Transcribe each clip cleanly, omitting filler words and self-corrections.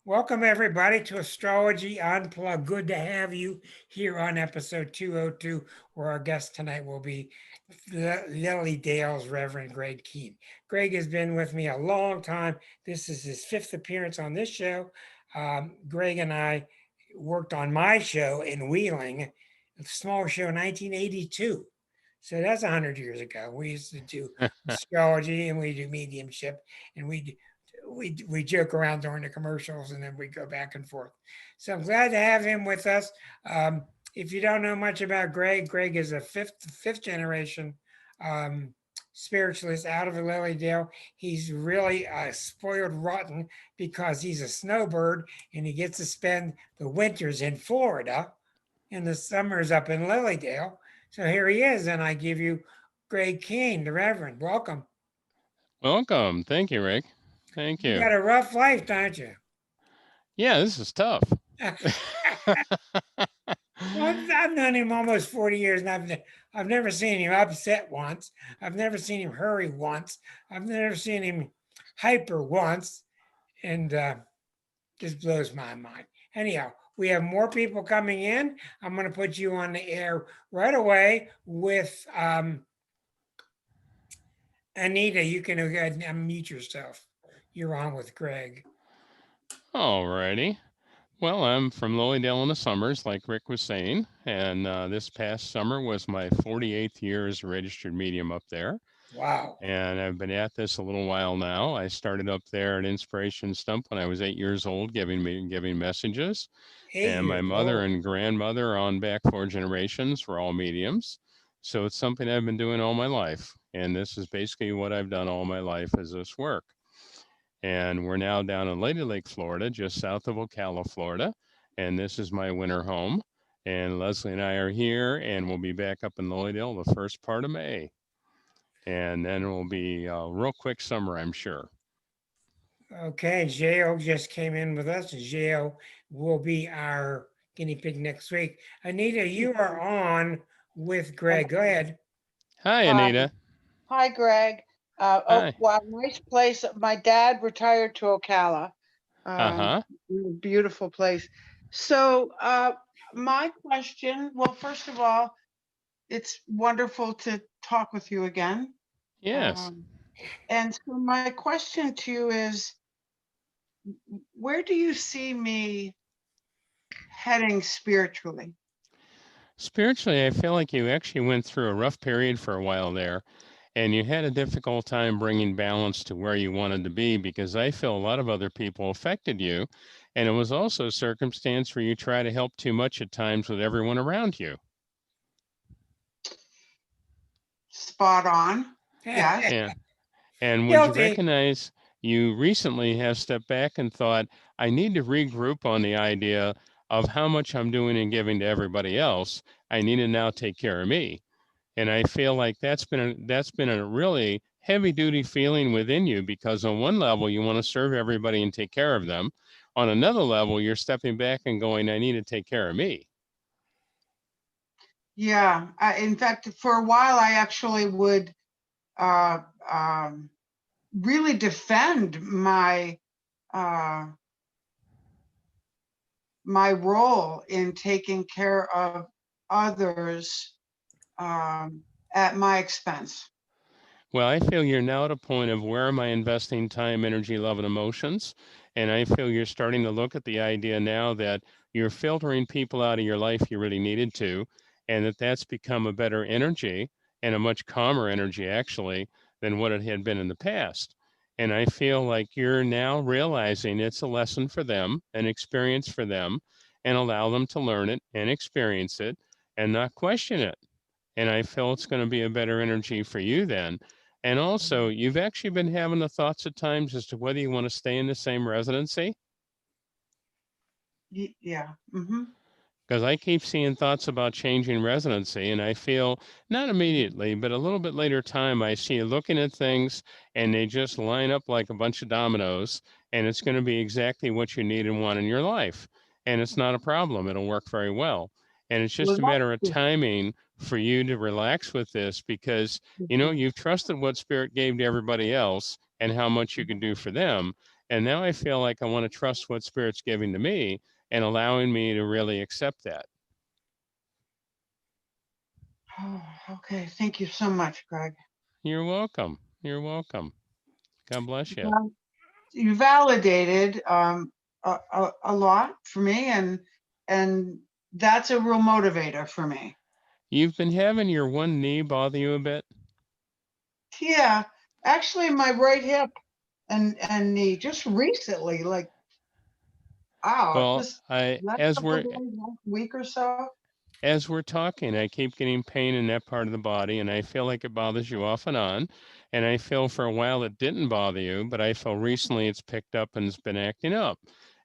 Welcome, everybody, to Astrology Unplugged. Good to have you here on episode 202, where our guest tonight will be Lily Dale's Reverend Greg Kehn. Greg has been with me a long time. This is his fifth appearance on this show. Greg and I worked on my show in Wheeling, a small show in 1982. So that's 100 years ago. We used to do astrology and we do mediumship and we joke around during the commercials and then we go back and forth. So I'm glad to have him with us. If you don't know much about Greg, Greg is a fifth generation um, spiritualist out of Lilydale. He's really spoiled rotten because he's a snowbird and he gets to spend the winters in Florida and the summers up in Lilydale. So here he is, and I give you Greg Kehn, the Reverend. Welcome. Welcome. Thank you, Rick. Thank You you. got a rough life, don't you? Yeah, this is tough. Well, I've known him almost 40 years, and I've never seen him upset once. I've never seen him hurry once. I've never seen him hyper once, and just blows my mind. Anyhow, we have more people coming in. I'm going to put you on the air right away with Anita. You can go ahead and unmute yourself. You're on with Greg. Alrighty. Well, I'm from Lilydale in the summers, like Rick was saying, and this past summer was my 48th year as a registered medium up there. Wow. And I've been at this a little while now. I started up there at Inspiration Stump when I was 8 years old, giving messages. Eight And my years mother old. and grandmother on back 4 generations were all mediums. So it's something I've been doing all my life. And this is basically what I've done all my life is this work. And we're now down in Lady Lake, Florida, just south of Ocala, Florida. And this is my winter home. And Leslie and I are here, and we'll be back up in Lilydale the first part of May. And then it will be a real quick summer, I'm sure. Okay, Jo just came in with us. Jo will be our guinea pig next week. Anita, you are on with Greg. Go ahead. Hi, Hi, Anita. hi, Greg. Hi. Wow, nice place. My dad retired to Ocala. Uh Um, huh. Beautiful place. So, my question, well, first of all, it's wonderful to talk with you again. Yes. Um, and so my question to you is, where do you see me heading spiritually? Spiritually, I feel like you actually went through a rough period for a while there, and you had a difficult time bringing balance to where you wanted to be because I feel a lot of other people affected you. And it was also a circumstance where you try to help too much at times with everyone around you. Spot on. Yes. And and would you Guilty. recognize you recently have stepped back and thought, I need to regroup on the idea of how much I'm doing and giving to everybody else. I need to now take care of me. And I feel like that's been a really heavy duty feeling within you because on one level you want to serve everybody and take care of them. On another level, you're stepping back and going, I need to take care of me. Yeah. In fact, for a while, I actually would uh, um, really defend uh, my role in taking care of others at my expense. Well, I feel you're now at a point of where am I investing time, energy, love, and emotions? And I feel you're starting to look at the idea now that you're filtering people out of your life you really needed to, and that's become a better energy and a much calmer energy, actually, than what it had been in the past. And I feel like you're now realizing it's a lesson for them, an experience for them, and allow them to learn it and experience it and not question it. And I feel it's going to be a better energy for you then. And also, you've actually been having the thoughts at times as to whether you want to stay in the same residency. Yeah. Mm-hmm. Because I keep seeing thoughts about changing residency, and I feel not immediately, but a little bit later time, I see you looking at things and they just line up like a bunch of dominoes, and it's going to be exactly what you need and want in your life. And it's not a problem, it'll work very well. And it's Well, just a matter of that's timing for you to relax with this because, you know, you've trusted what Spirit gave to everybody else and how much you can do for them. And now I feel like I want to trust what Spirit's giving to me and allowing me to really accept that. Oh, okay. Thank you so much, Greg. You're welcome. You're welcome. God bless you. Well, you validated a lot for me, and that's a real motivator for me. You've been having your one knee bother you a bit? Yeah, actually, my right hip and knee just recently, like, wow, Well, just last couple of days, last week or so. as we're talking, I keep getting pain in that part of the body, and I feel like it bothers you off and on. And I feel for a while it didn't bother you, but I feel recently it's picked up and it's been acting up.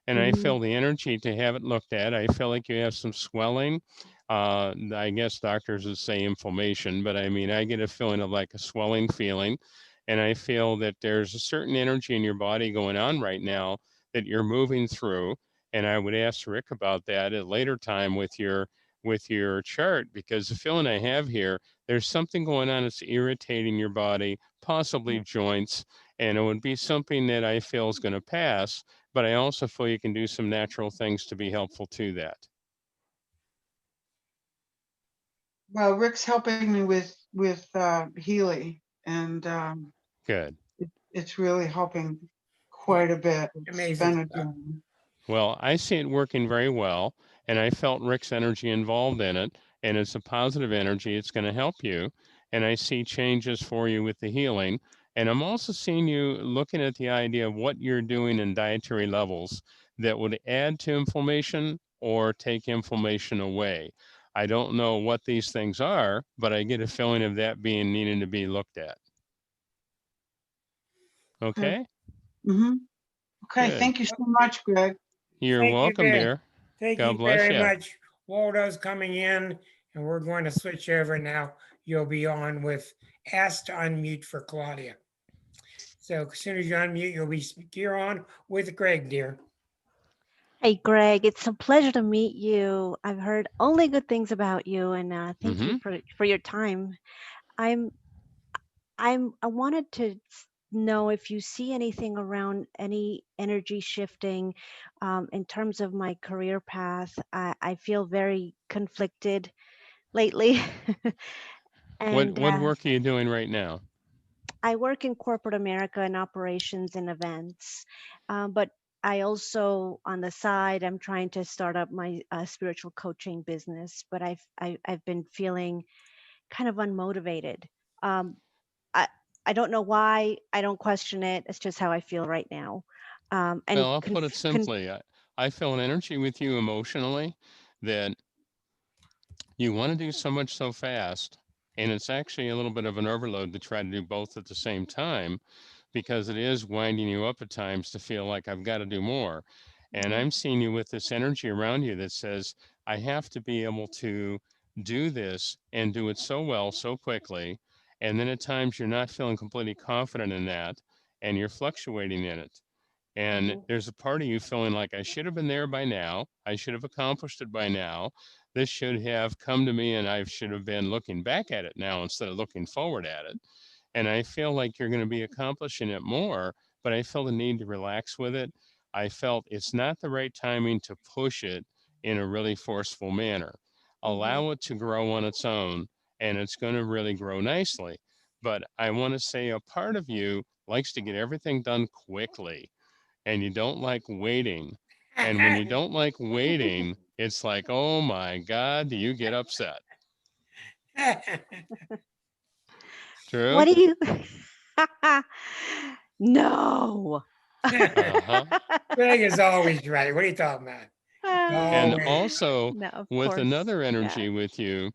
And I Mhm. feel the energy to have it looked at. I feel like you have some swelling. I guess doctors would say inflammation, but I mean, I get a feeling of like a swelling feeling. And I feel that there's a certain energy in your body going on right now that you're moving through. And I would ask Rick about that at a later time with your chart, because the feeling I have here, there's something going on that's irritating your body, possibly joints, and it would be something that I feel is going to pass, but I also feel you can do some natural things to be helpful to that. Well, Rick's helping me with Healy, and Good. it's really helping quite a bit. It's Amazing been a stuff. journey. Well, I see it working very well, and I felt Rick's energy involved in it, and it's a positive energy. It's going to help you, and I see changes for you with the healing. And I'm also seeing you looking at the idea of what you're doing in dietary levels that would add to inflammation or take inflammation away. I don't know what these things are, but I get a feeling of that being needing to be looked at. Okay. Okay, Hmm. Okay. good. Thank you so much, Greg. You're Thank you welcome, very, dear. thank God you bless very you. much. Waldo's coming in, and we're going to switch over now. You'll be on with Ask to Unmute for Claudia. So as soon as you unmute, you're on with Greg, dear. Hey, Greg, it's a pleasure to meet you. I've heard only good things about you, and thank you for your time. I'm I wanted to know if you see anything around any energy shifting in terms of my career path. I feel very conflicted lately, and What work are you doing right now? I work in corporate America in operations and events, but I also, on the side, I'm trying to start up my spiritual coaching business. But I've been feeling kind of unmotivated. Um, I I don't know why. I don't question it. It's just how I feel right now. And Well, I'll put it simply. I feel an energy with you emotionally that you want to do so much so fast. And it's actually a little bit of an overload to try to do both at the same time, because it is winding you up at times to feel like I've got to do more. And I'm seeing you with this energy around you that says, I have to be able to do this and do it so well, so quickly. And then at times you're not feeling completely confident in that and you're fluctuating in it. And Mhm. there's a part of you feeling like I should have been there by now. I should have accomplished it by now. This should have come to me and I should have been looking back at it now instead of looking forward at it. And I feel like you're going to be accomplishing it more, but I feel the need to relax with it. I felt it's not the right timing to push it in a really forceful manner. Mhm. Allow it to grow on its own, and it's going to really grow nicely. But I want to say a part of you likes to get everything done quickly, and you don't like waiting. And when you don't like waiting, it's like, oh my God, do you get upset? What True? do you? No. Uh-huh. Greg is always right. What are you talking about? And Always. also, No, of with course. another Yeah. energy with you,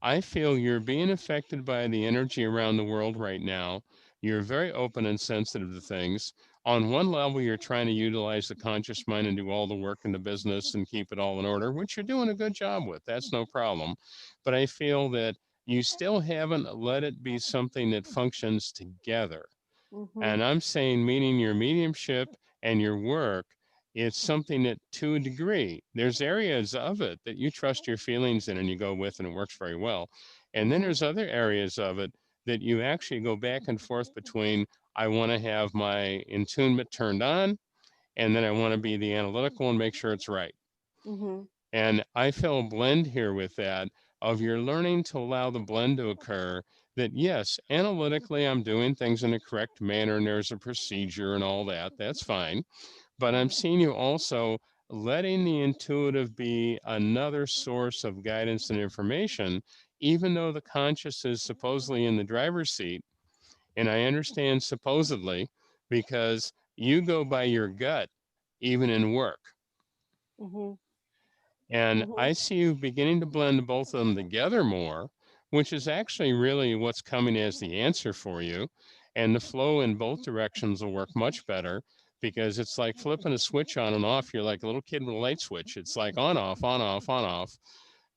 I feel you're being affected by the energy around the world right now. You're very open and sensitive to things. On one level, you're trying to utilize the conscious mind and do all the work in the business and keep it all in order, which you're doing a good job with. That's no problem. But I feel that you still haven't let it be something that functions together. Mhm. And I'm saying, meaning your mediumship and your work, it's something that to a degree, there's areas of it that you trust your feelings in and you go with and it works very well. And then Mhm. there's other areas of it that you actually go back and forth between, I want to have my attunement turned on and then I want to be the analytical and make sure it's right. Mm-hmm. And I feel a blend here with that of you're learning to allow the blend to occur, that yes, analytically I'm doing things in a correct manner and there's a procedure and all that. That's fine. But I'm seeing you also letting the intuitive be another source of guidance and information, even though the conscious is supposedly in the driver's seat. And I understand supposedly because you go by your gut, even in work. Mm-hmm. And Mm-hmm. I see you beginning to blend both of them together more, which is actually really what's coming as the answer for you. And the flow in both directions will work much better because it's like flipping a switch on and off. You're like a little kid with a light switch. It's like on, off, on, off, on, off.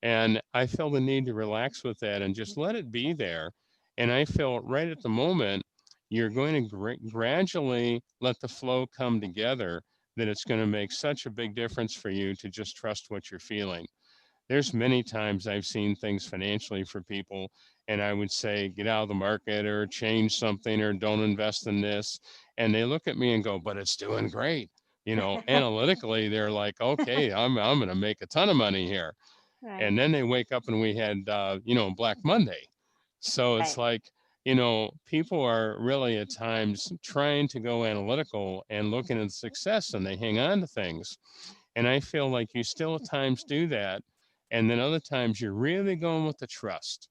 And I feel the need to relax with that and just let it be there. And I feel right at the moment, you're going to gradually let the flow come together, that it's going to make such a big difference for you to just trust what you're feeling. There's many times I've seen things financially for people, and I would say, get out of the market or change something or don't invest in this. And they look at me and go, but it's doing great. Analytically, they're like, okay, I'm going to make a ton of money here. Right. And then they wake up and we had, Black Monday. So it's Right. like, people are really at times trying to go analytical and looking at success and they hang on to things. And I feel like you still at times do that. And then other times you're really going with the trust.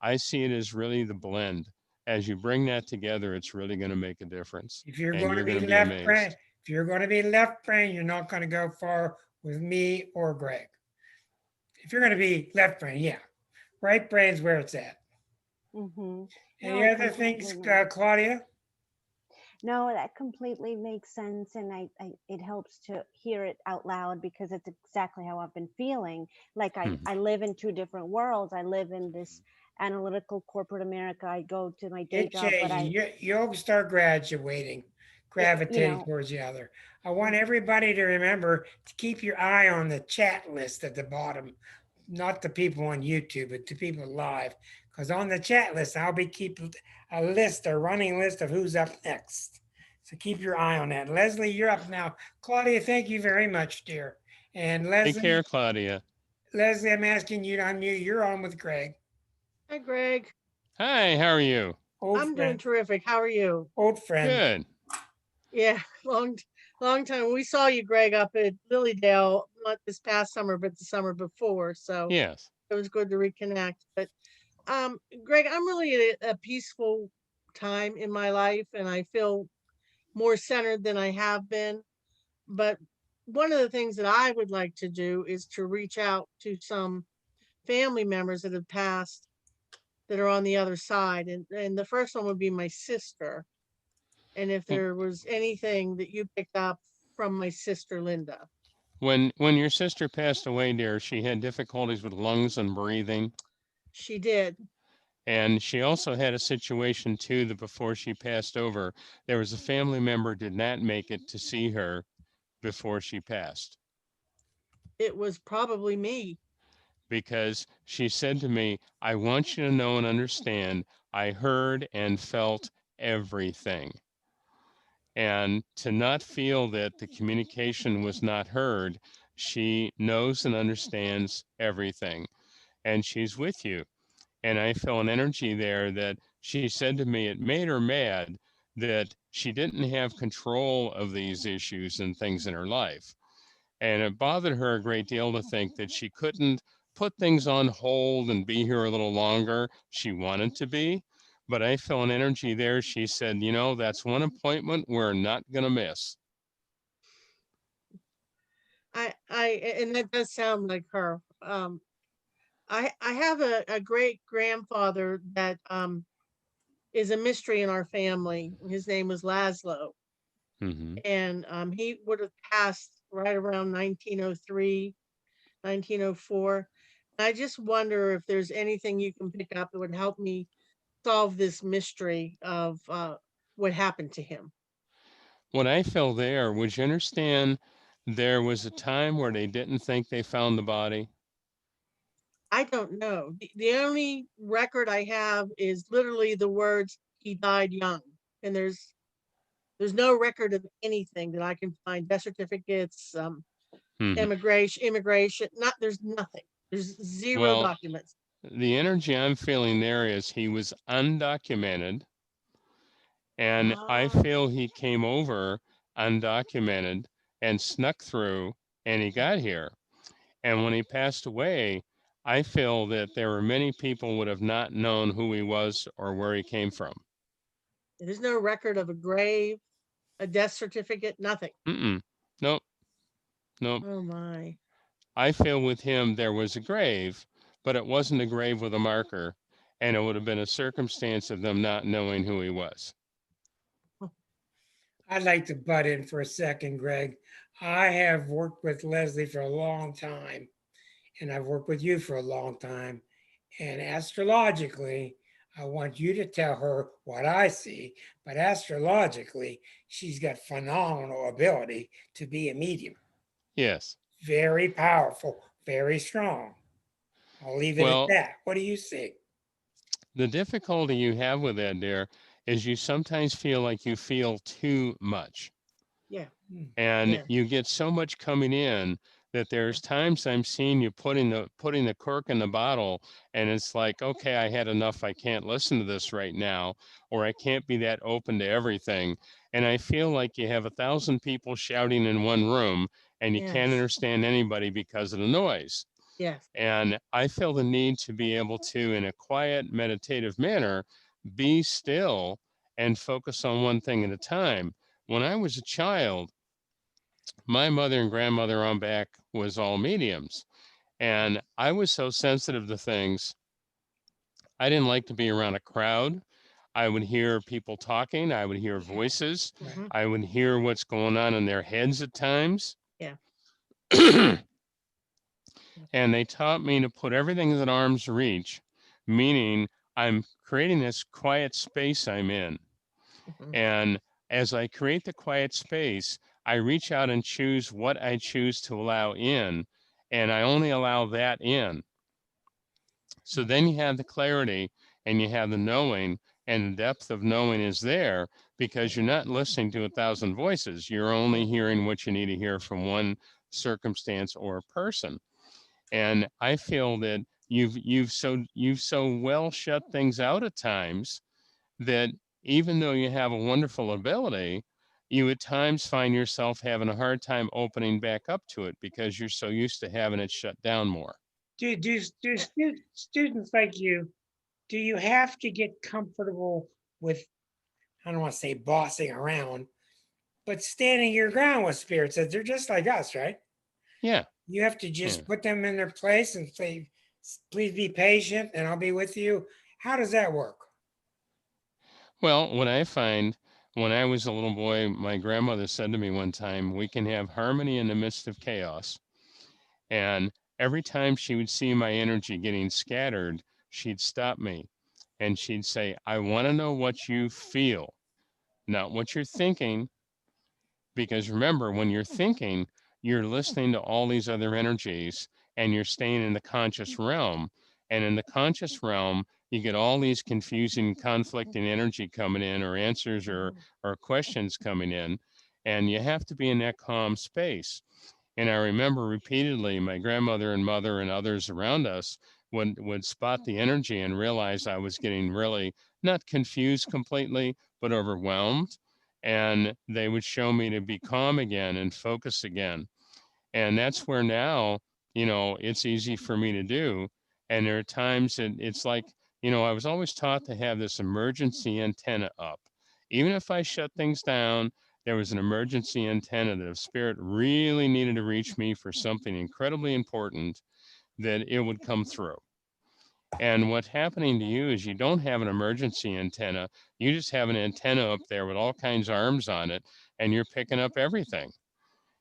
I see it as really the blend. As you bring that together, it's really going to make a difference. If you're And going to you're be going to be left brain, amazed. if you're going to be left brain, you're not going to go far with me or Greg. If you're going to be left brain, yeah, right brain's where it's at. Mm-hmm. No, Any I other completely things, know. Claudia? No, that completely makes sense, and it helps to hear it out loud because it's exactly how I've been feeling. Like Mhm. I live in two different worlds. I live in this analytical corporate America. I go to my day It job, but changes. You'll start gravitating know, towards the other. I want mm, everybody to remember to keep your eye on the chat list at the bottom, not the people on YouTube, but the people live. Because on the chat list, I'll be keeping a running list of who's up next. So keep your eye on that. Leslie, you're up now. Claudia, thank you very much, dear. And Take care, Claudia. Leslie, I'm asking you to unmute. You're on with Greg. Hi, Greg. Hi, how are you? Old I'm doing friend. terrific. How are you? Old friend. Good. Yeah, long time. We saw you, Greg, up at Lilydale, not this past summer, but the summer before. So Yes. it was good to reconnect. But Greg, I'm really at a peaceful time in my life, and I feel more centered than I have been. But one of the things that I would like to do is to reach out to some family members that have passed that are on the other side. And the first one would be my sister. And if there was anything that you picked up from my sister Linda. When your sister passed away, dear, she had difficulties with lungs and breathing. She did. And she also had a situation too that before she passed over, there was a family member did not make it to see her before she passed. It was probably me. Because she said to me, I want you to know and understand, I heard and felt everything. And to not feel that the communication was not heard, she knows and understands everything. And she's with you. And I feel an energy there that she said to me, it made her mad that she didn't have control of these issues and things in her life. And it bothered her a great deal to think that she couldn't put things on hold and be here a little longer. She wanted to be, but I feel an energy there. She said, that's one appointment we're not going to miss. And that does sound like her. I have a great grandfather that is a mystery in our family. His name was Laszlo. Mm-hmm. And he would have passed right around 1903, 1904. I just wonder if there's anything you can pick up that would help me solve this mystery of what happened to him. What I feel there, would you understand there was a time where they didn't think they found the body? I don't know. The only record I have is literally the words, he died young. And there's There's no record of anything that I can find. Death certificates, immigration. There's nothing. There's zero Well, documents. the energy I'm feeling there is he was undocumented, and I feel he came over undocumented and snuck through, and he got here. And when he passed away, I feel that there were many people would have not known who he was or where he came from. There's no record of a grave, a death certificate, nothing. Nope. Oh my. I feel with him there was a grave, but it wasn't a grave with a marker, and it would have been a circumstance of them not knowing who he was. I'd like to butt in for a second, Greg. I have worked with Leslie for a long time, and I've worked with you for a long time. And astrologically, I want you to tell her what I see, but astrologically, she's got phenomenal ability to be a medium. Yes. Very powerful, very strong. I'll leave it at that. What do you see? The difficulty you have with that, dear, is you sometimes feel like you feel too much. Yeah. And you get so much coming in that there's times I'm seeing you putting the cork in the bottle, and it's like, okay, I had enough. I can't listen to this right now, or I can't be that open to everything. And I feel like you have 1,000 people shouting in one room, and you can't understand anybody because of the noise. Yes. And I feel the need to be able to, in a quiet, meditative manner, be still and focus on one thing at a time. When I was a child, my mother and grandmother on back was all mediums. And I was so sensitive to things. I didn't like to be around a crowd. I would hear people talking. I would hear voices. I would hear what's going on in their heads at times. Yeah. And they taught me to put everything at arm's reach, meaning I'm creating this quiet space I'm in. And as I create the quiet space, I reach out and choose what I choose to allow in, and I only allow that in. So then you have the clarity and you have the knowing, and the depth of knowing is there because you're not listening to 1,000 voices. You're only hearing what you need to hear from one circumstance or person. And I feel that you've so well shut things out at times that even though you have a wonderful ability, you at times find yourself having a hard time opening back up to it because you're so used to having it shut down more. Do students like you, do you have to get comfortable with, I don't want to say bossing around, but standing your ground with spirits that they're just like us, right? Yeah. You have to just put them in their place and say, please be patient and I'll be with you. How does that work? Well, what I find when I was a little boy, my grandmother said to me one time, we can have harmony in the midst of chaos. And every time she would see my energy getting scattered, she'd stop me and she'd say, I want to know what you feel, not what you're thinking. Because remember, when you're thinking, you're listening to all these other energies and you're staying in the conscious realm. And in the conscious realm, you get all these confusing, conflicting energy coming in, or answers or questions coming in. And you have to be in that calm space. And I remember repeatedly my grandmother and mother and others around us would spot the energy and realize I was getting really not confused completely, but overwhelmed. And they would show me to be calm again and focus again. And that's where now, it's easy for me to do. And there are times that it's like, I was always taught to have this emergency antenna up. Even if I shut things down, there was an emergency antenna that if spirit really needed to reach me for something incredibly important, that it would come through. And what's happening to you is you don't have an emergency antenna. You just have an antenna up there with all kinds of arms on it, and you're picking up everything.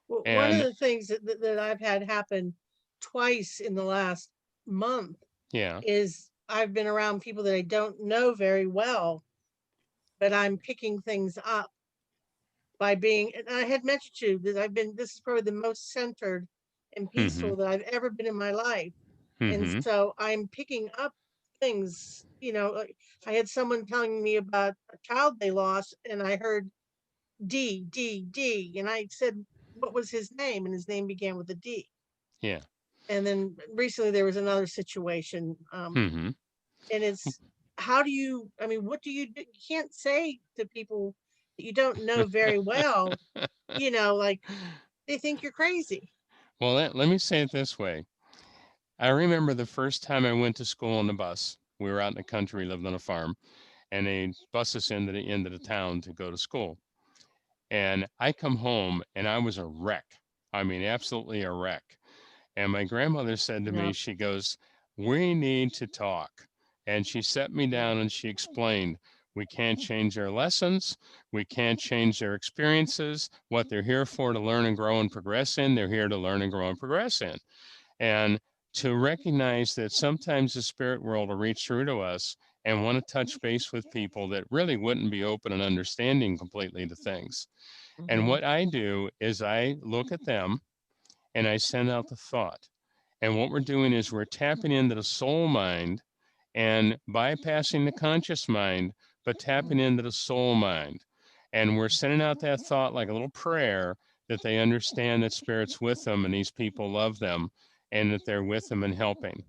Well, one of the things that I've had happen twice in the last month is I've been around people that I don't know very well, but I'm picking things up by being, and I had mentioned to you that this is probably the most centered and peaceful that I've ever been in my life. And so I'm picking up things, I had someone telling me about a child they lost, and I heard D. And I said, what was his name? And his name began with a D. Yeah. And then recently there was another situation. Mm-hmm. And it's, how do you, I mean, what do? You can't say to people that you don't know very well, you know, like they think you're crazy. Well, let me say it this way. I remember the first time I went to school on the bus. We were out in the country, lived on a farm, and they bus us into the end of the town to go to school. And I come home and I was a wreck. I mean, absolutely a wreck. And my grandmother said to me, Yep. she goes, "We need to talk." And she set me down and she explained, we can't change their lessons. We can't change their experiences. What they're here for to learn and grow and progress in, they're here to learn and grow and progress in. And to recognize that sometimes the spirit world will reach through to us and want to touch base with people that really wouldn't be open and understanding completely to things. And Mhm. what I do is I look at them and I send out the thought. And what we're doing is we're tapping into the soul mind and bypassing the conscious mind, but tapping into the soul mind. And we're sending out that thought like a little prayer that they understand that spirit's with them and these people love them and that they're with them and helping.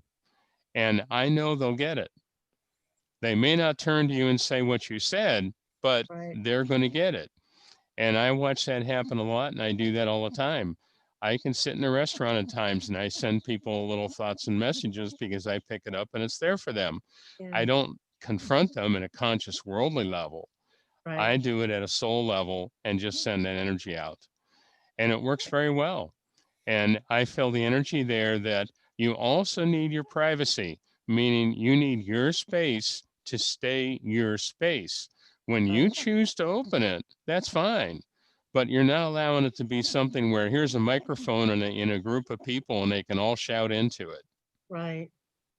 And I know they'll get it. They may not turn to you and say what you said, but Right. they're going to get it. And I watch that happen a lot, and I do that all the time. I can sit in a restaurant at times and I send people little thoughts and messages because I pick it up and it's there for them. Yeah. I don't confront them in a conscious worldly level. Right. I do it at a soul level and just send that energy out. And it works very well. And I feel the energy there that you also need your privacy, meaning you need your space to stay your space. When you Right. choose to open it, that's fine. But you're not allowing it to be something where here's a microphone in a group of people and they can all shout into it. Right.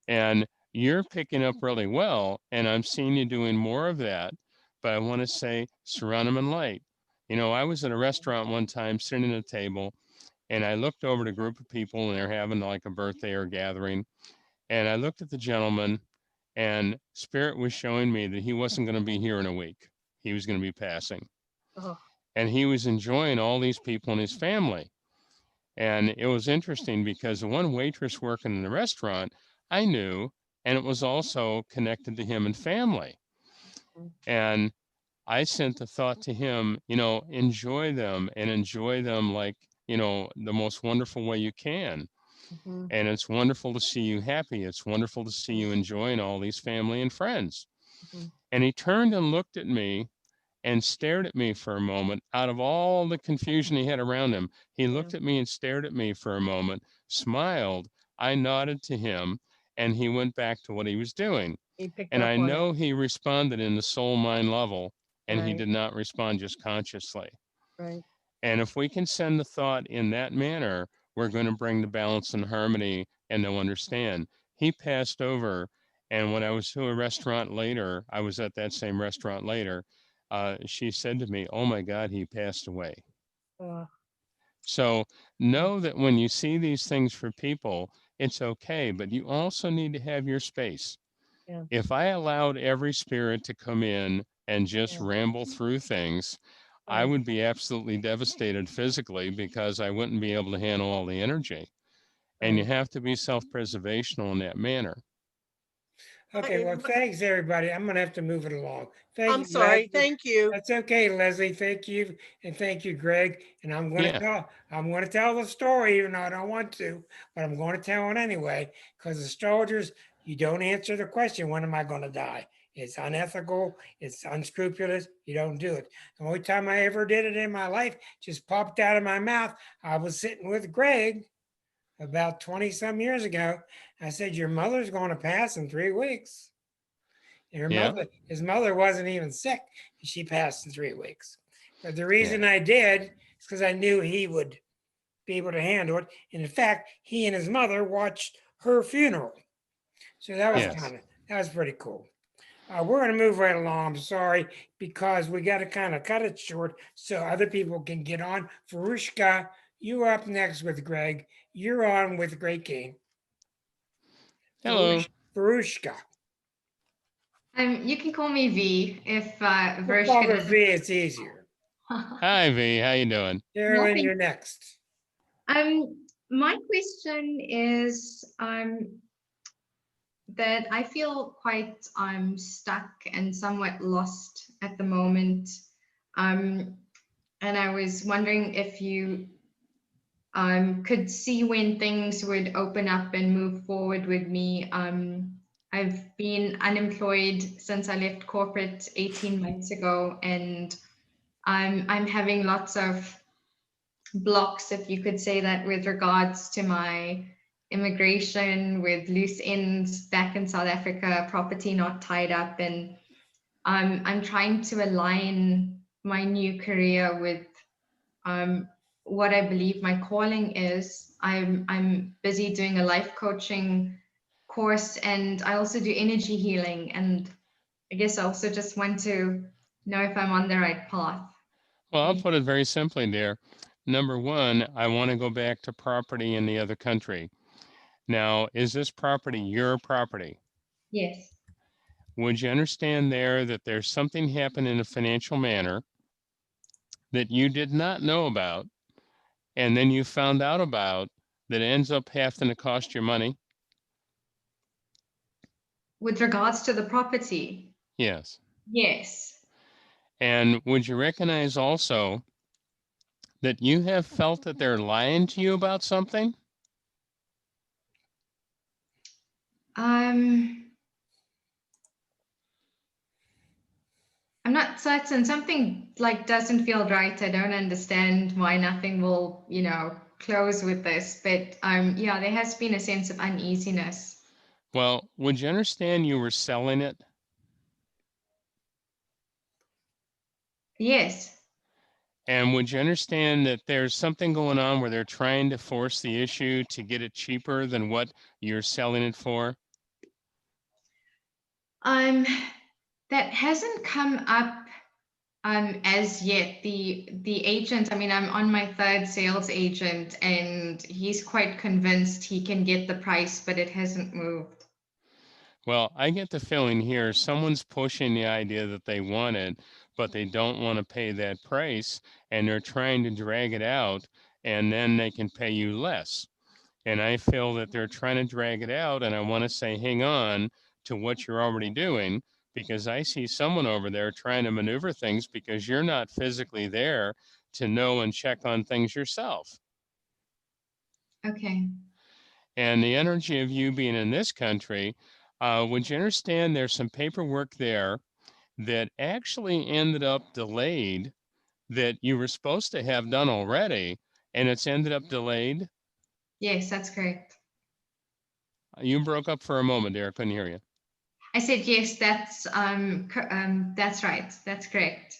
And you're picking up really well. And I'm seeing you doing more of that. But I want to say, surround them in light. You know, I was at a restaurant one time sitting at a table and I looked over at a group of people and they're having like a birthday or gathering. And I looked at the gentleman and spirit was showing me that he wasn't going to be here in a week. He was going to be passing. Oh. And he was enjoying all these people and his family. And it was interesting because the one waitress working in the restaurant, I knew, and it was also connected to him and family. Mhm. And I sent the thought to him, you know, enjoy them and enjoy them like, you know, the most wonderful way you can. Mhm. And it's wonderful to see you happy. It's wonderful to see you enjoying all these family and friends. Mhm. And he turned and looked at me and stared at me for a moment. Out of all the confusion he had around him, he Yeah. looked at me and stared at me for a moment, smiled. I nodded to him, and he went back to what he was doing. He picked And up I on it. know he responded in the soul mind level, and he Right. did not respond just consciously. Right. And if we can send the thought in that manner, we're going to bring the balance and harmony, and they'll understand. He passed over, and when I was to a restaurant later, I was at that same restaurant later. She said to me, "Oh my God, he passed away." Uh, So know that when you see these things for people, it's okay, but you also need to have your space. yeah. If I allowed every spirit to come in and just Yeah. ramble through things, I Right. would be absolutely devastated physically because I wouldn't be able to handle all the energy. And you Right. have to be self-preservational in that manner. Okay, well, thanks everybody. I'm gonna have to move it along. Thank I'm you, sorry. Leslie. Thank you. That's okay, Leslie. Thank you, and thank you, Greg. And Yeah, I'm gonna tell the story, even though I don't want to, but I'm going to tell it anyway. Because astrologers, you don't answer the question, when am I gonna die? It's unethical, it's unscrupulous, you don't do it. The only time I ever did it in my life just popped out of my mouth. I was sitting with Greg about 20 some years ago. I said, your mother's going to pass in 3 weeks. And yeah, his mother wasn't even sick. She passed in 3 weeks. But the yeah, reason I did is because I knew he would be able to handle it. And in fact, he and his mother watched her funeral. So yes. that was pretty cool. We're going to move right along. I'm sorry, because we got to kind of cut it short so other people can get on. Farushka, you're up next with Greg. You're on with Great King. Hello. Farushka. You can call me V if We'll call Vershka her doesn't. V, it's easier. Hi, V. How you doing? Carolyn, Nothing. you're next. My question is that I feel quite stuck and somewhat lost at the moment. And I was wondering if you could see when things would open up and move forward with me. I've been unemployed since I left corporate 18 months ago, and I'm having lots of blocks, if you could say that, with regards to my immigration, with loose ends back in South Africa, property not tied up, and I'm trying to align my new career with what I believe my calling is. I'm busy doing a life coaching course, and I also do energy healing, and I guess I also just want to know if I'm on the right path. Well, I'll put it very simply, dear. Number one, I want to go back to property in the other country. Now, is this property your property? Yes. Would you understand there that there's something happened in a financial manner that you did not know about, and then you found out about, that ends up having to cost you money? With regards to the property, Yes. yes. And would you recognize also that you have felt that they're lying to you about something? I'm not certain. Something like doesn't feel right. I don't understand why nothing will, close with this. But yeah, there has been a sense of uneasiness. Well, would you understand you were selling it? Yes. And would you understand that there's something going on where they're trying to force the issue to get it cheaper than what you're selling it for? That hasn't come up as yet. The agent, I mean, I'm on my third sales agent, and he's quite convinced he can get the price, but it hasn't moved. Well, I get the feeling here someone's pushing the idea that they want it, but they don't want to pay that price, and they're trying to drag it out, and then they can pay you less. And I feel that they're trying to drag it out, and I want to say, hang on to what you're already doing, because I see someone over there trying to maneuver things because you're not physically there to know and check on things yourself. Okay. And the energy of you being in this country, would you understand there's some paperwork there that actually ended up delayed that you were supposed to have done already, and it's ended up delayed? Yes, that's correct. You broke up for a moment there. I couldn't hear you. I said yes. That's right. That's correct.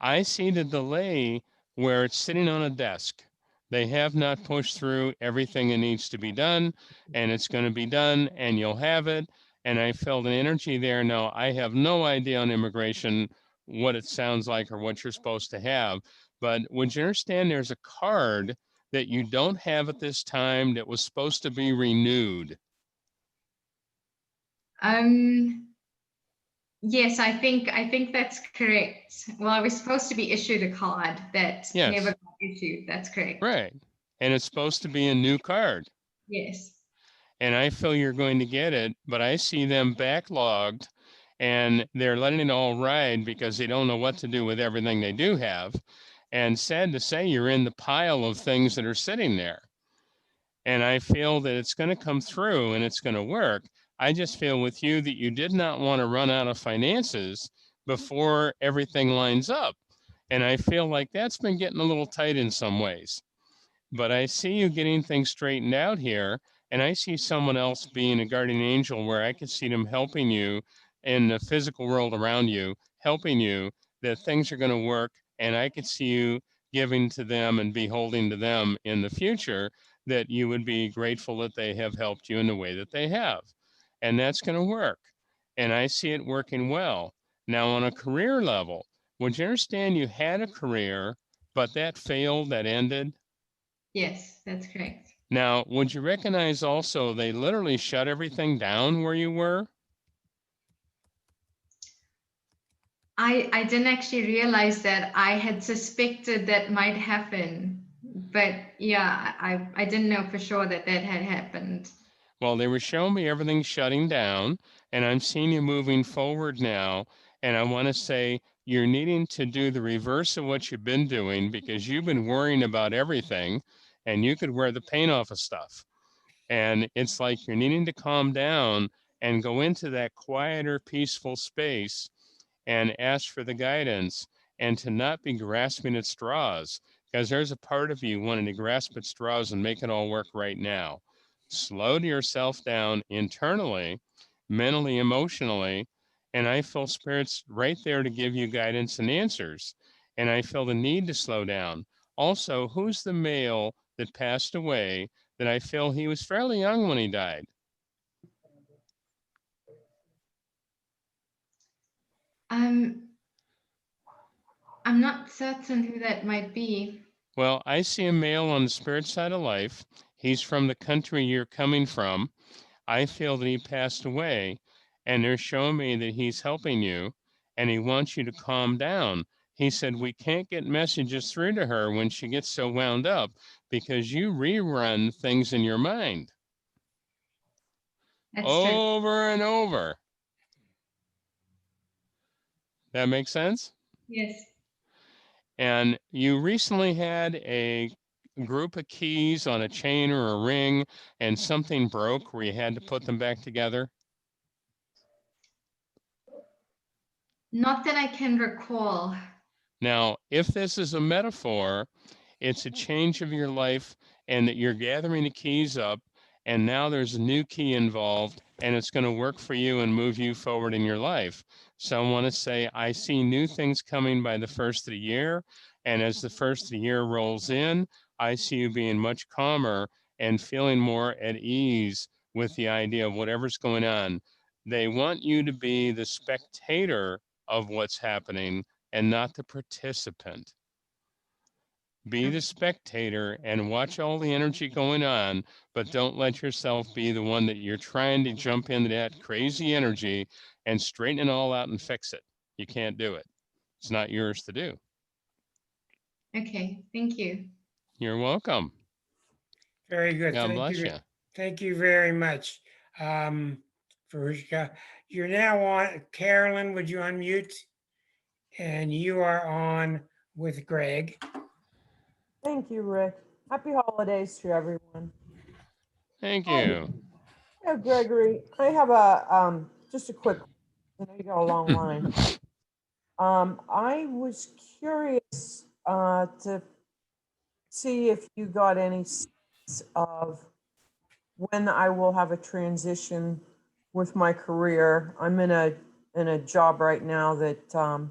I see the delay where it's sitting on a desk. They have not pushed through everything that needs to be done, and it's going to be done, and you'll have it. And I felt an energy there. Now, I have no idea on immigration what it sounds like or what you're supposed to have. But would you understand there's a card that you don't have at this time that was supposed to be renewed? Yes, I think that's correct. Well, I was supposed to be issued a card that never Yes, got issued. That's correct. right. And it's supposed to be a new card. Yes. And I feel you're going to get it, but I see them backlogged and they're letting it all ride because they don't know what to do with everything they do have. And sad to say, you're in the pile of things that are sitting there. And I feel that it's going to come through and it's going to work. I just feel with you that you did not want to run out of finances before everything lines up. And I feel like that's been getting a little tight in some ways. But I see you getting things straightened out here, and I see someone else being a guardian angel where I could see them helping you in the physical world around you, helping you that things are going to work. And I could see you giving to them and beholding to them in the future that you would be grateful that they have helped you in the way that they have. And that's going to work. And I see it working well. Now, on a career level, would you understand you had a career, but that failed, that ended? Yes, that's correct. Now, would you recognize also they literally shut everything down where you were? I didn't actually realize that. I had suspected that might happen, but yeah, I didn't know for sure that that had happened. Well, they were showing me everything shutting down, and I'm seeing you moving forward now. And I want to say you're needing to do the reverse of what you've been doing, because you've been worrying about everything, and you could wear the paint off of stuff. And it's like you're needing to calm down and go into that quieter, peaceful space and ask for the guidance, and to not be grasping at straws, because there's a part of you wanting to grasp at straws and make it all work right now. Slow yourself down internally, mentally, emotionally, and I feel Spirit's right there to give you guidance and answers. And I feel the need to slow down. Also, who's the male that passed away that I feel he was fairly young when he died? I'm not certain who that might be. Well, I see a male on the spirit side of life. He's from the country you're coming from. I feel that he passed away, and they're showing me that he's helping you, and he wants you to calm down. He said, we can't get messages through to her when she gets so wound up, because you rerun things in your mind That's true. over and over. That makes sense? Yes. And you recently had a group of keys on a chain or a ring, and something broke where you had to put them back together. Not that I can recall. Now, if this is a metaphor, it's a change of your life, and that you're gathering the keys up, and now there's a new key involved, and it's going to work for you and move you forward in your life. So I want to say, I see new things coming by the first of the year. And as the first of the year rolls in, I see you being much calmer and feeling more at ease with the idea of whatever's going on. They want you to be the spectator of what's happening and not the participant. Be the spectator and watch all the energy going on, but don't let yourself be the one that you're trying to jump into that crazy energy and straighten it all out and fix it. You can't do it. It's not yours to do. Okay, thank you. You're welcome. Very good. God bless you. Thank you very much. Farushka, you're now on. Carolyn, would you unmute? And you are on with Greg. Thank you, Rick. Happy holidays to everyone. Thank you. Yeah, Gregory, I have a just a quick. I know you got a long line. I was curious to see if you got any sense of when I will have a transition with my career. I'm in a job right now that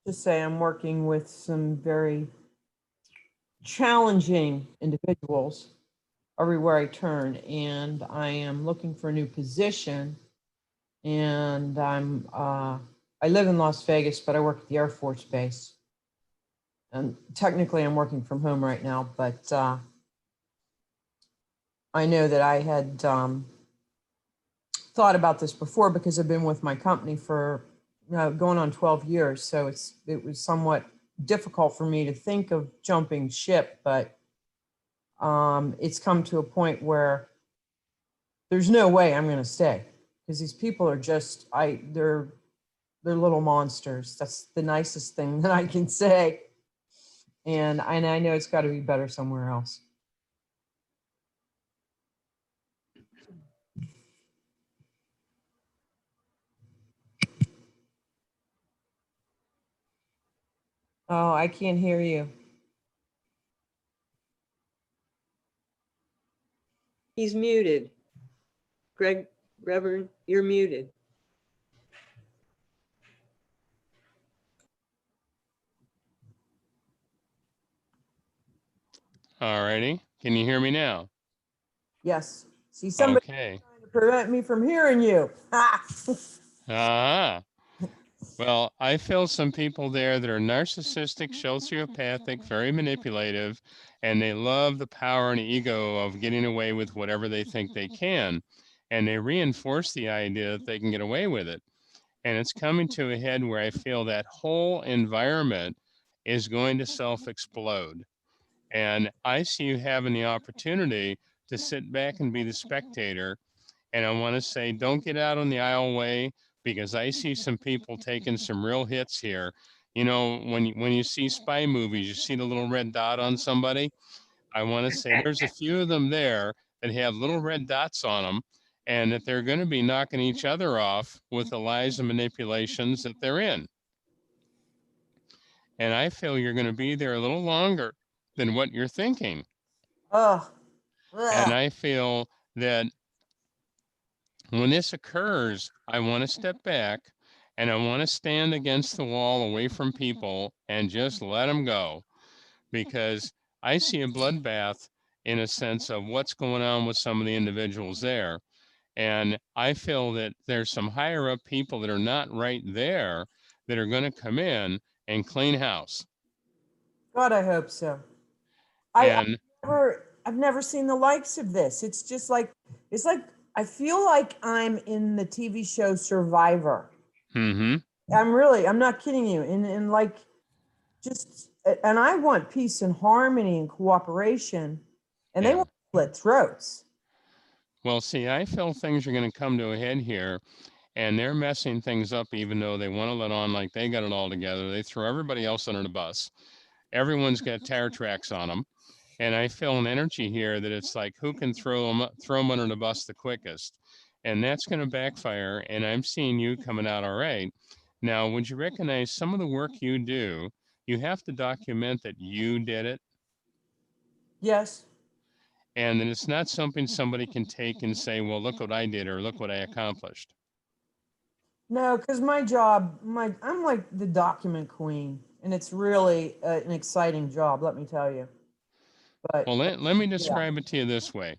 just say I'm working with some very challenging individuals everywhere I turn, and I am looking for a new position. And I live in Las Vegas, but I work at the Air Force Base. And technically I'm working from home right now, but I know that I had thought about this before because I've been with my company for going on 12 years. So it was somewhat difficult for me to think of jumping ship, but it's come to a point where there's no way I'm going to stay, because these people are just, they're little monsters. That's the nicest thing that I can say. And I know it's got to be better somewhere else. Oh, I can't hear you. He's muted. Reverend, you're muted. All righty. Can you hear me now? Yes. See, somebody Okay. trying to prevent me from hearing you. Ah. Well, I feel some people there that are narcissistic, sociopathic, very manipulative, and they love the power and ego of getting away with whatever they think they can. And they reinforce the idea that they can get away with it. And it's coming to a head where I feel that whole environment is going to self-explode. And I see you having the opportunity to sit back and be the spectator. And I want to say, don't get out on the aisleway, because I see some people taking some real hits here. You know, when you see spy movies, you see the little red dot on somebody. I want to say there's a few of them there that have little red dots on them, and that they're going to be knocking each other off with the lies and manipulations that they're in. And I feel you're going to be there a little longer than what you're thinking. Oh, And I feel that when this occurs, I want to step back and I want to stand against the wall away from people and just let them go, because I see a bloodbath in a sense of what's going on with some of the individuals there. And I feel that there's some higher up people that are not right there that are going to come in and clean house. God, I hope so. And I've never seen the likes of this. It's just like, it's like, I feel like I'm in the TV show Survivor. mm-hmm. I'm not kidding you. And like, just, and I want peace and harmony and cooperation, and they Yeah. want to split throats. Well, see, I feel things are going to come to a head here, and they're messing things up, even though they want to let on like they got it all together. They throw everybody else under the bus. Everyone's got tire tracks on them. And I feel an energy here that it's like, who can throw them under the bus the quickest? And that's going to backfire. And I'm seeing you coming out all right. Now, would you recognize some of the work you do? You have to document that you did it, Yes. and that it's not something somebody can take and say, well, look what I did, or look what I accomplished. No, because my job, I'm like the document queen, and it's really an exciting job, let me tell you. But Well, let me describe it to you this way.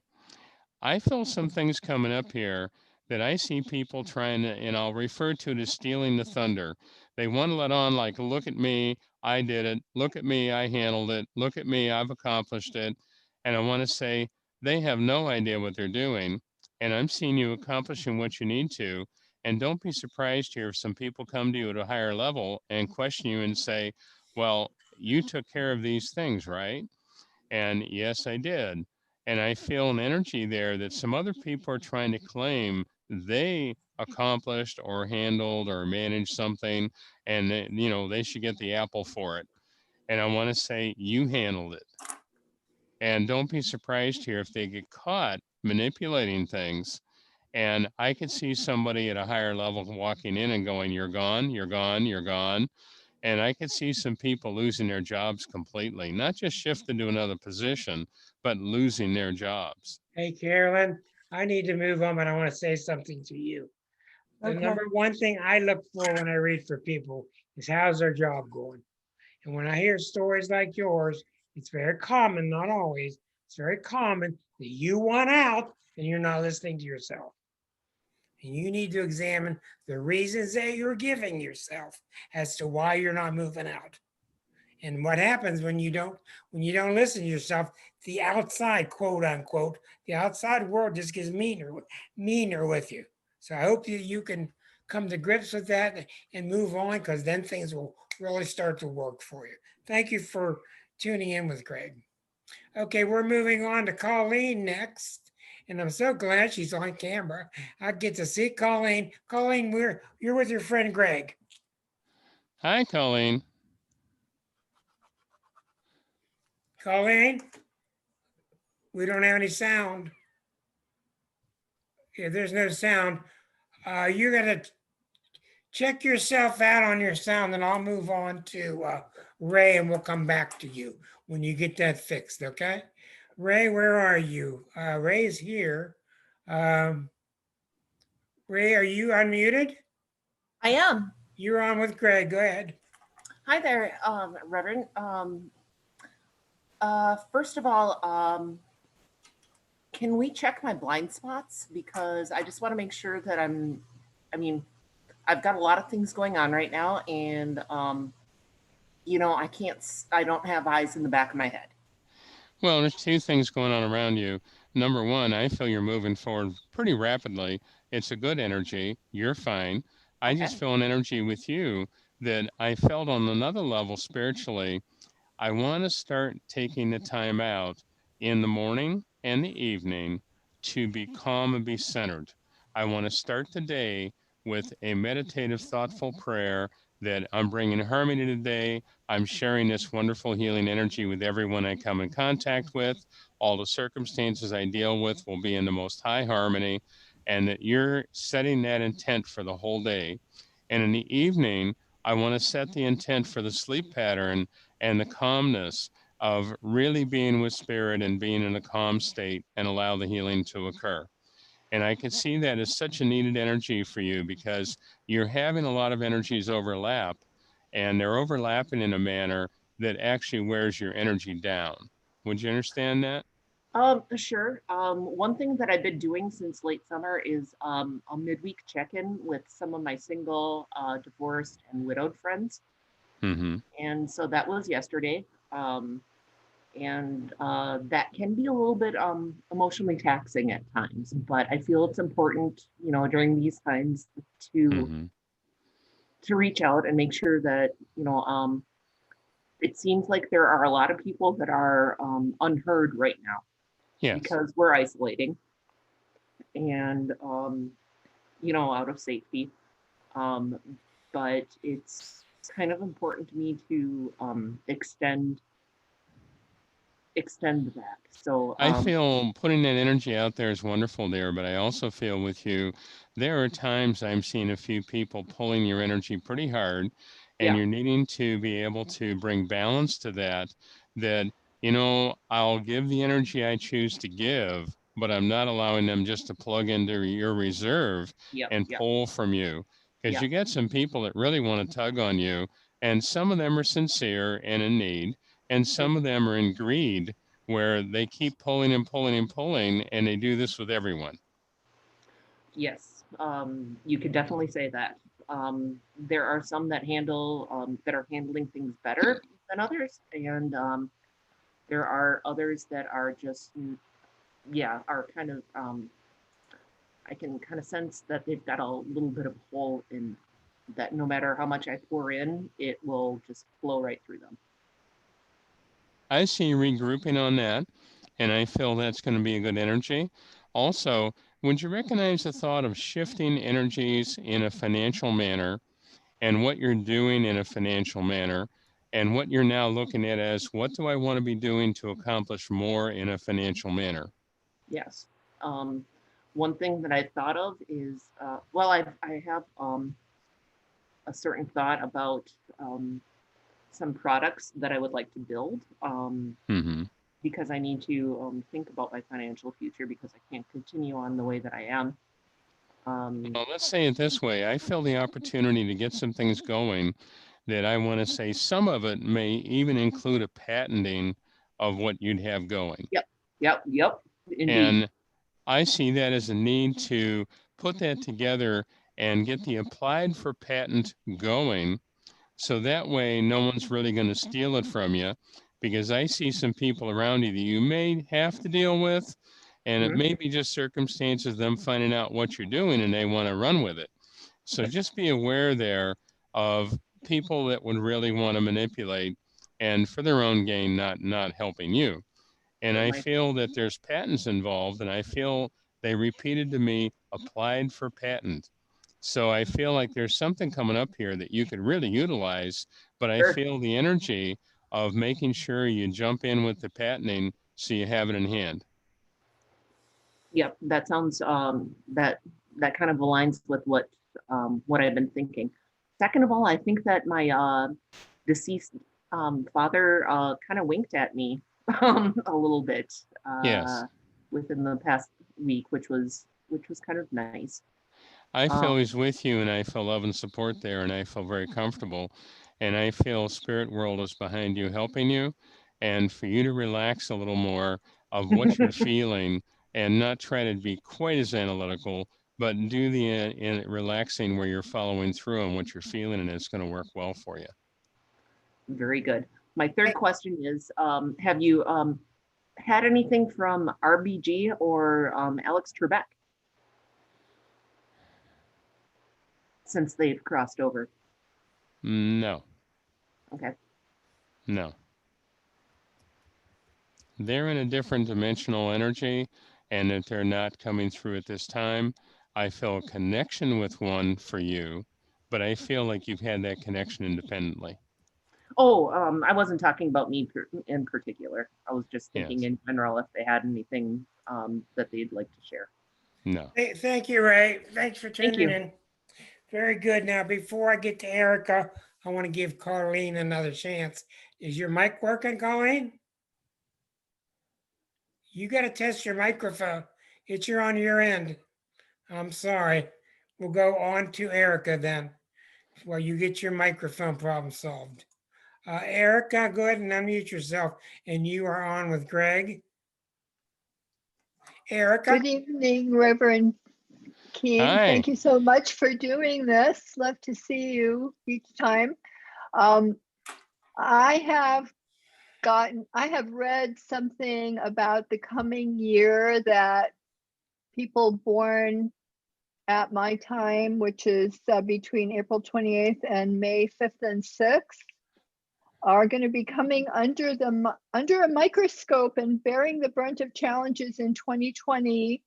I feel some things coming up here that I see people trying to, and I'll refer to it as stealing the thunder. They want to let on like, look at me, I did it. Look at me, I handled it. Look at me, I've accomplished it. And I want to say they have no idea what they're doing. And I'm seeing you accomplishing what you need to. And don't be surprised here if some people come to you at a higher level and question you and say, well, you took care of these things, right? And yes, I did. And I feel an energy there that some other people are trying to claim they accomplished or handled or managed something, and they, you know, they should get the apple for it. And I want to say you handled it. And don't be surprised here if they get caught manipulating things. And I could see somebody at a higher level walking in and going, you're gone, you're gone, you're gone. And I could see some people losing their jobs completely, not just shifting to another position, but losing their jobs. Hey, Carolyn, I need to move on, but I want to say something to you. The Okay. number one thing I look for when I read for people is how's their job going? And when I hear stories like yours, it's very common, not always, it's very common that you want out and you're not listening to yourself. And you need to examine the reasons that you're giving yourself as to why you're not moving out. And what happens when you don't listen to yourself, the outside, quote unquote, the outside world just gets meaner with you. So I hope that you can come to grips with that and move on, because then things will really start to work for you. Thank you for tuning in with Greg. Okay, we're moving on to Colleen next. And I'm so glad she's on camera. I get to see Colleen. Colleen, you're with your friend Greg. Hi, Colleen. Colleen, we don't have any sound. Yeah, there's no sound. You're gonna check yourself out on your sound, and I'll move on to Ray, and we'll come back to you when you get that fixed, okay? Ray, where are you? Ray's here. Ray, are you unmuted? I am. You're on with Greg. Go ahead. Hi there, Reverend. First of all, can we check my blind spots? Because I just want to make sure that I've got a lot of things going on right now, and I don't have eyes in the back of my head. Well, there's two things going on around you. Number one, I feel you're moving forward pretty rapidly. It's a good energy. You're fine. I Okay. just feel an energy with you that I felt on another level spiritually. I want to start taking the time out in the morning and the evening to be calm and be centered. I want to start the day with a meditative, thoughtful prayer that I'm bringing harmony to the day. I'm sharing this wonderful healing energy with everyone I come in contact with. All the circumstances I deal with will be in the most high harmony, and that you're setting that intent for the whole day. And in the evening, I want to set the intent for the sleep pattern and the calmness of really being with spirit and being in a calm state and allow the healing to occur. And I can see that as such a needed energy for you because you're having a lot of energies overlap, and they're overlapping in a manner that actually wears your energy down. Would you understand that? Sure. One thing that I've been doing since late summer is a midweek check-in with some of my single, divorced, and widowed friends. Mm-hmm. And so that was yesterday. Um, and that can be a little bit emotionally taxing at times, but I feel it's important, you know, during these times to Mm-hmm. to reach out and make sure that, you know, it seems like there are a lot of people that are unheard right now Yes. because we're isolating and you know, out of safety. Um, but it's kind of important to me to extend that. So I feel putting that energy out there is wonderful there, but I also feel with you, there are times I'm seeing a few people pulling your energy pretty hard, and yeah, you're needing to be able to bring balance to that. That, you know, I'll give the energy I choose to give, but I'm not allowing them just to plug into your reserve yep, and yep, pull from you. Because yeah, you get some people that really want to tug on you, and some of them are sincere and in need, and some of them are in greed where they keep pulling and pulling and pulling, and they do this with everyone. yes. You could definitely say that. There are some that that are handling things better than others, and there are others that are just, yeah, are kind of, I can kind of sense that they've got a little bit of a hole in that no matter how much I pour in, it will just flow right through them. I see you regrouping on that, and I feel that's going to be a good energy. Also, would you recognize the thought of shifting energies in a financial manner and what you're doing in a financial manner and what you're now looking at as what do I want to be doing to accomplish more in a financial manner? Yes. Um, One thing that I thought of is, well, I have a certain thought about some products that I would like to build Mm-hmm. because I need to think about my financial future because I can't continue on the way that I am. Well, let's say it this way. I feel the opportunity to get some things going that I want to say some of it may even include a patenting of what you'd have going. Yep, yep, yep, indeed. And I see that as a need to put that together and get the applied for patent going. So that way, no one's really going to steal it from you because I see some people around you that you may have to deal with. And it Mhm. may be just circumstances, them finding out what you're doing and they want to run with it. So just be aware there of people that would really want to manipulate and for their own gain, not helping you. And It I might, feel that there's patents involved, and I feel they repeated to me applied for patent. So I feel like there's something coming up here that you could really utilize, but I sure. feel the energy of making sure you jump in with the patenting so you have it in hand. Yep, that sounds that kind of aligns with what I've been thinking. Second of all, I think that my deceased father kind of winked at me a little bit Yes. within the past week, which was kind of nice. I Um, feel he's with you, and I feel love and support there, and I feel very comfortable. And I feel spirit world is behind you, helping you, and for you to relax a little more of what you're feeling and not try to be quite as analytical, but do the relaxing where you're following through on what you're feeling, and it's going to work well for you. Very good. My third question is, have you had anything from RBG or Alex Trebek? since they've crossed over? No, Okay. no. They're in a different dimensional energy, and if they're not coming through at this time, I feel a connection with one for you, but I feel like you've had that connection independently. Oh, I wasn't talking about me in particular. I was just thinking Yes. in general if they had anything that they'd like to share. No. Thank you, Ray. Thanks for Thank tuning you. in. Very good. Now, before I get to Erica, I want to give Colleen another chance. Is your mic working, Colleen? You got to test your microphone. It's on your end. I'm sorry. We'll go on to Erica then, while you get your microphone problem solved. Erica, go ahead and unmute yourself, and you are on with Greg. Erica? Good evening, Reverend Kehn. Hi. Thank you so much for doing this. Love to see you each time. I have read something about the coming year that people born at my time, which is between April 28th and May 5th and 6th, are going to be coming under a microscope and bearing the brunt of challenges in 2020.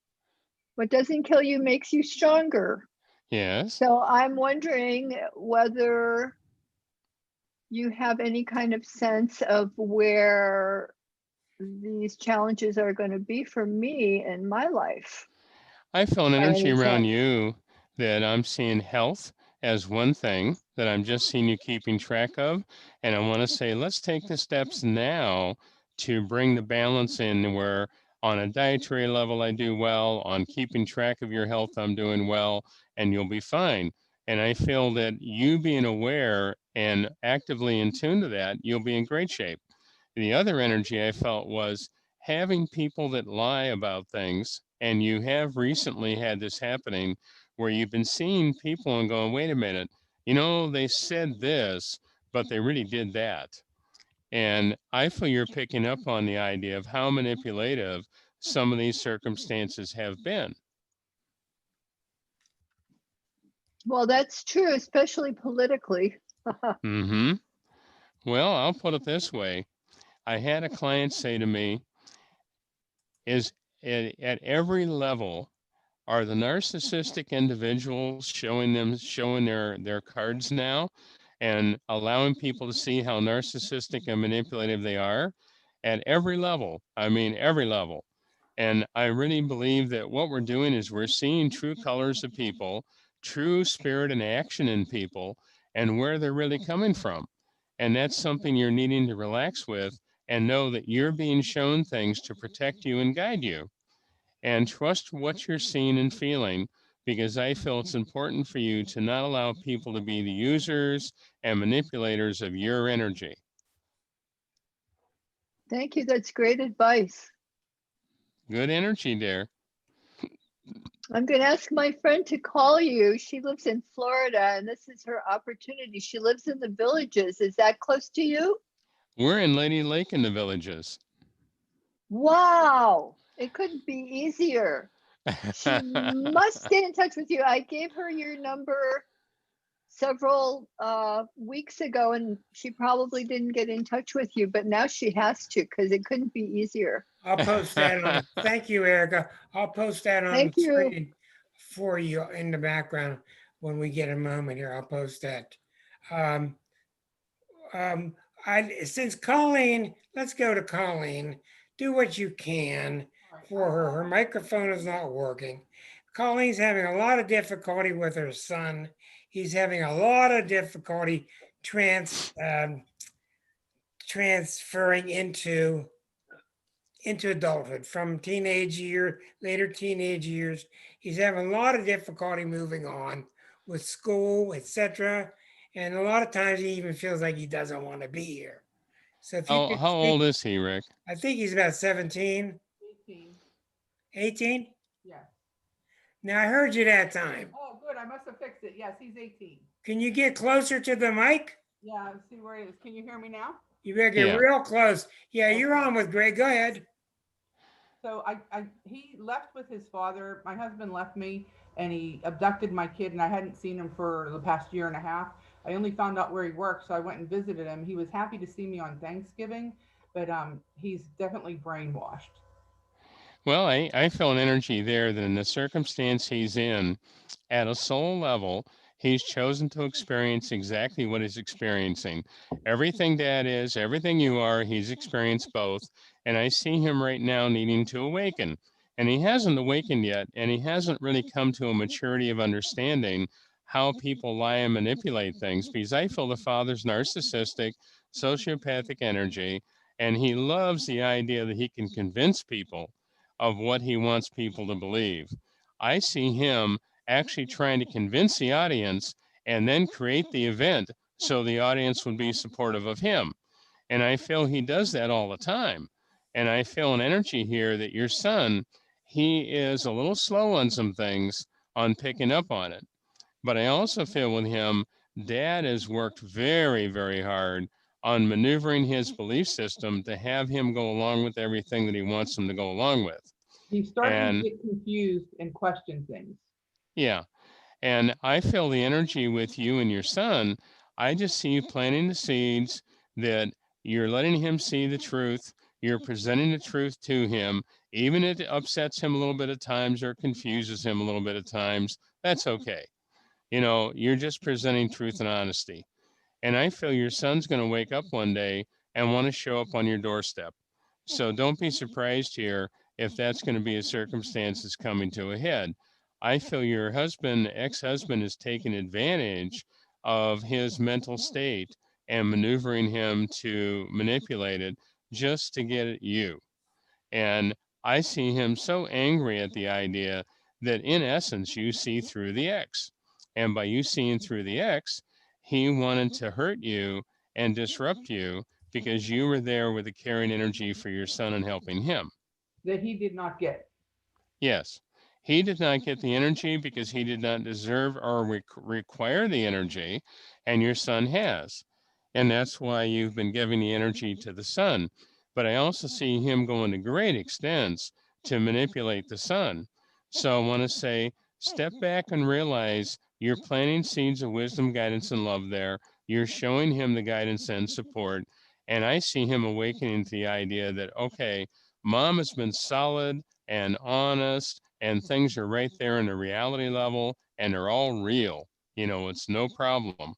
What doesn't kill you makes you stronger. Yes. So I'm wondering whether you have any kind of sense of where these challenges are going to be for me in my life. I feel an By energy any around chance. you that I'm seeing health as one thing that I'm just seeing you keeping track of. And I want to say, let's take the steps now to bring the balance in where on a dietary level, I do well, on keeping track of your health, I'm doing well, and you'll be fine. And I feel that you being aware and actively in tune to that, you'll be in great shape. The other energy I felt was having people that lie about things. And you have recently had this happening where you've been seeing people and going, wait a minute, you know, they said this, but they really did that. And I feel you're picking up on the idea of how manipulative some of these circumstances have been. Well, that's true, especially politically. Mm-hmm. Well, I'll put it this way. I had a client say to me, is at every level, are the narcissistic individuals showing their cards now and allowing people to see how narcissistic and manipulative they are at every level? I mean, every level. And I really believe that what we're doing is we're seeing true colors of people, true spirit and action in people, and where they're really coming from. And that's something you're needing to relax with and know that you're being shown things to protect you and guide you. And trust what you're seeing and feeling, because I feel it's important for you to not allow people to be the users and manipulators of your energy. Thank you. That's great advice. Good energy, dear. I'm going to ask my friend to call you. She lives in Florida and this is her opportunity. She lives in the Villages. Is that close to you? We're in Lady Lake in the Villages. Wow. It couldn't be easier. She must stay in touch with you. I gave her your number several weeks ago and she probably didn't get in touch with you, but now she has to because it couldn't be easier. I'll post that on. Thank you, Erica. I'll post that on Thank the you. screen for you in the background when we get a moment here. I'll post that. Since Colleen, let's go to Colleen. Do what you can for her. Her microphone is not working. Colleen's having a lot of difficulty with her son. He's having a lot of difficulty transferring into adulthood from later teenage years. He's having a lot of difficulty moving on with school, etc. And a lot of times he even feels like he doesn't want to be here. So if you could How speak, old is he, Rick? I think he's about 17. 18. 18? Yeah. Now I heard you that time. Oh, good. I must have fixed it. Yes, he's 18. Can you get closer to the mic? Yeah, let's see where he is. Can you hear me now? You better get Yeah. real close. Yeah, you're Okay. on with Greg. Go ahead. So he left with his father. My husband left me and he abducted my kid, and I hadn't seen him for the past year and a half. I only found out where he worked, so I went and visited him. He was happy to see me on Thanksgiving, but he's definitely brainwashed. Well, I feel an energy there that in the circumstance he's in, at a soul level, he's chosen to experience exactly what he's experiencing. Everything Dad is, everything you are, he's experienced both. And I see him right now needing to awaken. And he hasn't awakened yet, and he hasn't really come to a maturity of understanding how people lie and manipulate things, because I feel the father's narcissistic, sociopathic energy, and he loves the idea that he can convince people of what he wants people to believe. I see him actually trying to convince the audience and then create the event so the audience would be supportive of him. And I feel he does that all the time. And I feel an energy here that your son, he is a little slow on some things on picking up on it. But I also feel with him, Dad has worked very, very hard on maneuvering his belief system to have him go along with everything that he wants him to go along with. He's starting And to get confused and question things. yeah, and I feel the energy with you and your son. I just see you planting the seeds that you're letting him see the truth. You're presenting the truth to him, even if it upsets him a little bit at times or confuses him a little bit at times. That's okay. You know, you're just presenting truth and honesty. And I feel your son's going to wake up one day and want to show up on your doorstep. So don't be surprised here if that's going to be a circumstance that's coming to a head. I feel your husband, ex-husband, is taking advantage of his mental state and maneuvering him to manipulate it just to get at you. And I see him so angry at the idea that in essence you see through the X. And by you seeing through the X, he wanted to hurt you and disrupt you because you were there with a caring energy for your son and helping him. That he did not get. Yes, he did not get the energy because he did not deserve or require the energy, and your son has. And that's why you've been giving the energy to the son. But I also see him going to great extents to manipulate the son. So I want to say, step back and realize you're planting seeds of wisdom, guidance, and love there. You're showing him the guidance and support. And I see him awakening to the idea that, okay, mom has been solid and honest, and things are right there in the reality level, and they're all real. You know, it's no problem.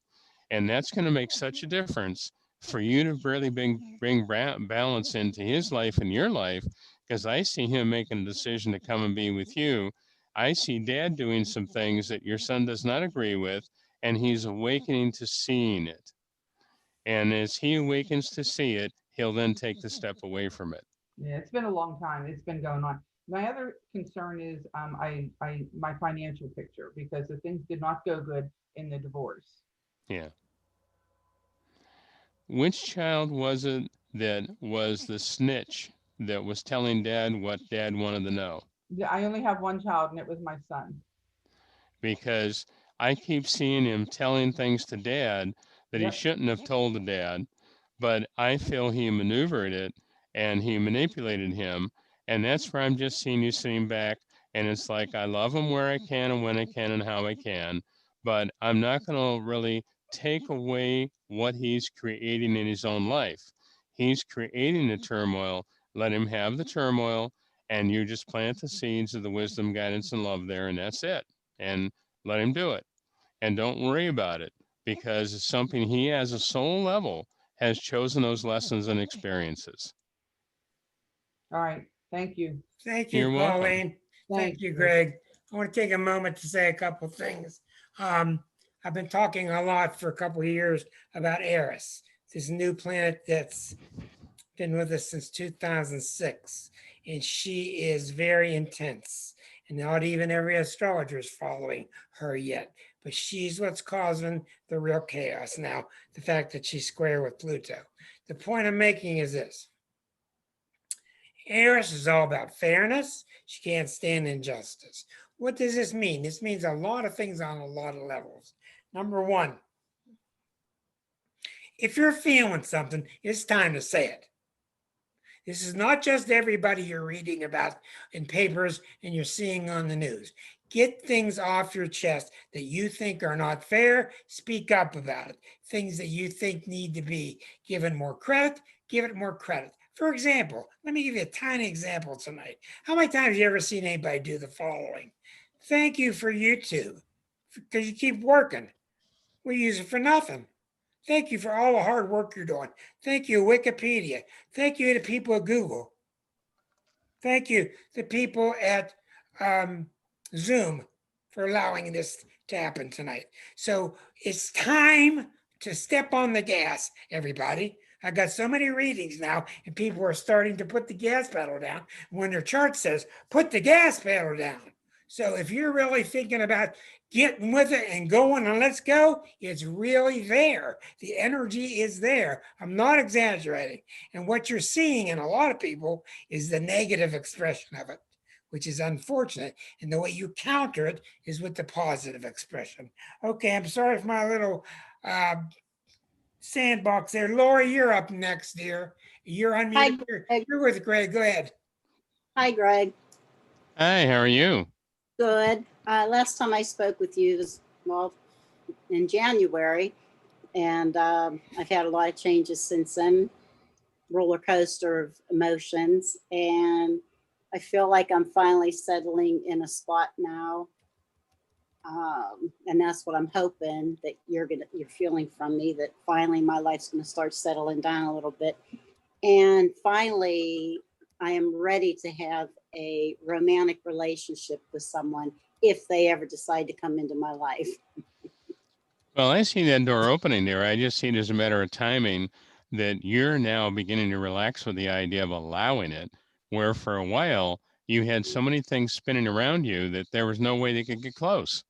And that's going to make such a difference for you to really bring balance into his life and your life, because I see him making a decision to come and be with you. I see Dad doing some things that your son does not agree with, and he's awakening to seeing it. And as he awakens to see it, he'll then take the step away from it. Yeah, it's been a long time. It's been going on. My other concern is my financial picture, because the things did not go good in the divorce. Yeah. Which child was it that was the snitch that was telling Dad what Dad wanted to know? Yeah, I only have one child, and it was my son. Because I keep seeing him telling things to Dad that he Yep. shouldn't have told to Dad, but I feel he maneuvered it and he manipulated him. And that's where I'm just seeing you sitting back. And it's like, I love him where I can and when I can and how I can, but I'm not going to really take away what he's creating in his own life. He's creating the turmoil. Let him have the turmoil, and you just plant the seeds of the wisdom, guidance, and love there, and that's it. And let him do it. And don't worry about it, because it's something he, as a soul level, has chosen those lessons and experiences. All right. Thank you. Thank you, You're welcome. Pauline. Thank Thanks. you, Greg. I want to take a moment to say a couple things. I've been talking a lot for a couple of years about Eris, this new planet that's been with us since 2006, and she is very intense, and not even every astrologer is following her yet, but she's what's causing the real chaos now, the fact that she's square with Pluto. The point I'm making is this: Eris is all about fairness. She can't stand injustice. What does this mean? This means a lot of things on a lot of levels. Number one, if you're feeling something, it's time to say it. This is not just everybody you're reading about in papers and you're seeing on the news. Get things off your chest that you think are not fair. Speak up about it. Things that you think need to be given more credit, give it more credit. For example, let me give you a tiny example tonight. How many times have you ever seen anybody do the following? Thank you for YouTube, because you keep working. We use it for nothing. Thank you for all the hard work you're doing. Thank you, Wikipedia. Thank you to people at Google. Thank you to people at Zoom for allowing this to happen tonight. So it's time to step on the gas, everybody. I got so many readings now, and people are starting to put the gas pedal down when their chart says, put the gas pedal down. So if you're really thinking about getting with it and going and let's go, it's really there. The energy is there. I'm not exaggerating. And what you're seeing in a lot of people is the negative expression of it, which is unfortunate. And the way you counter it is with the positive expression. Okay, I'm sorry for my little sandbox there. Lori, you're up next, dear. You're unmuted. You're with Greg. Go ahead. Hi, Greg. Hi, how are you? Good. Last time I spoke with you was, well, in January, and I've had a lot of changes since then, roller coaster of emotions, and I feel like I'm finally settling in a spot now. And that's what I'm hoping that you're feeling from me, that finally my life's going to start settling down a little bit. And finally, I am ready to have a romantic relationship with someone if they ever decide to come into my life. Well, I see that door opening there. I just see it as a matter of timing that you're now beginning to relax with the idea of allowing it, where for a while you had so many things spinning around you that there was no way they could get close.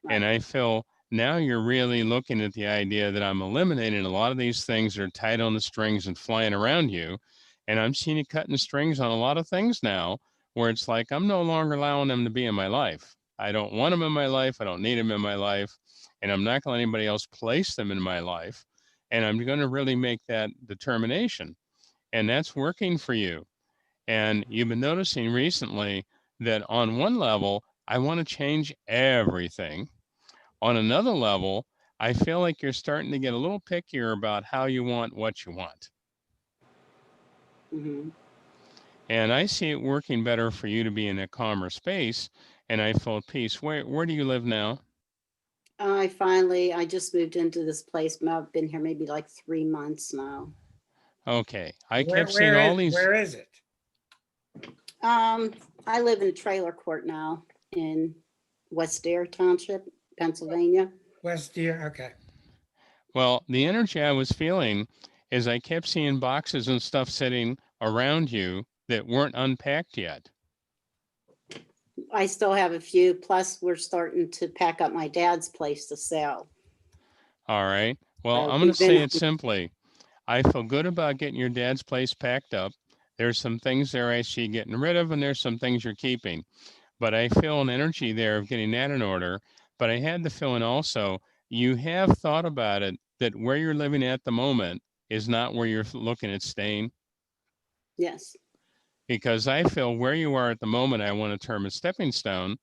Right. And I feel now you're really looking at the idea that I'm eliminating a lot of these things that are tied on the strings and flying around you. And I'm seeing you cutting the strings on a lot of things now, where it's like, I'm no longer allowing them to be in my life. I don't want them in my life. I don't need them in my life. And I'm not going to let anybody else place them in my life. And I'm going to really make that determination. And that's working for you. And you've been noticing recently that on one level, I want to change everything. On another level, I feel like you're starting to get a little pickier about how you want what you want. Mm-hmm. And I see it working better for you to be in a calmer space, and I feel at peace. Where do you live now? I just moved into this place. I've been here maybe like 3 months now. Okay. I kept seeing all these. Where is it? I live in a trailer court now in West Deer Township, Pennsylvania. West Deer, okay. Well, the energy I was feeling is I kept seeing boxes and stuff sitting around you that weren't unpacked yet. I still have a few, plus we're starting to pack up my dad's place to sell. All right. Well, I'm going to say it simply. I feel good about getting your dad's place packed up. There's some things there I see getting rid of, and there's some things you're keeping. But I feel an energy there of getting that in order. But I had the feeling also, you have thought about it, that where you're living at the moment is not where you're looking at staying. Yes. Because I feel where you are at the moment, I want to term a stepping stone.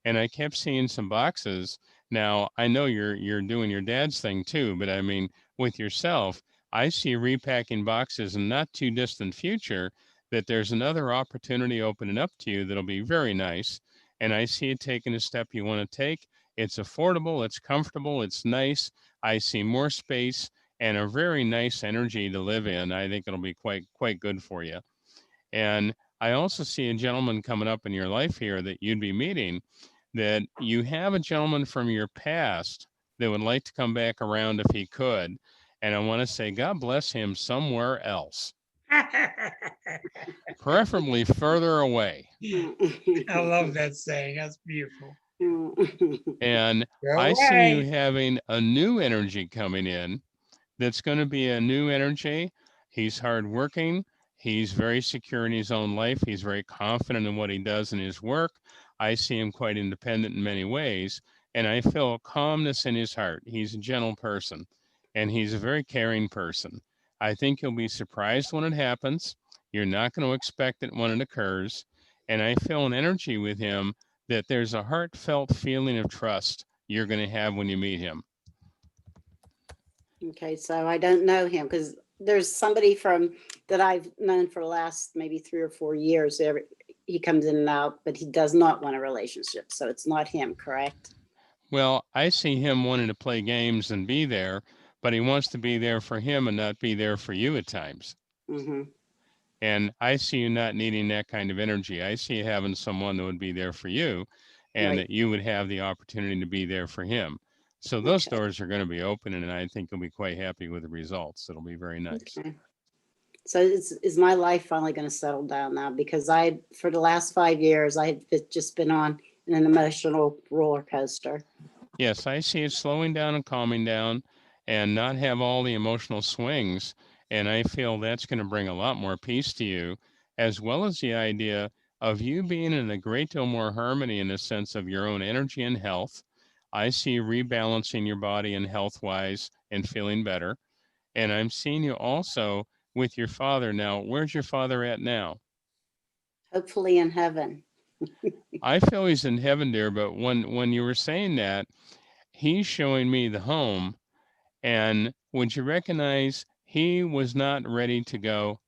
And I kept seeing some boxes. Now, I know you're doing your dad's thing too, but I mean, with yourself, I see repacking boxes in not too distant future, that there's another opportunity opening up to you that'll be very nice. And I see it taking a step you want to take. It's affordable, it's comfortable, it's nice. I see more space and a very nice energy to live in. I think it'll be quite good for you. And I also see a gentleman coming up in your life here that you'd be meeting, that you have a gentleman from your past that would like to come back around if he could. And I want to say, God bless him somewhere else, preferably further away. I love that saying. That's beautiful. And I see you having a new energy coming in that's going to be a new energy. He's hardworking. He's very secure in his own life. He's very confident in what he does in his work. I see him quite independent in many ways, and I feel calmness in his heart. He's a gentle person, and he's a very caring person. I think you'll be surprised when it happens. You're not going to expect it when it occurs. And I feel an energy with him that there's a heartfelt feeling of trust you're going to have when you meet him. Okay, so I don't know him because there's somebody that I've known for the last maybe 3 or 4 years. He comes in and out, but he does not want a relationship. So it's not him, correct? Well, I see him wanting to play games and be there, but he wants to be there for him and not be there for you at times. Mm-hmm. And I see you not needing that kind of energy. I see you having someone that would be there for you and Right. that you would have the opportunity to be there for him. So those Okay. doors are going to be open, and I think you'll be quite happy with the results. It'll be very nice. Okay. So is my life finally going to settle down now? Because for the last 5 years, I've just been on an emotional roller coaster. Yes, I see it slowing down and calming down and not have all the emotional swings. And I feel that's going to bring a lot more peace to you, as well as the idea of you being in a great deal more harmony in the sense of your own energy and health. I see you rebalancing your body and health wise and feeling better. And I'm seeing you also with your father now. Where's your father at now? Hopefully in heaven. I feel he's in heaven, dear, but when you were saying that, he's showing me the home. And would you recognize he was not ready to go?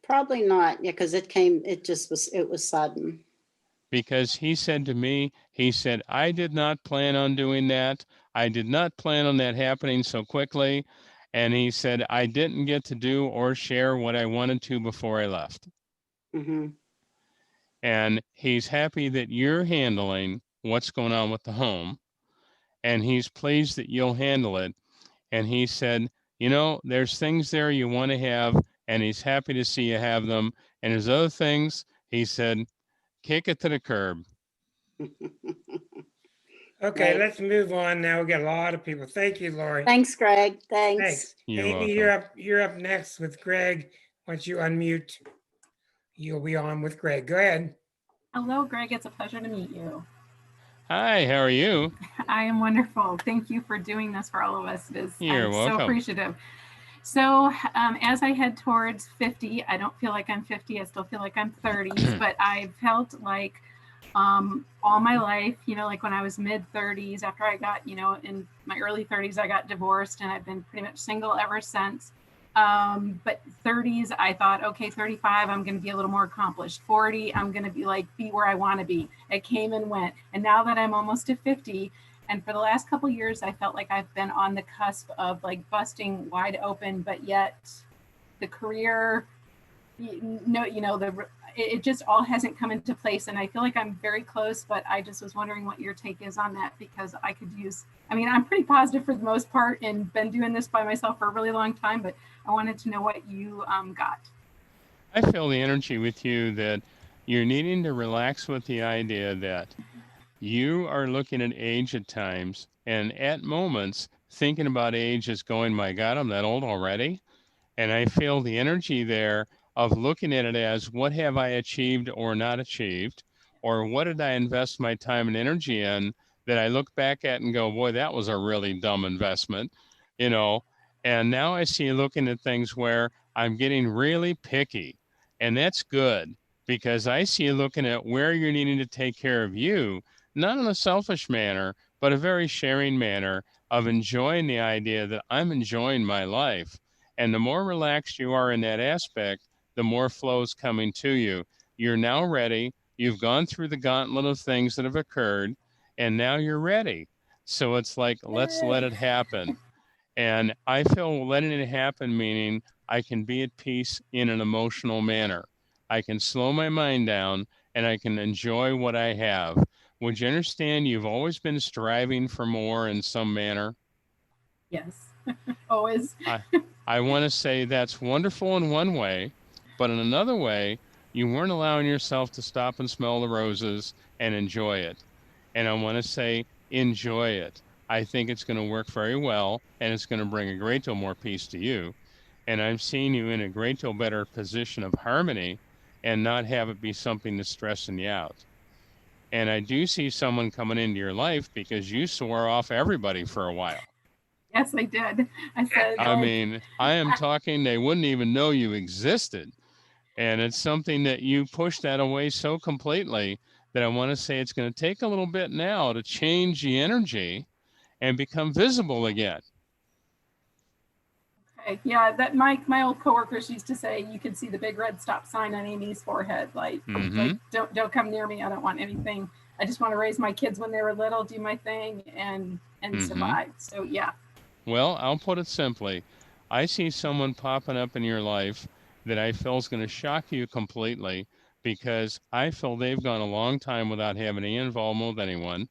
Probably not. Yeah, because it was sudden. Because he said to me, he said, I did not plan on doing that. I did not plan on that happening so quickly. And he said, I didn't get to do or share what I wanted to before I left. Mm-hmm. And he's happy that you're handling what's going on with the home. And he's pleased that you'll handle it. And he said, there's things there you want to have, and he's happy to see you have them. And there's other things, he said, kick it to the curb. Okay, Right. let's move on now. We got a lot of people. Thank you, Lori. Thanks, Greg. Thanks. Thanks. You're Amy, welcome. you're up next with Greg. Once you unmute, you'll be on with Greg. Go ahead. Hello, Greg. It's a pleasure to meet you. Hi, how are you? I am wonderful. Thank you for doing this for all of us. You're I'm welcome. so appreciative. So as I head towards 50, I don't feel like I'm 50. I still feel like I'm 30, but I felt like all my life, like when I was mid 30s, after I got, in my early 30s, I got divorced, and I've been pretty much single ever since. But 30s, I thought, okay, 35, I'm going to be a little more accomplished. 40, I'm going to be where I want to be. It came and went. And now that I'm almost to 50, and for the last couple of years, I felt like I've been on the cusp of busting wide open, but yet the career, it just all hasn't come into place. And I feel like I'm very close, but I just was wondering what your take is on that, because I'm pretty positive for the most part and been doing this by myself for a really long time, but I wanted to know what you got. I feel the energy with you that you're needing to relax with the idea that you are looking at age at times, and at moments thinking about age as going, my God, I'm that old already. And I feel the energy there of looking at it as, what have I achieved or not achieved? Or what did I invest my time and energy in that I look back at and go, boy, that was a really dumb investment, And now I see you looking at things where I'm getting really picky. And that's good, because I see you looking at where you're needing to take care of you, not in a selfish manner, but a very sharing manner of enjoying the idea that I'm enjoying my life. And the more relaxed you are in that aspect, the more flows coming to you. You're now ready. You've gone through the gauntlet of things that have occurred, and now you're ready. So it's like, let's let it happen. And I feel letting it happen, meaning I can be at peace in an emotional manner. I can slow my mind down and I can enjoy what I have. Would you understand you've always been striving for more in some manner? Yes, always. I want to say that's wonderful in one way, but in another way, you weren't allowing yourself to stop and smell the roses and enjoy it. And I want to say, enjoy it. I think it's going to work very well, and it's going to bring a great deal more peace to you. And I'm seeing you in a great deal better position of harmony and not have it be something that's stressing you out. And I do see someone coming into your life because you swore off everybody for a while. Yes, I did. I said, I like, mean, I am talking, they wouldn't even know you existed. And it's something that you push that away so completely that I want to say it's going to take a little bit now to change the energy and become visible again. okay, yeah, that my old coworkers used to say you could see the big red stop sign on Amy's forehead. Like don't come near me. I don't want anything. I just want to raise my kids when they were little, do my thing, and survive. So yeah. Well, I'll put it simply. I see someone popping up in your life that I feel is going to shock you completely because I feel they've gone a long time without having any involvement with anyone.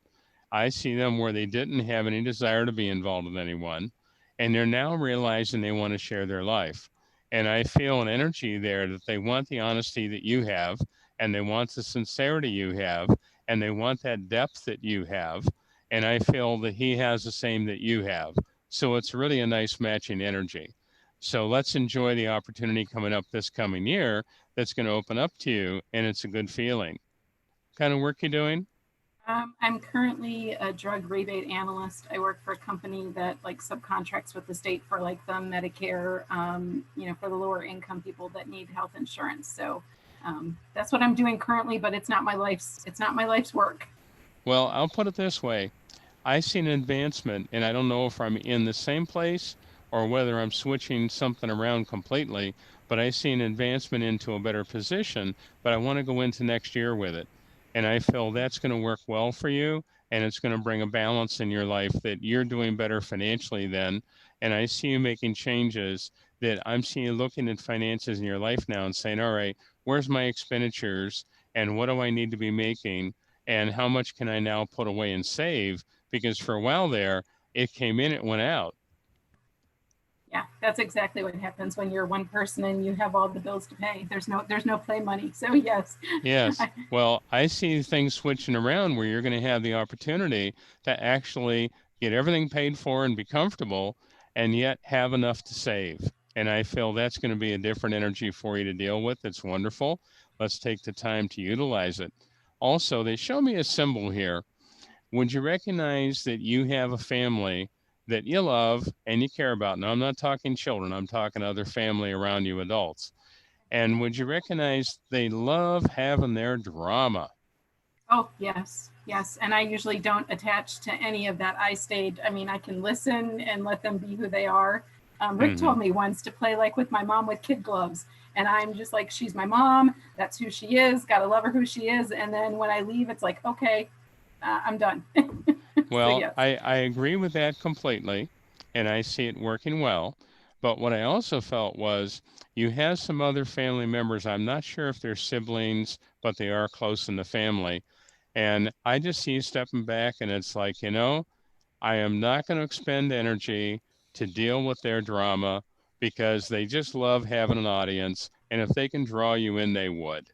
I see them where they didn't have any desire to be involved with anyone, and they're now realizing they want to share their life. And I feel an energy there that they want the honesty that you have, and they want the sincerity you have, and they want that depth that you have. And I feel that he has the same that you have. So it's really a nice matching energy. So let's enjoy the opportunity coming up this coming year that's going to open up to you, and it's a good feeling. What kind of work you doing? I'm currently a drug rebate analyst. I work for a company that like subcontracts with the state for like the Medicare, for the lower income people that need health insurance. So that's what I'm doing currently, but it's not my life's work. Well, I'll put it this way. I see an advancement, and I don't know if I'm in the same place or whether I'm switching something around completely, but I see an advancement into a better position, but I want to go into next year with it. And I feel that's going to work well for you, and it's going to bring a balance in your life that you're doing better financially then. And I see you making changes that I'm seeing you looking at finances in your life now and saying, all right, where's my expenditures and what do I need to be making? And how much can I now put away and save? Because for a while there, it came in, it went out. Yeah, that's exactly what happens when you're one person and you have all the bills to pay. There's no play money. So yes. Yes. Well, I see things switching around where you're going to have the opportunity to actually get everything paid for and be comfortable and yet have enough to save. And I feel that's going to be a different energy for you to deal with. It's wonderful. Let's take the time to utilize it. Also, they show me a symbol here. Would you recognize that you have a family that you love and you care about? Now, I'm not talking children, I'm talking other family around you, adults. And would you recognize they love having their drama? Oh, yes, yes. And I usually don't attach to any of that. I can listen and let them be who they are. Rick told me once to play like with my mom with kid gloves. And I'm just like, she's my mom. That's who she is. Got to love her who she is. And then when I leave, it's like, okay, I'm done. Well, so, yes. I agree with that completely. And I see it working well. But what I also felt was you have some other family members. I'm not sure if they're siblings, but they are close in the family. And I just see you stepping back and it's like, I am not going to expend energy to deal with their drama because they just love having an audience. And if they can draw you in, they would.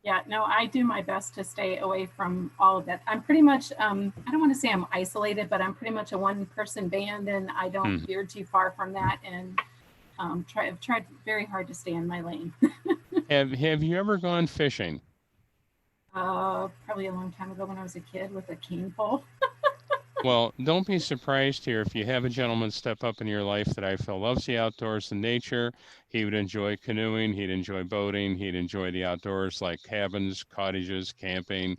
Yeah, no, I do my best to stay away from all of that. I'm pretty much, I don't want to say I'm isolated, but I'm pretty much a one-person band and I don't veer too far from that. And I've tried very hard to stay in my lane. Have you ever gone fishing? Probably a long time ago when I was a kid with a cane pole. Well, don't be surprised here if you have a gentleman step up in your life that I feel loves the outdoors and nature. He would enjoy canoeing, he'd enjoy boating, he'd enjoy the outdoors like cabins, cottages, camping.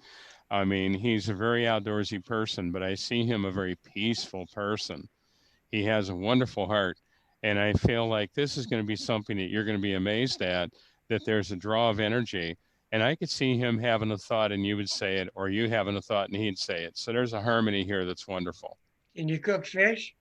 I mean, he's a very outdoorsy person, but I see him a very peaceful person. He has a wonderful heart. And I feel like this is going to be something that you're going to be amazed at, that there's a draw of energy. And I could see him having a thought and you would say it, or you having a thought and he'd say it. So there's a harmony here that's wonderful. Can you cook fish?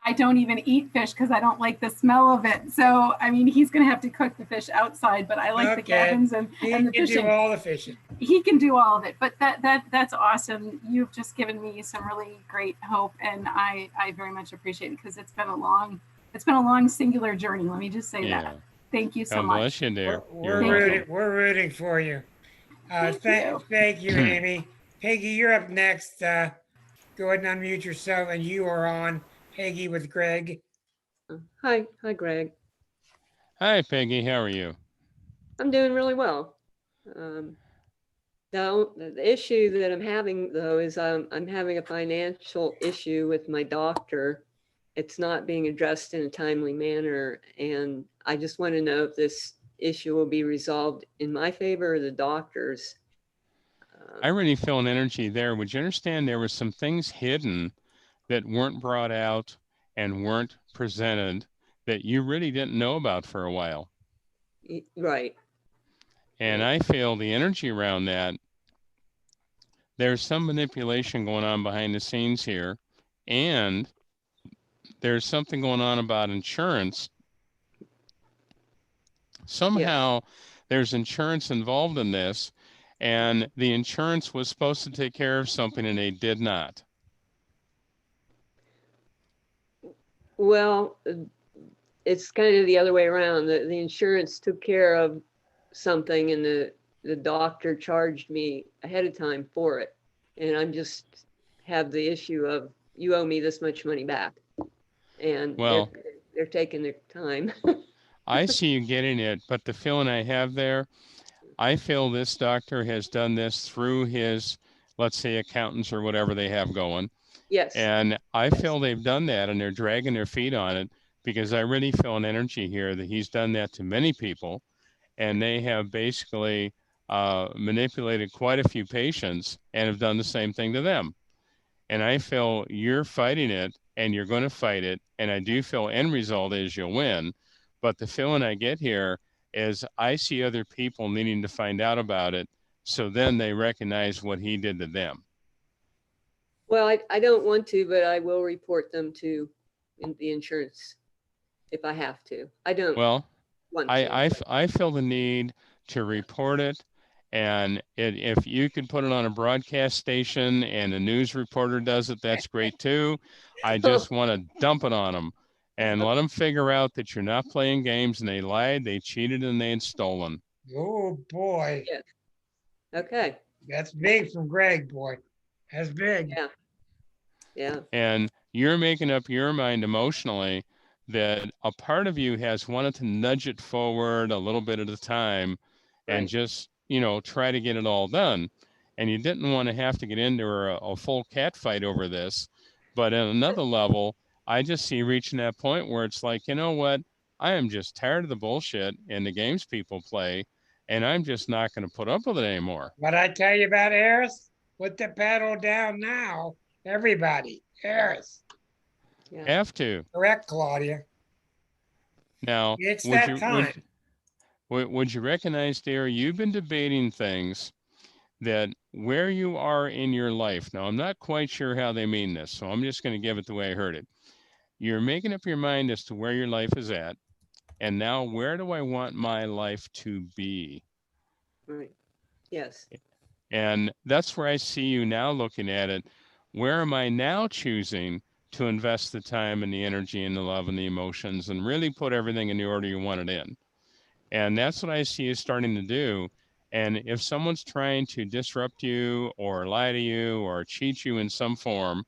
I don't even eat fish because I don't like the smell of it. So, I mean, he's going to have to cook the fish outside, but I like the cabins and the fishing. He can do all the fishing. He can do all of it, but that's awesome. You've just given me some really great hope, and I very much appreciate it because it's been a long singular journey. Let me just say that. Thank you so much. God bless you, dear. We're rooting for you. Thank you, Amy. Peggy, you're up next. Go ahead and unmute yourself, and you are on. Peggy with Greg. Hi, Greg. Hi, Peggy. How are you? I'm doing really well. No, the issue that I'm having though is I'm having a financial issue with my doctor. It's not being addressed in a timely manner, and I just want to know if this issue will be resolved in my favor or the doctor's. I really feel an energy there. Would you understand there were some things hidden that weren't brought out and weren't presented that you really didn't know about for a while? Right. And I feel the energy around that, there's some manipulation going on behind the scenes here, and there's something going on about insurance. Somehow there's insurance involved in this, and the insurance was supposed to take care of something and they did not. Well, it's kind of the other way around. The insurance took care of something and the doctor charged me ahead of time for it. And I'm just have the issue of, you owe me this much money back. And well, they're taking their time. I see you getting it, but the feeling I have there, I feel this doctor has done this through his, let's say, accountants or whatever they have going. Yes. And I feel they've done that and they're dragging their feet on it, because I really feel an energy here that he's done that to many people, and they have basically manipulated quite a few patients and have done the same thing to them. And I feel you're fighting it and you're going to fight it. And I do feel end result is you'll win. But the feeling I get here is I see other people needing to find out about it, so then they recognize what he did to them. Well, I don't want to, but I will report them to the insurance if I have to. I don't Well, want to. I feel the need to report it. And if you could put it on a broadcast station and a news reporter does it, that's great too. I just want to dump it on them and let them figure out that you're not playing games and they lied, they cheated, and they had stolen. Oh, boy. Yes. Okay. That's big from Greg, boy. That's big. Yeah. Yeah. And you're making up your mind emotionally that a part of you has wanted to nudge it forward a little bit at a time and just, you know, try to get it all done. And you didn't want to have to get into a full cat fight over this. But at another level, I just see reaching that point where it's like, you know what? I am just tired of the bullshit and the games people play, and I'm just not going to put up with it anymore. What I tell you about Harris? Put the pedal down now. Everybody. Harris. Yeah. Have to. Correct, Claudia. Now, it's that time. Would you recognize, dear, you've been debating things that where you are in your life. Now, I'm not quite sure how they mean this, so I'm just going to give it the way I heard it. You're making up your mind as to where your life is at. And now, where do I want my life to be? Right. Yes. And that's where I see you now looking at it. Where am I now choosing to invest the time and the energy and the love and the emotions and really put everything in the order you want it in? And that's what I see you starting to do. And if someone's trying to disrupt you or lie to you or cheat you in some form,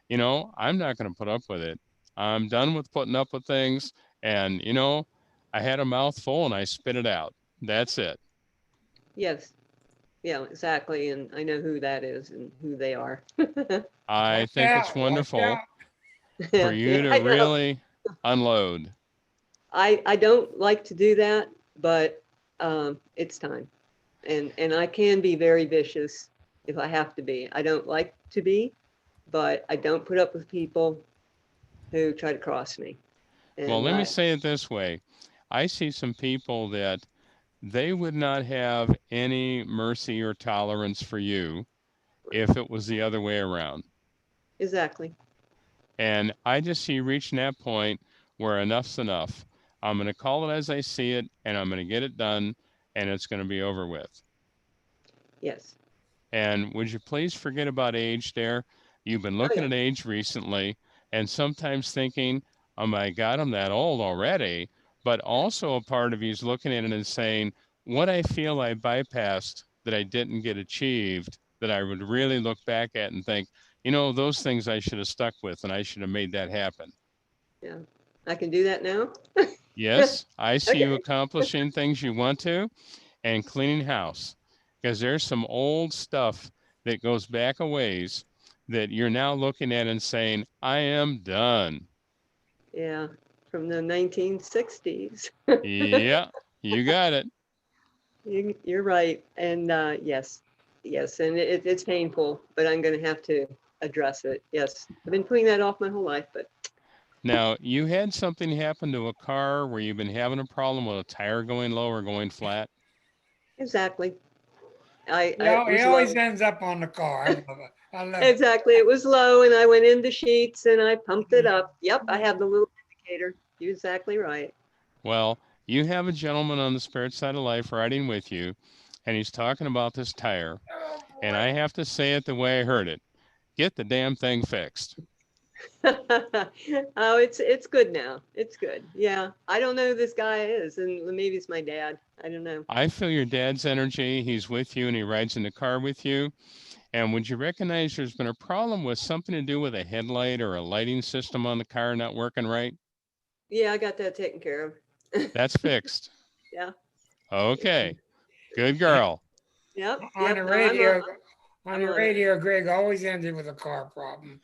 you know, I'm not going to put up with it. I'm done with putting up with things. And, you know, I had a mouthful and I spit it out. That's it. Yes. Yeah, exactly. And I know who that is and who they are. I think it's wonderful for you to really unload. I don't like to do that, but it's time. And I can be very vicious if I have to be. I don't like to be, but I don't put up with people who try to cross me. And well, let me say it this way. I see some people that they would not have any mercy or tolerance for you if it was the other way around. Exactly. And I just see you reaching that point where enough's enough. I'm going to call it as I see it, and I'm going to get it done, and it's going to be over with. Yes. And would you please forget about age there? You've been looking at age recently, and sometimes thinking, oh my God, I'm that old already. But also a part of you is looking at it and saying, what I feel I bypassed that I didn't get achieved, that I would really look back at and think, you know, those things I should have stuck with and I should have made that happen. Yeah, I can do that now. Yes, I see you accomplishing things you want to and cleaning house. because there's some old stuff that goes back a ways that you're now looking at and saying, I am done. Yeah, from the 1960s. Yeah, you got it. You're right. And yes, and it's painful, but I'm going to have to address it. Yes, I've been putting that off my whole life, but. Now, you had something happen to a car where you've been having a problem with a tire going low or going flat? Exactly. It always ends up on the car. I love it. I love it. Exactly. It was low and I went into sheets and I pumped it up. Yep, I have the little indicator. You're exactly right. Well, you have a gentleman on the spirit side of life riding with you, and he's talking about this tire. And I have to say it the way I heard it. Get the damn thing fixed. Oh, it's good now. It's good. Yeah. I don't know who this guy is, and maybe it's my dad. I don't know. I feel your dad's energy. He's with you and he rides in the car with you. And would you recognize there's been a problem with something to do with a headlight or a lighting system on the car not working right? Yeah, I got that taken care of. That's fixed. Yeah. Okay. Good girl. Yep. On the radio, on the radio, Greg always ended with a car problem.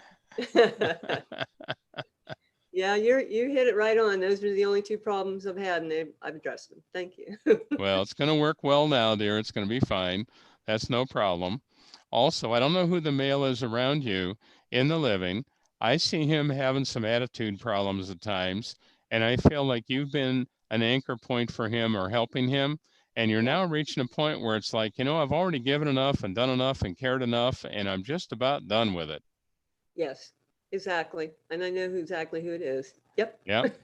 Yeah, you hit it right on. Those are the only two problems I've had, and I've addressed them. Thank you. Well, it's going to work well now, dear. It's going to be fine. That's no problem. Also, I don't know who the male is around you in the living. I see him having some attitude problems at times, and I feel like you've been an anchor point for him or helping him. And you're now reaching a point where it's like, you know, I've already given enough and done enough and cared enough, and I'm just about done with it. Yes, exactly. And I know exactly who it is. Yep. Yep.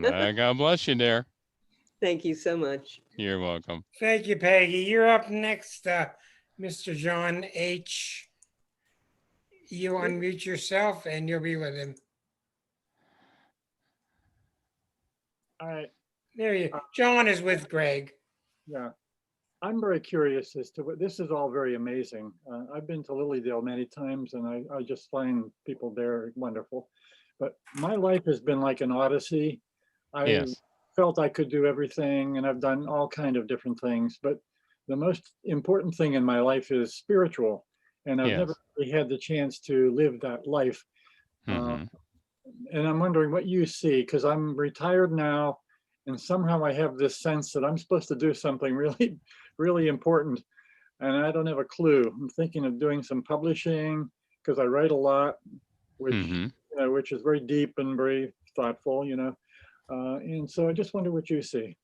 God bless you, dear. Thank you so much. You're welcome. Thank you, Peggy. You're up next, Mr. John H. You unmute yourself and you'll be with him. All right. There you John is with Greg. Yeah. I'm very curious as to what this is all very amazing. I've been to Lilydale many times and I just find people there wonderful. But my life has been like an odyssey. I felt I could do everything and I've done all kind of different things. But the most important thing in my life is spiritual. And I've never really had the chance to live that life. And I'm wondering what you see, because I'm retired now. And somehow I have this sense that I'm supposed to do something really, really important. And I don't have a clue. I'm thinking of doing some publishing because I write a lot, which, you know, which is very deep and very thoughtful, you know. And so I just wonder what you see.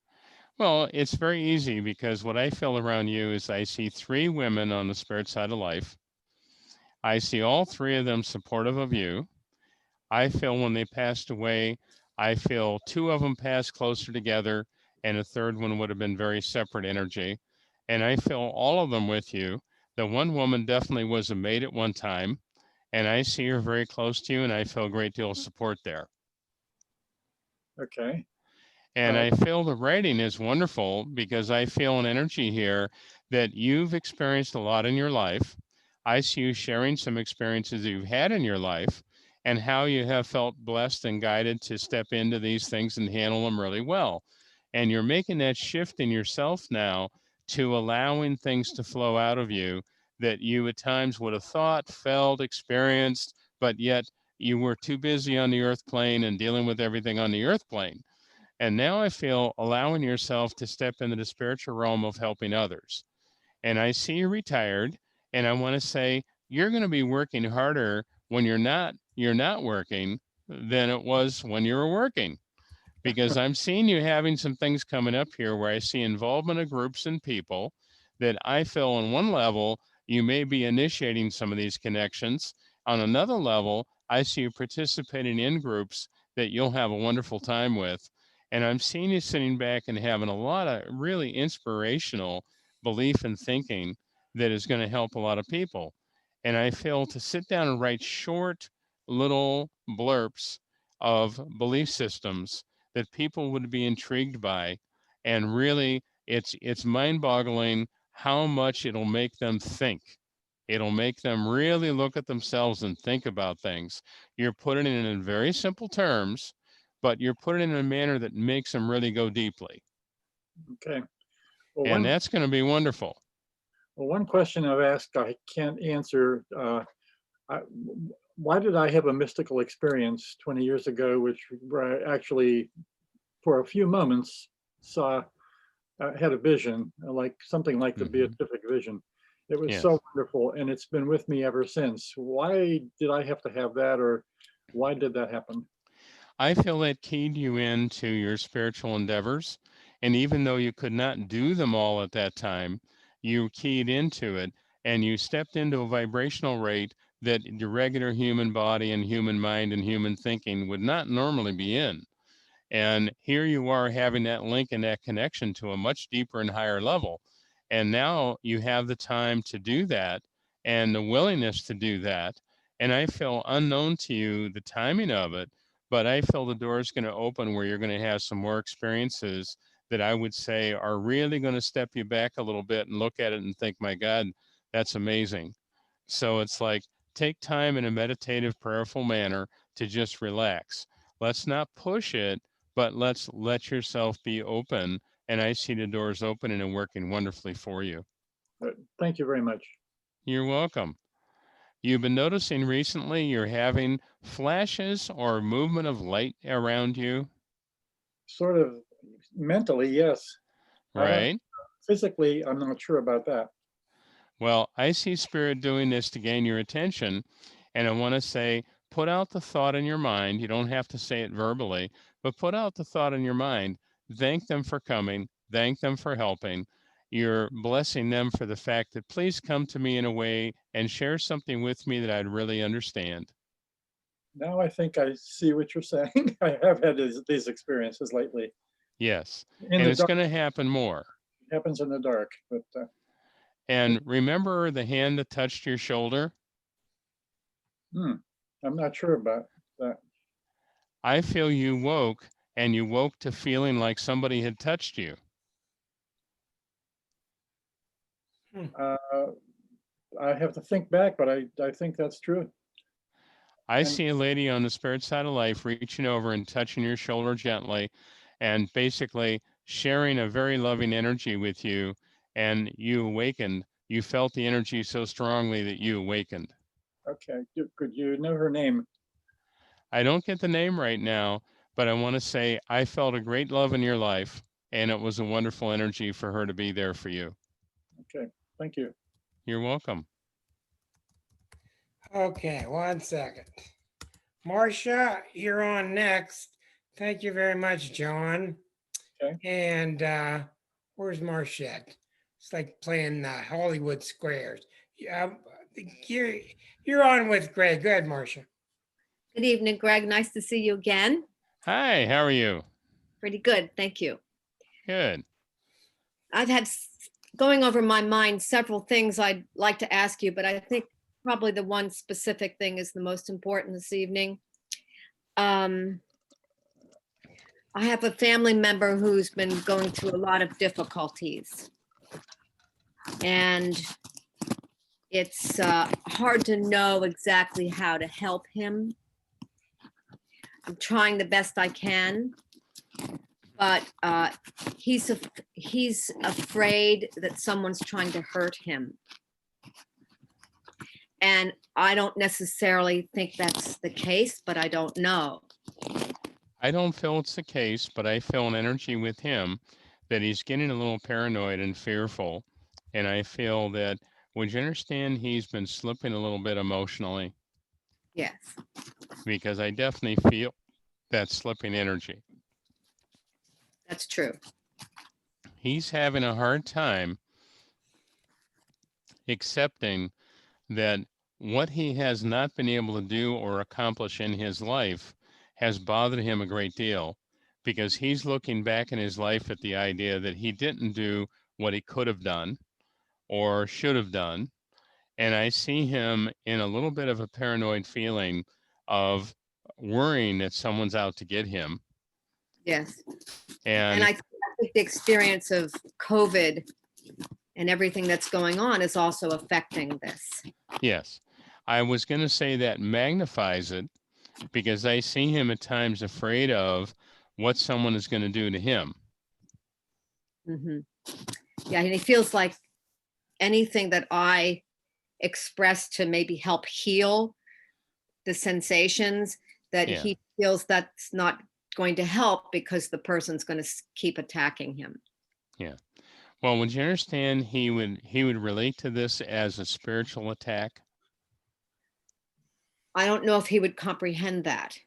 Well, it's very easy because what I feel around you is I see 3 women on the spirit side of life. I see all 3 of them supportive of you. I feel when they passed away, I feel 2 of them passed closer together and a third one would have been very separate energy. And I feel all of them with you. The one woman definitely was a maid at one time. And I see her very close to you and I feel a great deal of support there. Okay. And I feel the writing is wonderful because I feel an energy here that you've experienced a lot in your life. I see you sharing some experiences you've had in your life and how you have felt blessed and guided to step into these things and handle them really well. And you're making that shift in yourself now to allowing things to flow out of you that you at times would have thought, felt, experienced, but yet you were too busy on the earth plane and dealing with everything on the earth plane. And now I feel allowing yourself to step into the spiritual realm of helping others. And I see you retired, and I want to say you're going to be working harder when you're not working than it was when you were working. Because I'm seeing you having some things coming up here where I see involvement of groups and people that I feel on one level, you may be initiating some of these connections. On another level, I see you participating in groups that you'll have a wonderful time with. And I'm seeing you sitting back and having a lot of really inspirational belief and thinking that is going to help a lot of people. And I feel to sit down and write short little blurbs of belief systems that people would be intrigued by. And really, it's mind-boggling how much it'll make them think. It'll make them really look at themselves and think about things. You're putting it in very simple terms, but you're putting it in a manner that makes them really go deeply. Okay. Well, and that's going to be wonderful. Well, one question I've asked I can't answer. Why did I have a mystical experience 20 years ago, where I actually, for a few moments, had a vision, like something like the beatific vision. It was so wonderful, and it's been with me ever since. Why did I have to have that, or why did that happen? I feel that keyed you into your spiritual endeavors. And even though you could not do them all at that time, you keyed into it and you stepped into a vibrational rate that the regular human body and human mind and human thinking would not normally be in. And here you are having that link and that connection to a much deeper and higher level. And now you have the time to do that and the willingness to do that. And I feel unknown to you the timing of it, but I feel the door is going to open where you're going to have some more experiences that I would say are really going to step you back a little bit and look at it and think, my God, that's amazing. So it's like, take time in a meditative, prayerful manner to just relax. Let's not push it, but let's let yourself be open. And I see the doors opening and working wonderfully for you. Thank you very much. You're welcome. You've been noticing recently you're having flashes or movement of light around you? Sort of mentally, yes. Right. Physically, I'm not sure about that. Well, I see Spirit doing this to gain your attention. And I want to say, put out the thought in your mind. You don't have to say it verbally, but put out the thought in your mind. Thank them for coming. Thank them for helping. You're blessing them for the fact that please come to me in a way and share something with me that I'd really understand. Now I think I see what you're saying. I have had these experiences lately. Yes, and it's going to happen more. It happens in the dark, but. And remember the hand that touched your shoulder? I'm not sure about that. I feel you woke, and you woke to feeling like somebody had touched you. I have to think back, but I think that's true. I see a lady on the spirit side of life reaching over and touching your shoulder gently and basically sharing a very loving energy with you, and you awakened. You felt the energy so strongly that you awakened. Okay. Could you know her name? I don't get the name right now, but I want to say I felt a great love in your life, and it was a wonderful energy for her to be there for you. Okay. Thank you. You're welcome. Okay, 1 second. Marcia, you're on next. Thank you very much, John. Okay. And where's Marchette? It's like playing Hollywood Squares. You're on with Greg. Go ahead, Marcia. Good evening, Greg. Nice to see you again. Hi, how are you? Pretty good, thank you. Good. I've had going over my mind several things I'd like to ask you, but I think probably the one specific thing is the most important this evening. I have a family member who's been going through a lot of difficulties. And it's hard to know exactly how to help him. I'm trying the best I can, but he's afraid that someone's trying to hurt him. And I don't necessarily think that's the case, but I don't know. I don't feel it's the case, but I feel an energy with him that he's getting a little paranoid and fearful. And I feel that, would you understand, he's been slipping a little bit emotionally? Yes. Because I definitely feel that slipping energy. That's true. He's having a hard time accepting that what he has not been able to do or accomplish in his life has bothered him a great deal, because he's looking back in his life at the idea that he didn't do what he could have done or should have done. And I see him in a little bit of a paranoid feeling of worrying that someone's out to get him. Yes. And I think the experience of COVID and everything that's going on is also affecting this. Yes. I was going to say that magnifies it, because I see him at times afraid of what someone is going to do to him. Mm-hmm. Yeah, and he feels like anything that I express to maybe help heal the sensations, that Yeah. he feels that's not going to help because the person's going to keep attacking him. Yeah. Well, would you understand he would relate to this as a spiritual attack? I don't know if he would comprehend that.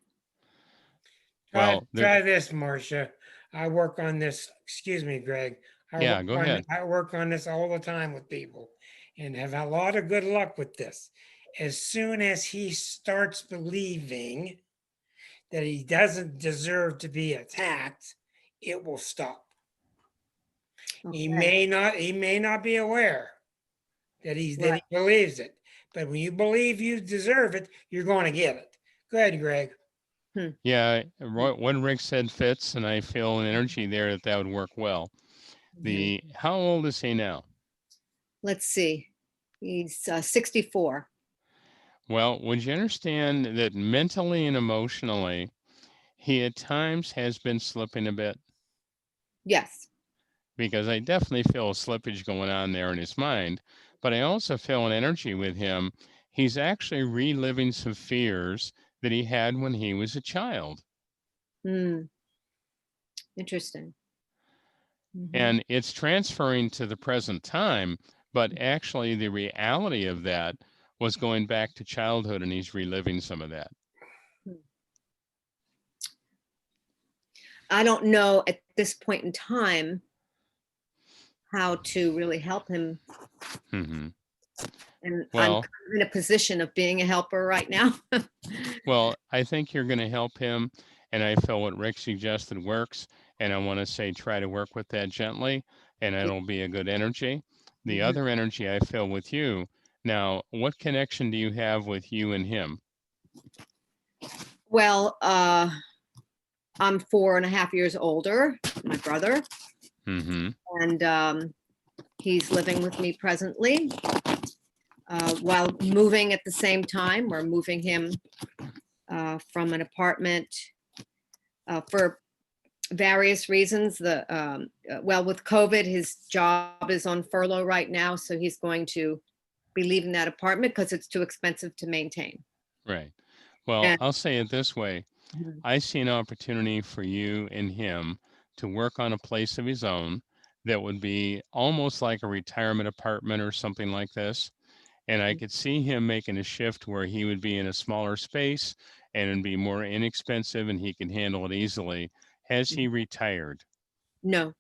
Well, Try this, Marcia. I work on this. Excuse me, Greg. Yeah, go ahead. I work on this all the time with people and have a lot of good luck with this. As soon as he starts believing that he doesn't deserve to be attacked, it will stop. Okay. He may not be aware that that he believes it, but when you believe you deserve it, you're going to get it. Go ahead, Greg. Yeah, what Rick said fits, and I feel an energy there that would work well. How old is he now? Let's see. He's 64. Well, would you understand that mentally and emotionally, he at times has been slipping a bit? Yes. Because I definitely feel a slippage going on there in his mind, but I also feel an energy with him. He's actually reliving some fears that he had when he was a child. Interesting. And it's transferring to the present time, but actually the reality of that was going back to childhood, and he's reliving some of that. I don't know at this point in time how to really help him. Mm-hmm. And well, I'm in a position of being a helper right now. Well, I think you're going to help him, and I feel what Rick suggested works, and I want to say try to work with that gently, and it'll be a good energy. The other energy I feel with you, now, what connection do you have with you and him? Well, I'm 4.5 years older, my brother, and he's living with me presently. While moving at the same time, we're moving him from an apartment for various reasons. Well, with COVID, his job is on furlough right now, so he's going to be leaving that apartment because it's too expensive to maintain. Right. Well, I'll say it this way. I see an opportunity for you and him to work on a place of his own that would be almost like a retirement apartment or something like this. And I could see him making a shift where he would be in a smaller space and it'd be more inexpensive and he can handle it easily. Has he retired? No,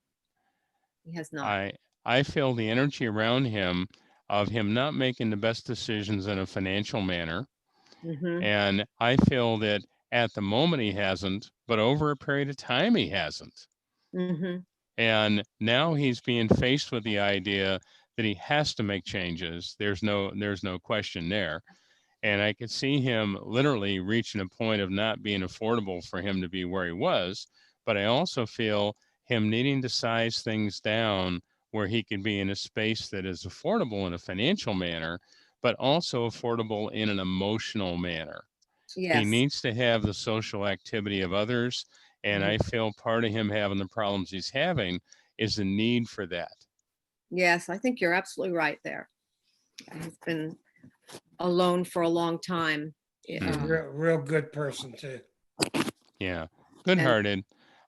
he has not. I feel the energy around him of him not making the best decisions in a financial manner. And I feel that at the moment he hasn't, but over a period of time he hasn't. And now he's being faced with the idea that he has to make changes. There's no question there. And I could see him literally reaching a point of not being affordable for him to be where he was. But I also feel him needing to size things down where he could be in a space that is affordable in a financial manner, but also affordable in an emotional manner. Yes. He needs to have the social activity of others. And I feel part of him having the problems he's having is the need for that. Yes, I think you're absolutely right there. He's been alone for a long time. Real good person too. Yeah, good-hearted.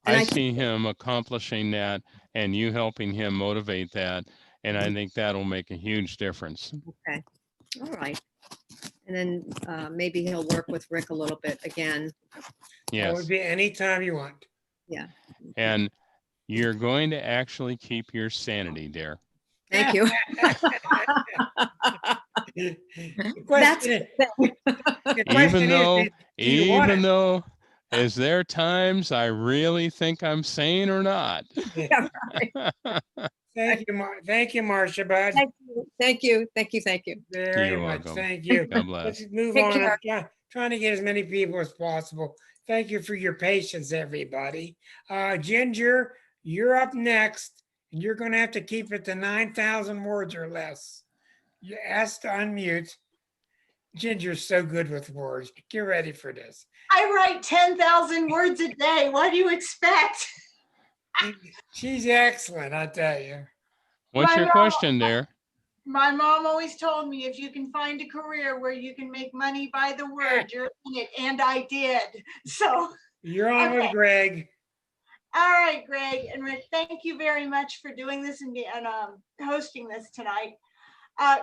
And I see him accomplishing that and you helping him motivate that. And I think that'll make a huge difference. Okay. All right. And then maybe he'll work with Rick a little bit again. Yes. That would be anytime you want. Yeah. And you're going to actually keep your sanity, dear. Thank you. Even though, is there times I really think I'm sane or not? Thank you, Marcia, bud. Thank you. Very You're much. welcome. Thank you. God bless. Let's move Take on. care. I'm trying to get as many people as possible. Thank you for your patience, everybody. Ginger, you're up next, and you're going to have to keep it to 9,000 words or less. You asked to unmute. Ginger's so good with words. Get ready for this. I write 10,000 words a day. What do you expect? She's excellent, I tell you. What's your question there? My mom always told me, if you can find a career where you can make money by the word, you're in it. And I did. So You're on with okay. Greg. All right, Greg and Rick, thank you very much for doing this and hosting this tonight.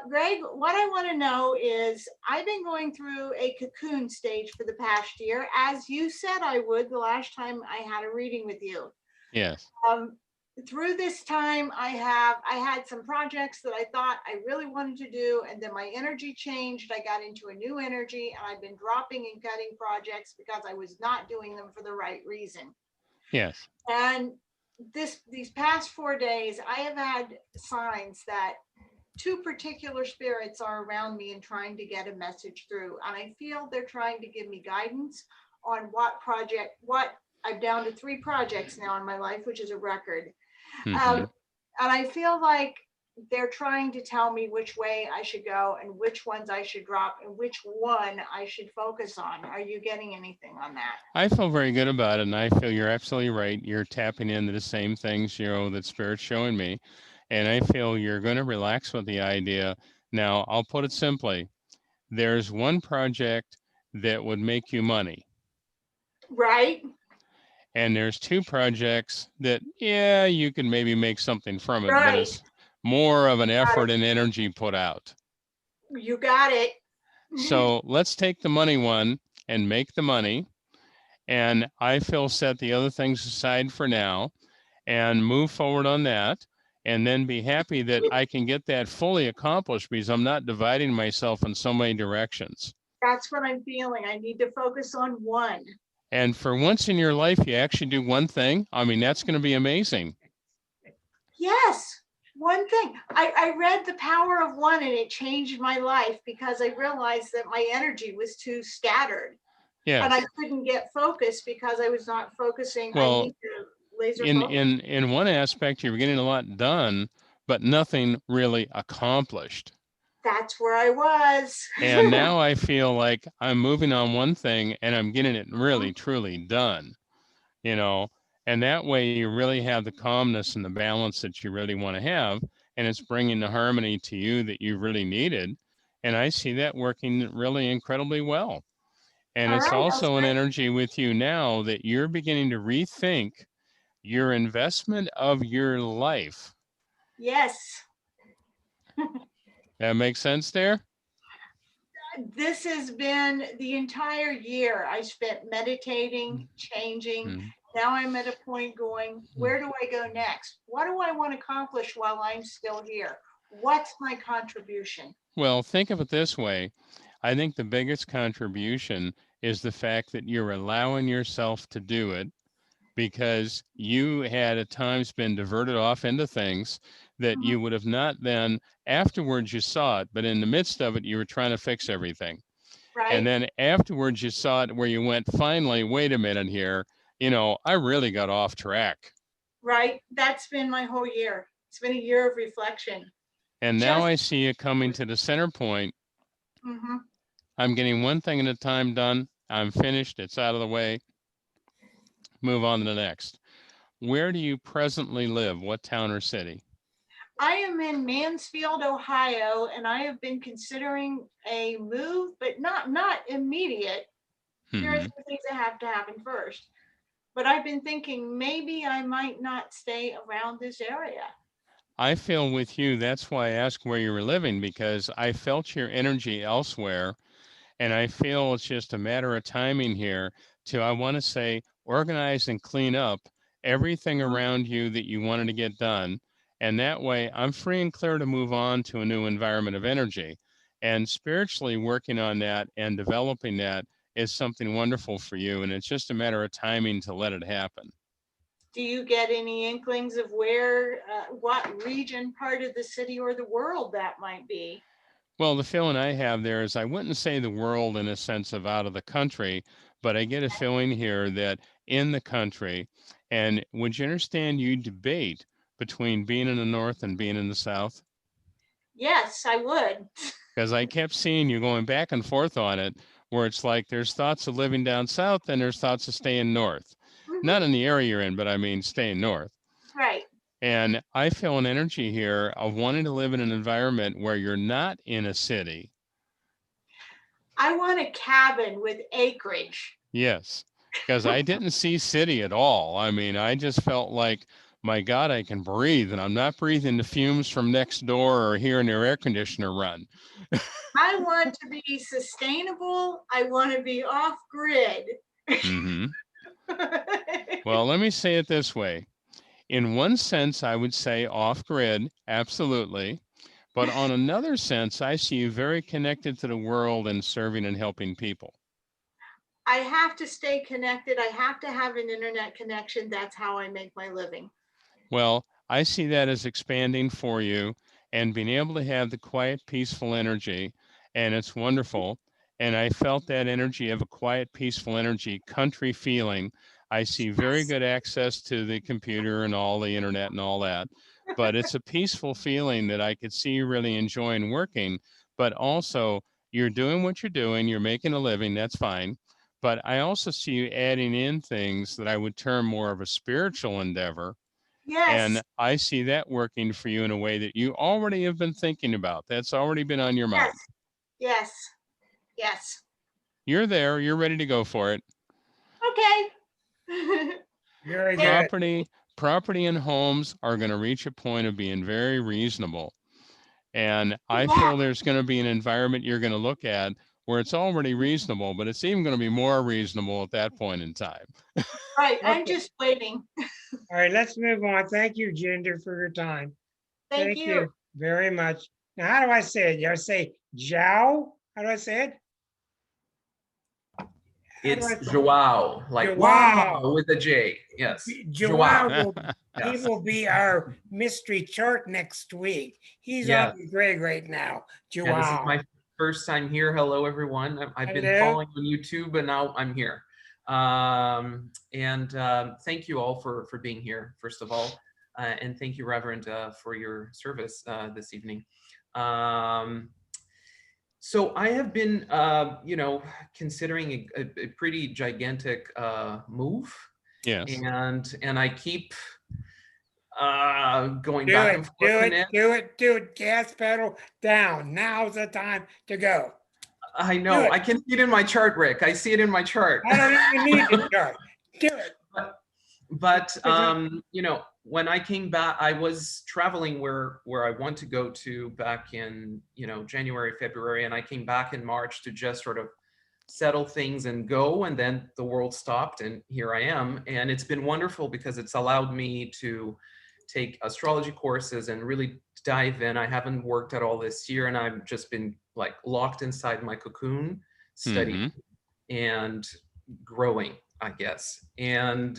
Greg, what I want to know is, I've been going through a cocoon stage for the past year, as you said I would the last time I had a reading with you. Yes. Through this time, I had some projects that I thought I really wanted to do, and then my energy changed. I got into a new energy, and I've been dropping and cutting projects because I was not doing them for the right reason. Yes. And these past 4 days, I have had signs that two particular spirits are around me and trying to get a message through. And I feel they're trying to give me guidance on what I'm down to 3 projects now in my life, which is a record. And I feel like they're trying to tell me which way I should go and which ones I should drop and which one I should focus on. Are you getting anything on that? I feel very good about it, and I feel you're absolutely right. You're tapping into the same things, that Spirit's showing me. And I feel you're going to relax with the idea. Now, I'll put it simply. There's one project that would make you money. Right. And there's 2 projects that, yeah, you can maybe make something from it, Right. but it's more of an effort and energy put out. You got it. So let's take the money one and make the money. And I feel set the other things aside for now and move forward on that. And then be happy that I can get that fully accomplished because I'm not dividing myself in so many directions. That's what I'm feeling. I need to focus on one. And for once in your life, you actually do one thing. I mean, that's going to be amazing. Yes, one thing. I read The Power of One and it changed my life because I realized that my energy was too scattered. Yes. And I couldn't get focused because I was not focusing. Well, I need to laser in focus. in one aspect, you were getting a lot done, but nothing really accomplished. That's where I was. And now I feel like I'm moving on one thing and I'm getting it really, truly done, and that way you really have the calmness and the balance that you really want to have. And it's bringing the harmony to you that you really needed. And I see that working really incredibly well. And All it's right, also an okay. energy with you now that you're beginning to rethink your investment of your life. Yes. That makes sense there? This has been the entire year I spent meditating, changing. Now I'm at a point going, where do I go next? What do I want to accomplish while I'm still here? What's my contribution? Well, think of it this way. I think the biggest contribution is the fact that you're allowing yourself to do it because you had at times been diverted off into things that you would have not then, afterwards you saw it, but in the midst of it, you were trying to fix everything. Right. And then afterwards you saw it where you went, finally, wait a minute here, I really got off track. Right. That's been my whole year. It's been a year of reflection. And now I see you coming to the center point. I'm getting one thing at a time done. I'm finished. It's out of the way. Move on to the next. Where do you presently live? What town or city? I am in Mansfield, Ohio, and I have been considering a move, but not immediate. There are some things that have to happen first. But I've been thinking maybe I might not stay around this area. I feel with you. That's why I asked where you were living, because I felt your energy elsewhere. And I feel it's just a matter of timing here to, I want to say, organize and clean up everything around you that you wanted to get done. And that way I'm free and clear to move on to a new environment of energy. And spiritually working on that and developing that is something wonderful for you. And it's just a matter of timing to let it happen. Do you get any inklings of where, what region, part of the city or the world that might be? Well, the feeling I have there is, I wouldn't say the world in a sense of out of the country, but I get a feeling here that in the country. And would you understand you debate between being in the North and being in the South? Yes, I would. Because I kept seeing you going back and forth on it, where it's like there's thoughts of living down South and there's thoughts of staying North. Not in the area you're in, but I mean staying North. Right. And I feel an energy here of wanting to live in an environment where you're not in a city. I want a cabin with acreage. Yes, because I didn't see city at all. I mean, I just felt like, my God, I can breathe, and I'm not breathing the fumes from next door or hearing their air conditioner run. I want to be sustainable. I want to be off grid. Mm-hmm. Well, let me say it this way. In one sense, I would say off grid, absolutely. But on another sense, I see you very connected to the world and serving and helping people. I have to stay connected. I have to have an internet connection. That's how I make my living. Well, I see that as expanding for you and being able to have the quiet, peaceful energy, and it's wonderful. And I felt that energy of a quiet, peaceful energy, country feeling. I see very good access to the computer and all the internet and all that, but it's a peaceful feeling that I could see you really enjoying working, but also you're doing what you're doing, you're making a living, that's fine. But I also see you adding in things that I would term more of a spiritual endeavor. Yes. And I see that working for you in a way that you already have been thinking about. That's already been on your mind. Yes. Yes. You're there. You're ready to go for it. Okay. Very good. Property and homes are going to reach a point of being very reasonable. And I feel there's going to be an environment you're going to look at where it's already reasonable, but it's even going to be more reasonable at that point in time. Right. I'm just waiting. All right, let's move on. Thank you, Ginger, for your time. Thank you. very much. Now, how do I say it? You say Joao? How do I say it? It's Joao, like Joao. wow with a J. Yes. Joao he Yes. will be our mystery chart next week. He's Yes. on Greg right now. Joao. Yeah, this is my first time here. Hello, everyone. I've been Hello. following on YouTube, but now I'm here. Thank you all for being here, first of all. And thank you, Reverend, for your service this evening. So I have been, considering a pretty gigantic move. Yes. And I keep going back and forth in it. Do it. Gas pedal down. Now's the time to go. I know. I can see it in my chart, Rick. I see it in my chart. I don't even need the chart. Do it. But when I came back, I was traveling where I want to go to back in, January, February, and I came back in March to just sort of settle things and go. And then the world stopped and here I am. And it's been wonderful because it's allowed me to take astrology courses and really dive in. I haven't worked at all this year and I've just been like locked inside my cocoon, studying and growing, I guess. And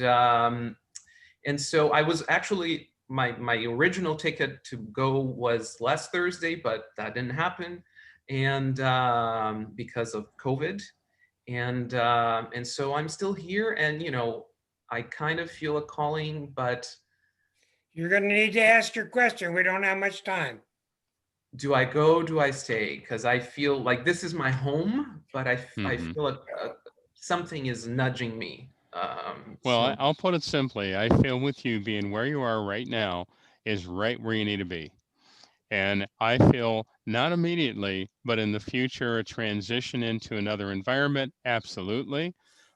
so I was actually, my original ticket to go was last Thursday, but that didn't happen. And because of COVID. And so I'm still here and, I kind of feel a calling, but. You're going to need to ask your question. We don't have much time. Do I go? Do I stay? Because I feel like this is my home, but I feel like something is nudging me. Well, I'll put it simply. I feel with you being where you are right now is right where you need to be. And I feel not immediately, but in the future, a transition into another environment, absolutely.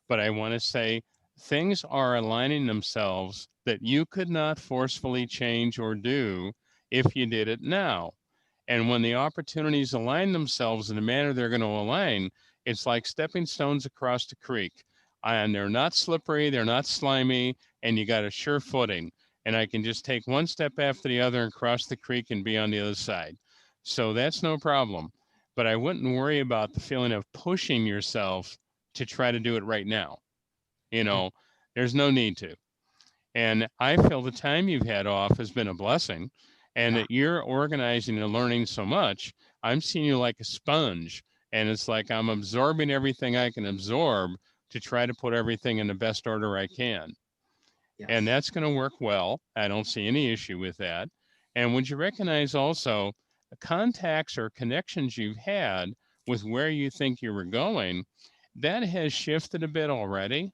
But I want to say things are aligning themselves that you could not forcefully change or do if you did it now. And when the opportunities align themselves in the manner they're going to align, it's like stepping stones across the creek. And they're not slippery, they're not slimy, and you got a sure footing. And I can just take one step after the other and cross the creek and be on the other side. So that's no problem. But I wouldn't worry about the feeling of pushing yourself to try to do it right now. There's no need to. And I feel the time you've had off has been a blessing and that you're organizing and learning so much. I'm seeing you like a sponge. And it's like I'm absorbing everything I can absorb to try to put everything in the best order I can. And that's going to work well. I don't see any issue with that. And would you recognize also the contacts or connections you've had with where you think you were going, that has shifted a bit already?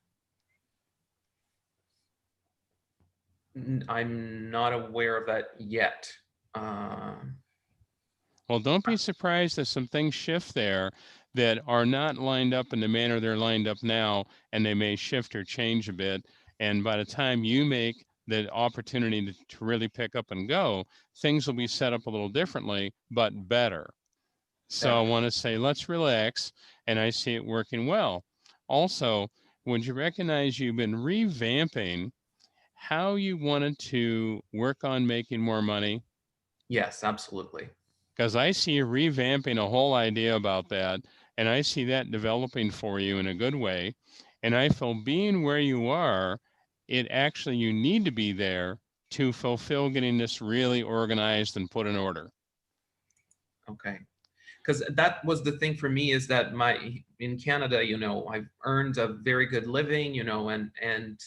I'm not aware of that yet. Well, don't be surprised if some things shift there that are not lined up in the manner they're lined up now, and they may shift or change a bit. And by the time you make the opportunity to really pick up and go, things will be set up a little differently, but better. So I want to say, let's relax, and I see it working well. Also, would you recognize you've been revamping how you wanted to work on making more money? Yes, absolutely. Because I see you revamping a whole idea about that, and I see that developing for you in a good way. And I feel being where you are, it actually, you need to be there to fulfill getting this really organized and put in order. Okay. Because that was the thing for me, is that in Canada, you know, I've earned a very good living, you know, and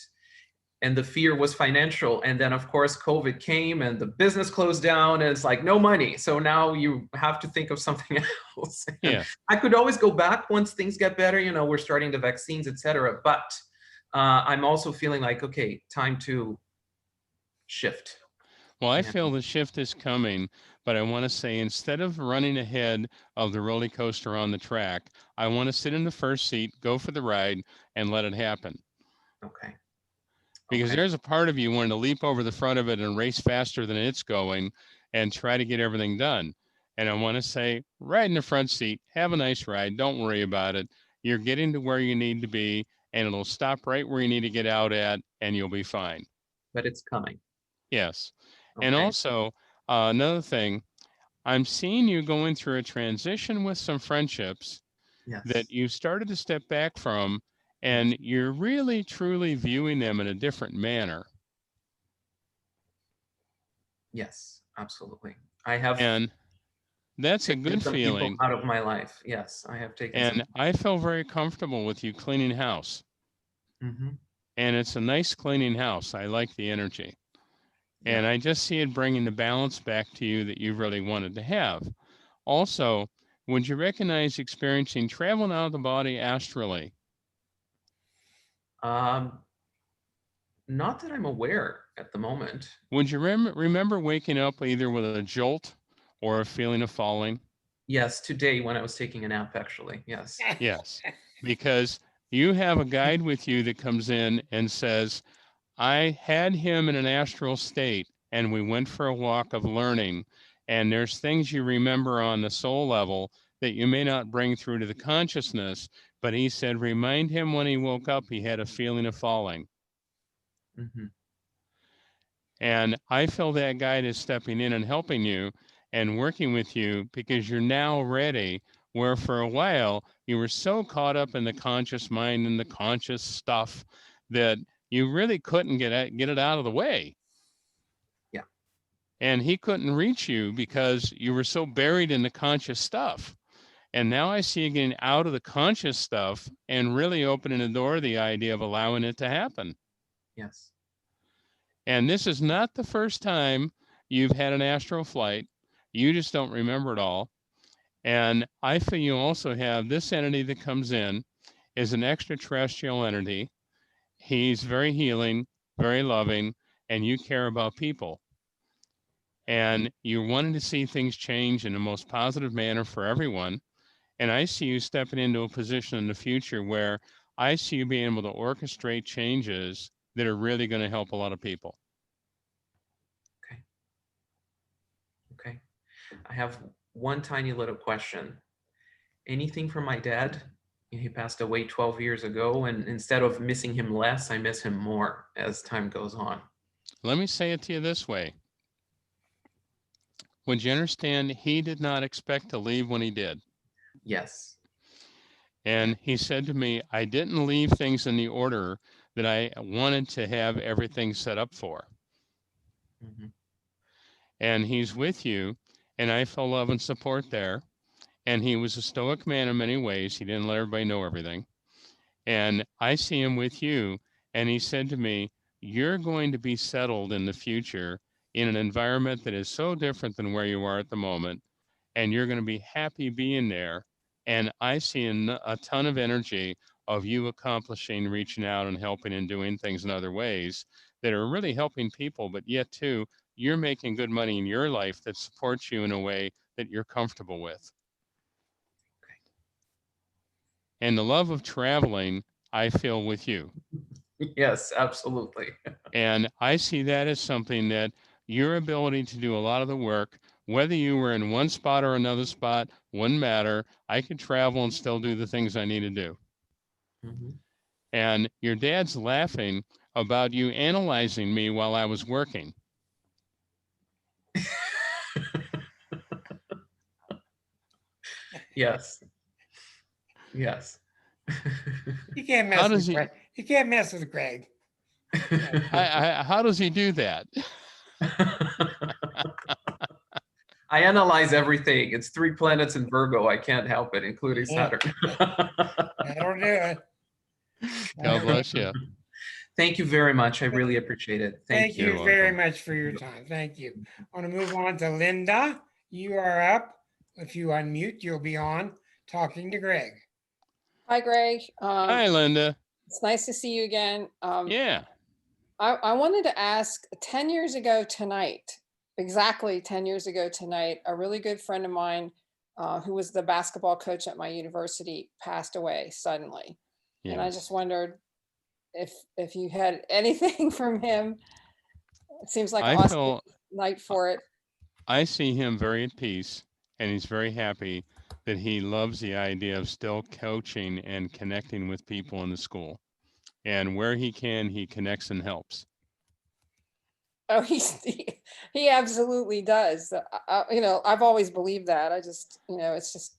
the fear was financial. And then of course, COVID came and the business closed down, and it's like no money. So now you have to think of something else. Yeah. I could always go back once things get better, you know, we're starting the vaccines, etc. But I'm also feeling like, okay, time to shift. Well, I feel the shift is coming, but I want to say, instead of running ahead of the roller coaster on the track, I want to sit in the first seat, go for the ride, and let it happen. Okay. Because there's a part of you wanting to leap over the front of it and race faster than it's going and try to get everything done. And I want to say, ride in the front seat, have a nice ride, don't worry about it. You're getting to where you need to be, and it'll stop right where you need to get out at, and you'll be fine. But it's coming. Yes. Okay. And also, another thing, I'm seeing you going through a transition with some friendships that you started to step back from, and you're really truly viewing them in a different manner. Yes, absolutely. I have. And that's a good some feeling. People out of my life. Yes, I have taken And some. I feel very comfortable with you cleaning house. Mm-hmm. And it's a nice cleaning house. I like the energy. And I just see it bringing the balance back to you that you really wanted to have. Also, would you recognize experiencing traveling out of the body astrally? Not that I'm aware at the moment. Would you remember waking up either with a jolt or a feeling of falling? Yes, today when I was taking a nap, actually. Yes. Yes, because you have a guide with you that comes in and says, I had him in an astral state and we went for a walk of learning. And there's things you remember on the soul level that you may not bring through to the consciousness, but he said, remind him when he woke up, he had a feeling of falling. Mm-hmm. And I feel that guide is stepping in and helping you and working with you, because you're now ready, where for a while you were so caught up in the conscious mind and the conscious stuff that you really couldn't get it out of the way. Yeah. And he couldn't reach you because you were so buried in the conscious stuff. And now I see you getting out of the conscious stuff and really opening the door to the idea of allowing it to happen. Yes. And this is not the first time you've had an astral flight. You just don't remember it all. And I feel you also have this entity that comes in is an extraterrestrial entity. He's very healing, very loving, and you care about people. And you're wanting to see things change in the most positive manner for everyone. And I see you stepping into a position in the future where I see you being able to orchestrate changes that are really going to help a lot of people. Okay. I have one tiny little question. Anything from my dad? He passed away 12 years ago, and instead of missing him less, I miss him more as time goes on. Let me say it to you this way. Would you understand, he did not expect to leave when he did? Yes. And he said to me, I didn't leave things in the order that I wanted to have everything set up for. Mm-hmm. And he's with you, and I feel love and support there. And he was a stoic man in many ways. He didn't let everybody know everything. And I see him with you, and he said to me, you're going to be settled in the future in an environment that is so different than where you are at the moment, and you're going to be happy being there. And I see a ton of energy of you accomplishing, reaching out and helping and doing things in other ways that are really helping people, but yet too, you're making good money in your life that supports you in a way that you're comfortable with. And the love of traveling, I feel with you. Yes, absolutely. And I see that as something that your ability to do a lot of the work, whether you were in one spot or another spot, wouldn't matter. I could travel and still do the things I need to do. Mhm. And your dad's laughing about you analyzing me while I was working. Yes. Yes. You can't How mess does with he? Greg. You can't mess with Greg. How does he do that? I analyze everything. It's 3 planets in Virgo. I can't help it, including Saturn. That'll do it. God bless you. Thank you very much. I really appreciate it. Thank you You're very welcome. much for your time. Thank you. I want to move on to Linda. You are up. If you unmute, you'll be on talking to Greg. Hi, Greg. Hi, Linda. It's nice to see you again. Yeah. I wanted to ask 10 years ago tonight, exactly 10 years ago tonight, a really good friend of mine who was the basketball coach at my university passed away suddenly. And I Yes. just wondered if you had anything from him. It seems like I an awesome feel night for it. I see him very at peace, and he's very happy that he loves the idea of still coaching and connecting with people in the school. And where he can, he connects and helps. Oh, he absolutely does. I've always believed that. I just, it's just.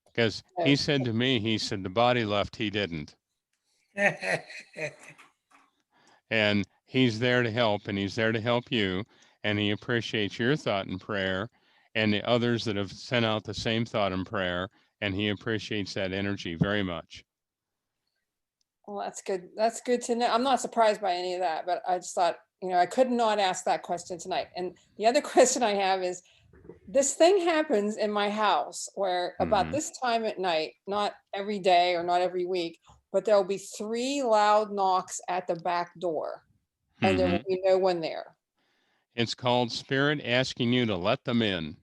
Because he said to me, he said, the body left, he didn't. And he's there to help, and he's there to help you. And he appreciates your thought and prayer and the others that have sent out the same thought and prayer. And he appreciates that energy very much. Well, that's good. That's good to know. I'm not surprised by any of that, but I just thought, I could not ask that question tonight. And the other question I have is, this thing happens in my house where about this time at night, not every day or not every week, but there'll be 3 loud knocks at the back door and there will be no one there. It's called Spirit asking you to let them in.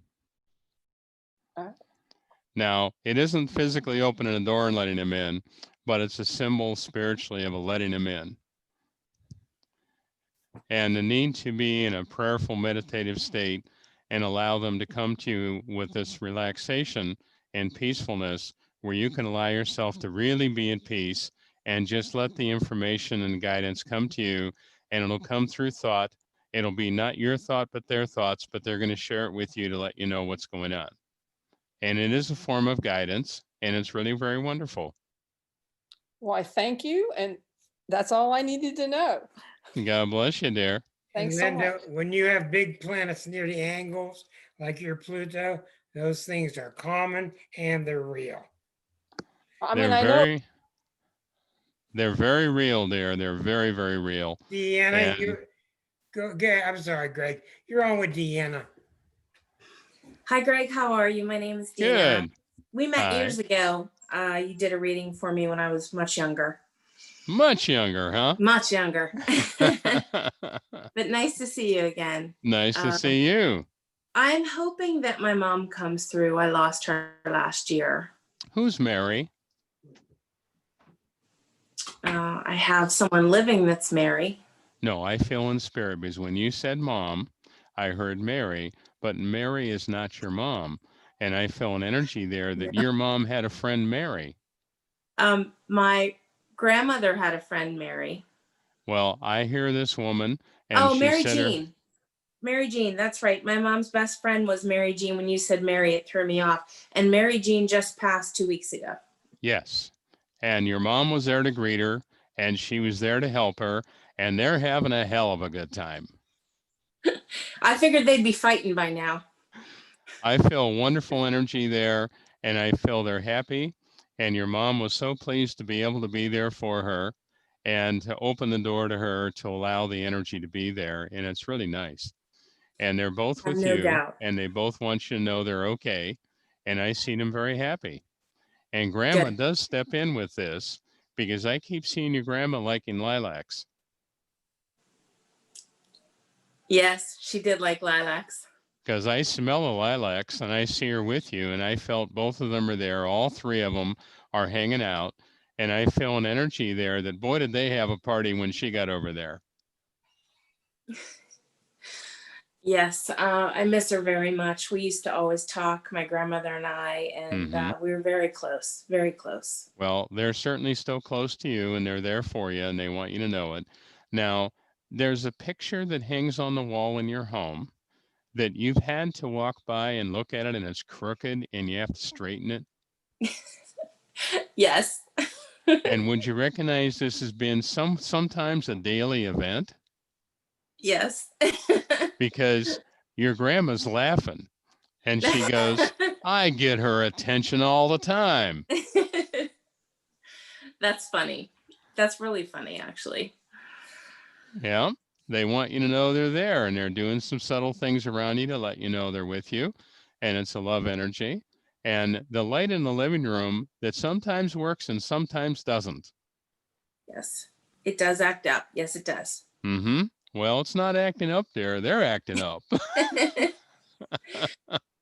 Now, it isn't physically opening a door and letting them in, but it's a symbol spiritually of a letting them in. And the need to be in a prayerful, meditative state and allow them to come to you with this relaxation and peacefulness where you can allow yourself to really be at peace and just let the information and guidance come to you, and it'll come through thought. It'll be not your thought, but their thoughts, but they're going to share it with you to let you know what's going on. And it is a form of guidance, and it's really very wonderful. Well, I thank you. And that's all I needed to know. God bless you, dear. Thanks And so Linda, much. when you have big planets near the angles, like your Pluto, those things are common and they're real. I mean, I know. They're very real, dear. They're very, very real. Deanna, And you go. I'm sorry, Greg. You're on with Deanna. Hi, Greg. How are you? My name is Dina. Good. We met Hi. years ago. You did a reading for me when I was much younger. Much younger, huh? Much younger. But nice to see you again. Nice to see you. I'm hoping that my mom comes through. I lost her last year. Who's Mary? I have someone living that's Mary. No, I feel in spirit because when you said mom, I heard Mary, but Mary is not your mom. And I feel an energy there that your mom had a friend, Mary. My grandmother had a friend, Mary. Well, I hear this woman. And Oh, she Mary said Jean. Mary Jean, that's right. My mom's best friend was Mary Jean. When you said Mary, it threw me off. And Mary Jean just passed 2 weeks ago. Yes. And your mom was there to greet her, and she was there to help her, and they're having a hell of a good time. I figured they'd be fighting by now. I feel wonderful energy there, and I feel they're happy. And your mom was so pleased to be able to be there for her and to open the door to her to allow the energy to be there. And it's really nice. And they're both with No you, doubt. and they both want you to know they're okay. And I see them very happy. And grandma Good. does step in with this because I keep seeing your grandma liking lilacs. Yes, she did like lilacs. Because I smell the lilacs and I see her with you, and I felt both of them are there. All three of them are hanging out, and I feel an energy there that, boy, did they have a party when she got over there. Yes, I miss her very much. We used to always talk, my grandmother and I, and we were very close, very close. Well, they're certainly still close to you, and they're there for you, and they want you to know it. Now, there's a picture that hangs on the wall in your home that you've had to walk by and look at it, and it's crooked, and you have to straighten it. Yes. And would you recognize this as being sometimes a daily event? Yes. Because your grandma's laughing, and she goes, I get her attention all the time. That's funny. That's really funny, actually. Yeah, they want you to know they're there, and they're doing some subtle things around you to let you know they're with you, and it's a love energy. And the light in the living room that sometimes works and sometimes doesn't. Yes, it does act up. Yes, it does. Mm-hmm. Well, it's not acting up there. They're acting up.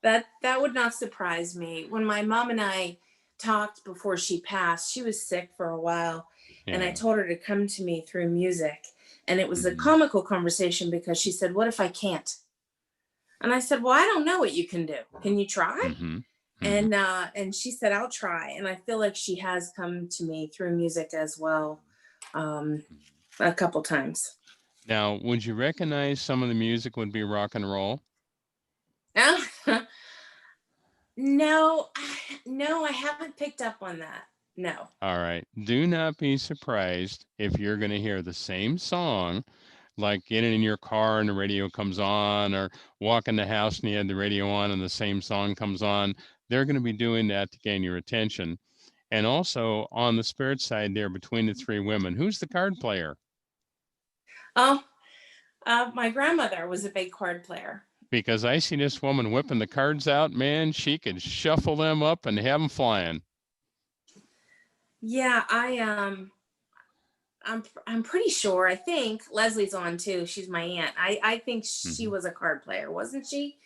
That would not surprise me. When my mom and I talked before she passed, she was sick for a while, and I Yeah. told her to come to me through music. And it was a comical conversation because she said, what if I can't? And I said, well, I don't know what you can do. Can you try? And she said, I'll try. And I feel like she has come to me through music as well, a couple times. Now, would you recognize some of the music would be rock and roll? No, I haven't picked up on that. No. All right. Do not be surprised if you're going to hear the same song, like getting in your car and the radio comes on, or walk in the house and you had the radio on and the same song comes on. They're going to be doing that to gain your attention. And also on the spirit side there between the three women, who's the card player? Oh, my grandmother was a big card player. Because I see this woman whipping the cards out, man, she could shuffle them up and have them flying. Yeah, I'm pretty sure. I think Leslie's on too. She's my aunt. I think she was a card player, wasn't she?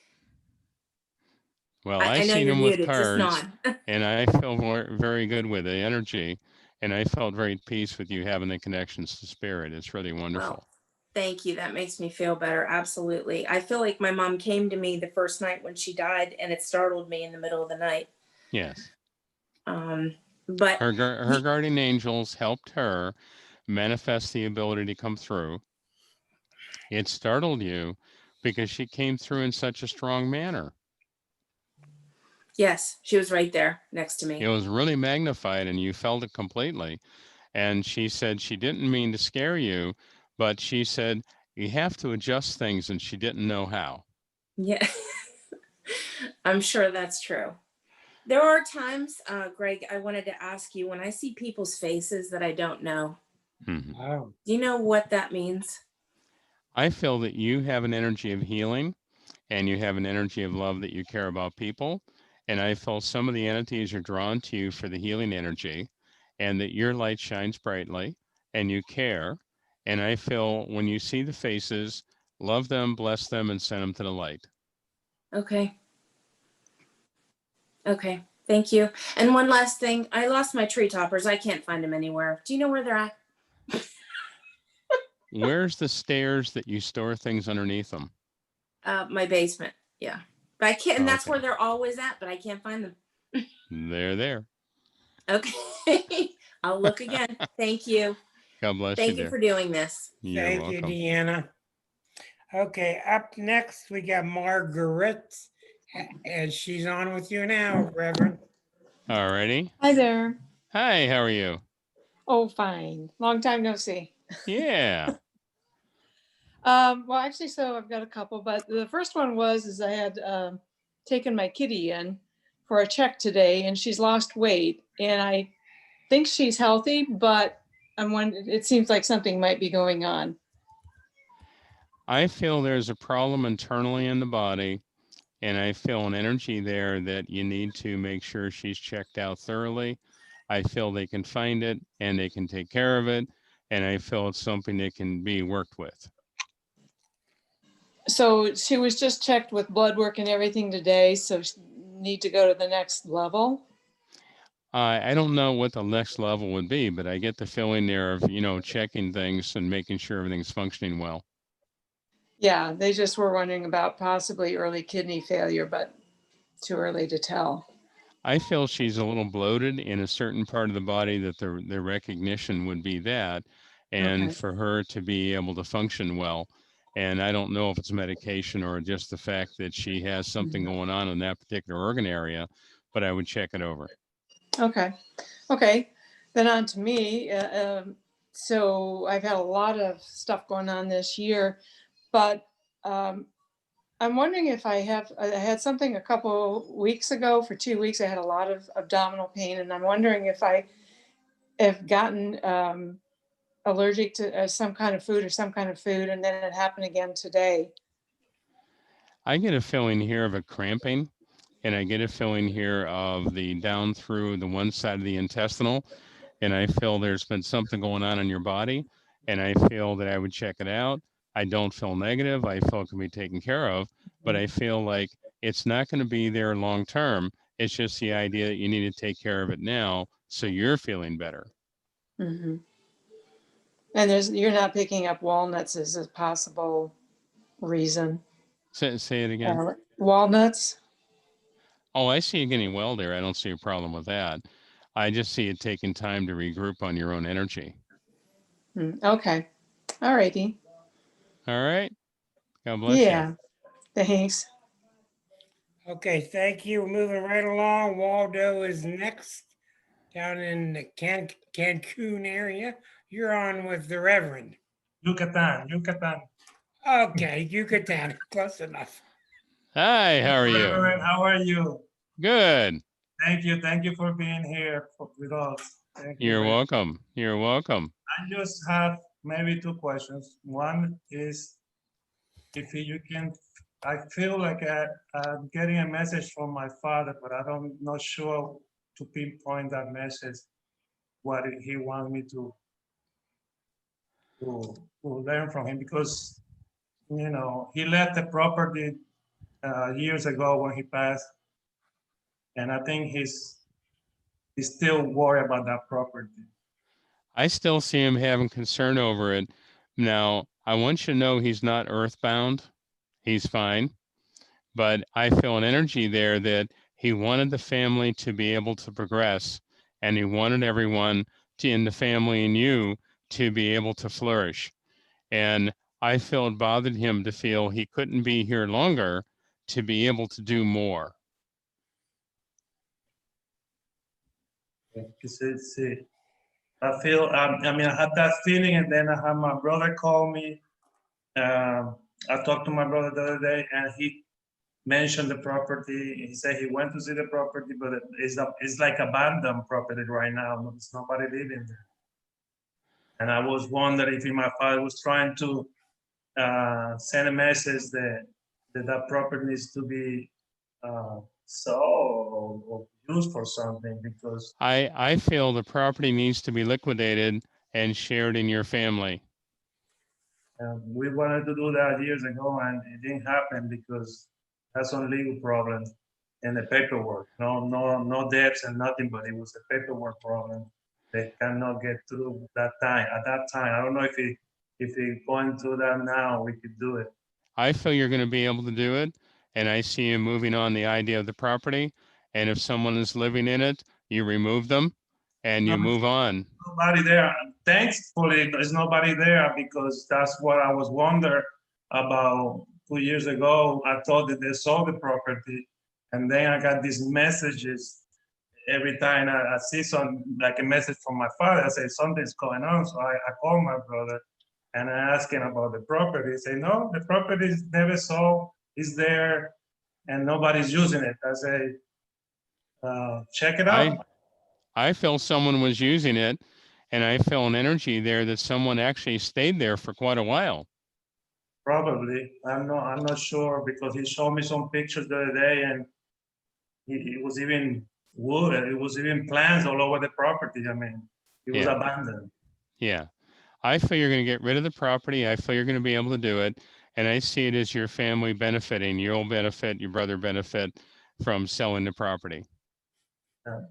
Well, I I know seen you're them with muted, just cards, nod. and I felt very good with the energy, and I felt very at peace with you having the connections to spirit. It's really wonderful. Well, thank you. That makes me feel better. Absolutely. I feel like my mom came to me the first night when she died, and it startled me in the middle of the night. Yes. But her guardian angels helped her manifest the ability to come through. It startled you because she came through in such a strong manner. Yes, she was right there next to me. It was really magnified, and you felt it completely. And she said she didn't mean to scare you, but she said you have to adjust things, and she didn't know how. Yeah, I'm sure that's true. There are times, Greg, I wanted to ask you, when I see people's faces that I don't know, Wow. do you know what that means? I feel that you have an energy of healing, and you have an energy of love, that you care about people. And I felt some of the entities are drawn to you for the healing energy, and that your light shines brightly and you care. And I feel when you see the faces, love them, bless them, and send them to the light. Okay. Okay, thank you. And one last thing, I lost my tree toppers. I can't find them anywhere. Do you know where they're at? Where's the stairs that you store things underneath them? My basement. Yeah. But I can't, and that's Okay. where they're always at, but I can't find them. They're there. Okay. I'll look again. Thank you. God bless Thank you, you for dear. doing this. You're Thank you, welcome. Deanna. Okay, up next we got Margaret, and she's on with you now, Reverend. All righty. Hi there. Hi, how are you? Oh, fine. Long time no see. Yeah. Well, actually, so I've got a couple, but the first one is I had taken my kitty in for a check today, and she's lost weight, and I think she's healthy, but it seems like something might be going on. I feel there's a problem internally in the body, and I feel an energy there that you need to make sure she's checked out thoroughly. I feel they can find it and they can take care of it, and I feel it's something that can be worked with. So she was just checked with blood work and everything today, so she need to go to the next level. I don't know what the next level would be, but I get the feeling there of, checking things and making sure everything's functioning well. Yeah, they just were wondering about possibly early kidney failure, but too early to tell. I feel she's a little bloated in a certain part of the body that the recognition would be that, and Okay. for her to be able to function well. And I don't know if it's medication or just the fact that she has something going on in that particular organ area, but I would check it over. Okay. Okay. Then on to me. So I've had a lot of stuff going on this year, but I'm wondering if I had something a couple weeks ago. For 2 weeks, I had a lot of abdominal pain, and I'm wondering if I have gotten allergic to some kind of food, and then it happened again today. I get a feeling here of a cramping, and I get a feeling here of the down through the one side of the intestinal, and I feel there's been something going on in your body, and I feel that I would check it out. I don't feel negative. I feel it can be taken care of, but I feel like it's not going to be there long term. It's just the idea that you need to take care of it now so you're feeling better. Mm-hmm. And you're not picking up walnuts as a possible reason. Say it again. Walnuts? Oh, I see you getting well there. I don't see a problem with that. I just see it taking time to regroup on your own energy. Okay. All righty. All right. God bless you. Yeah. Thanks. Okay, thank you. Moving right along. Waldo is next down in the Cancun area. You're on with the Reverend. Yucatan. Okay, Yucatan. Close enough. Hi, how are you? Reverend, how are you? Good. Thank you for being here with us. Thank you. You're welcome. You're welcome. I just have maybe two questions. One is if you can, I feel like I'm getting a message from my father, but I'm not sure to pinpoint that message, what he wants me to learn from him, because, he left the property years ago when he passed, and I think he's still worried about that property. I still see him having concern over it. Now, I want you to know he's not earthbound. He's fine. But I feel an energy there that he wanted the family to be able to progress, and he wanted everyone in the family and you to be able to flourish. And I feel it bothered him to feel he couldn't be here longer to be able to do more. I feel, I had that feeling, and then I had my brother call me. I talked to my brother the other day, and he mentioned the property. He said he went to see the property, but it's like abandoned property right now. There's nobody living there. And I was wondering if my father was trying to send a message that property needs to be sold or used for something, because I feel the property needs to be liquidated and shared in your family. we wanted to do that years ago, and it didn't happen because that's some legal problem and the paperwork. No debts and nothing, but it was a paperwork problem. They cannot get through that time. At that time, I don't know if he going through that now, we could do it. I feel you're going to be able to do it, and I see you moving on the idea of the property. And if someone is living in it, you remove them and you move on. Nobody there. Thankfully, there's nobody there, because that's what I was wondering about 2 years ago. I thought that they sold the property, and then I got these messages every time I see like a message from my father. I say something's going on, so I call my brother and I ask him about the property. He say, no, the property is never sold. It's there, and nobody's using it. I say, check it out. I feel someone was using it, and I feel an energy there that someone actually stayed there for quite a while. Probably. I'm not sure, because he showed me some pictures the other day, and it was even wood. It was even plants all over the property. I mean, it was abandoned. Yeah. I feel you're going to get rid of the property. I feel you're going to be able to do it. And I see it as your family benefiting. You'll benefit, your brother benefit from selling the property.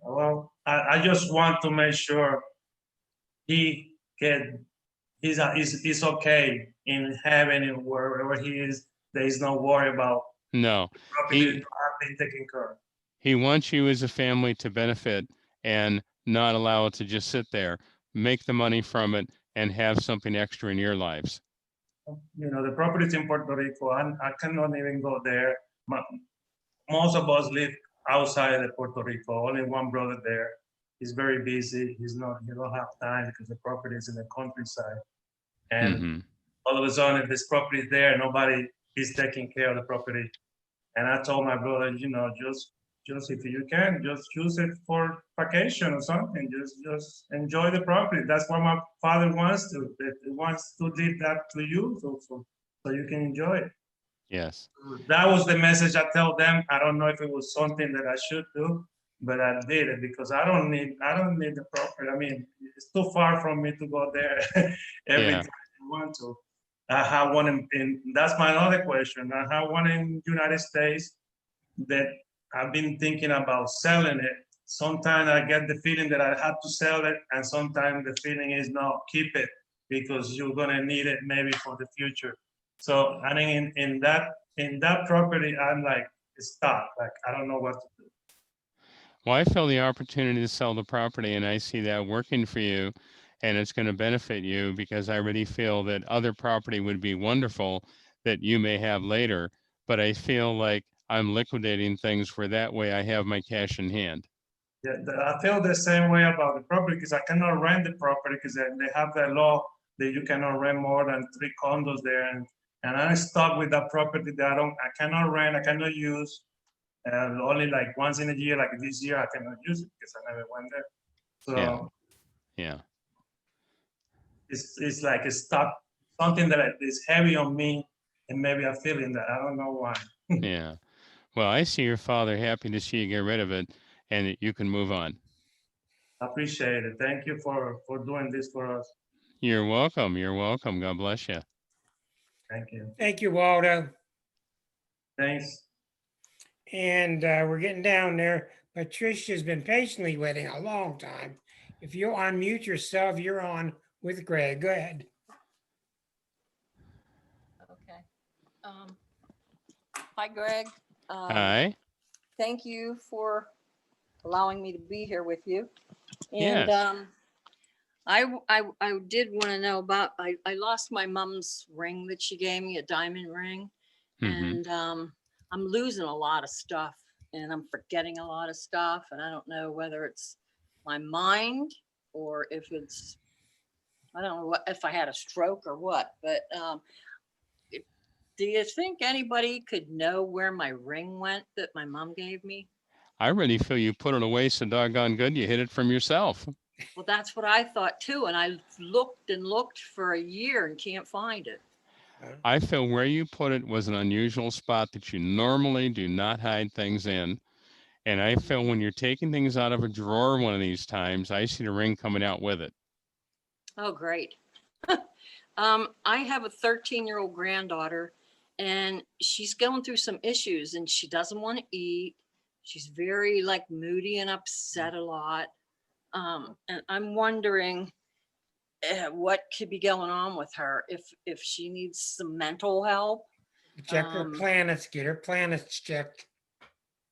Well, I just want to make sure he can, he's okay in having it wherever he is. There is no worry about No, property he being taken care of. he wants you as a family to benefit and not allow it to just sit there. Make the money from it and have something extra in your lives. You know, the property is in Puerto Rico, and I cannot even go there. Most of us live outside of Puerto Rico. Only one brother there. He's very busy. He don't have time because the property is in the countryside. And all of a sudden, if this property is there, nobody is taking care of the property. And I told my brother, you know, just if you can, just use it for vacation or something. Just enjoy the property. That's what my father wants to. He wants to do that to you, so you can enjoy it. Yes. That was the message I tell them. I don't know if it was something that I should do, but I did it because I don't need the property. I mean, it's too far from me to go there every time I want to. I have one in that's my other question. I have one in United States that I've been thinking about selling it. Sometimes I get the feeling that I have to sell it, and sometimes the feeling is no, keep it because you're gonna need it maybe for the future. So I think in that property, I'm like stuck. Like I don't know what to do. Well, I feel the opportunity to sell the property, and I see that working for you, and it's going to benefit you because I really feel that other property would be wonderful that you may have later. But I feel like I'm liquidating things where that way I have my cash in hand. Yeah, I feel the same way about the property because I cannot rent the property because they have that law that you cannot rent more than 3 condos there, and I'm stuck with that property that I cannot rent, I cannot use, and only like once in a year, like this year, I cannot use it because I never went there. So Yeah. it's like it's stuck, something that is heavy on me, and maybe I'm feeling that I don't know why. Yeah. Well, I see your father happy to see you get rid of it and that you can move on. I appreciate it. Thank you for doing this for us. You're welcome. You're welcome. God bless you. Thank you. Thank you, Waldo. Thanks. And we're getting down there. Patricia's been patiently waiting a long time. If you'll unmute yourself, you're on with Greg. Go ahead. Okay. Hi, Greg. Hi. Thank you for allowing me to be here with you. And Yes. I did want to know about, I lost my mom's ring that she gave me, a diamond ring. And I'm losing a lot of stuff and I'm forgetting a lot of stuff. And I don't know whether it's my mind or if it's, I don't know what, if I had a stroke or what, but do you think anybody could know where my ring went that my mom gave me? I really feel you put it away so doggone good you hid it from yourself. Well, that's what I thought too. And I looked and looked for a year and can't find it. I feel where you put it was an unusual spot that you normally do not hide things in. And I feel when you're taking things out of a drawer one of these times, I see the ring coming out with it. Oh, great. I have a 13-year-old granddaughter and she's going through some issues and she doesn't want to eat. She's very like moody and upset a lot. And I'm wondering what could be going on with her if she needs some mental help. Check her planets, get her planets checked.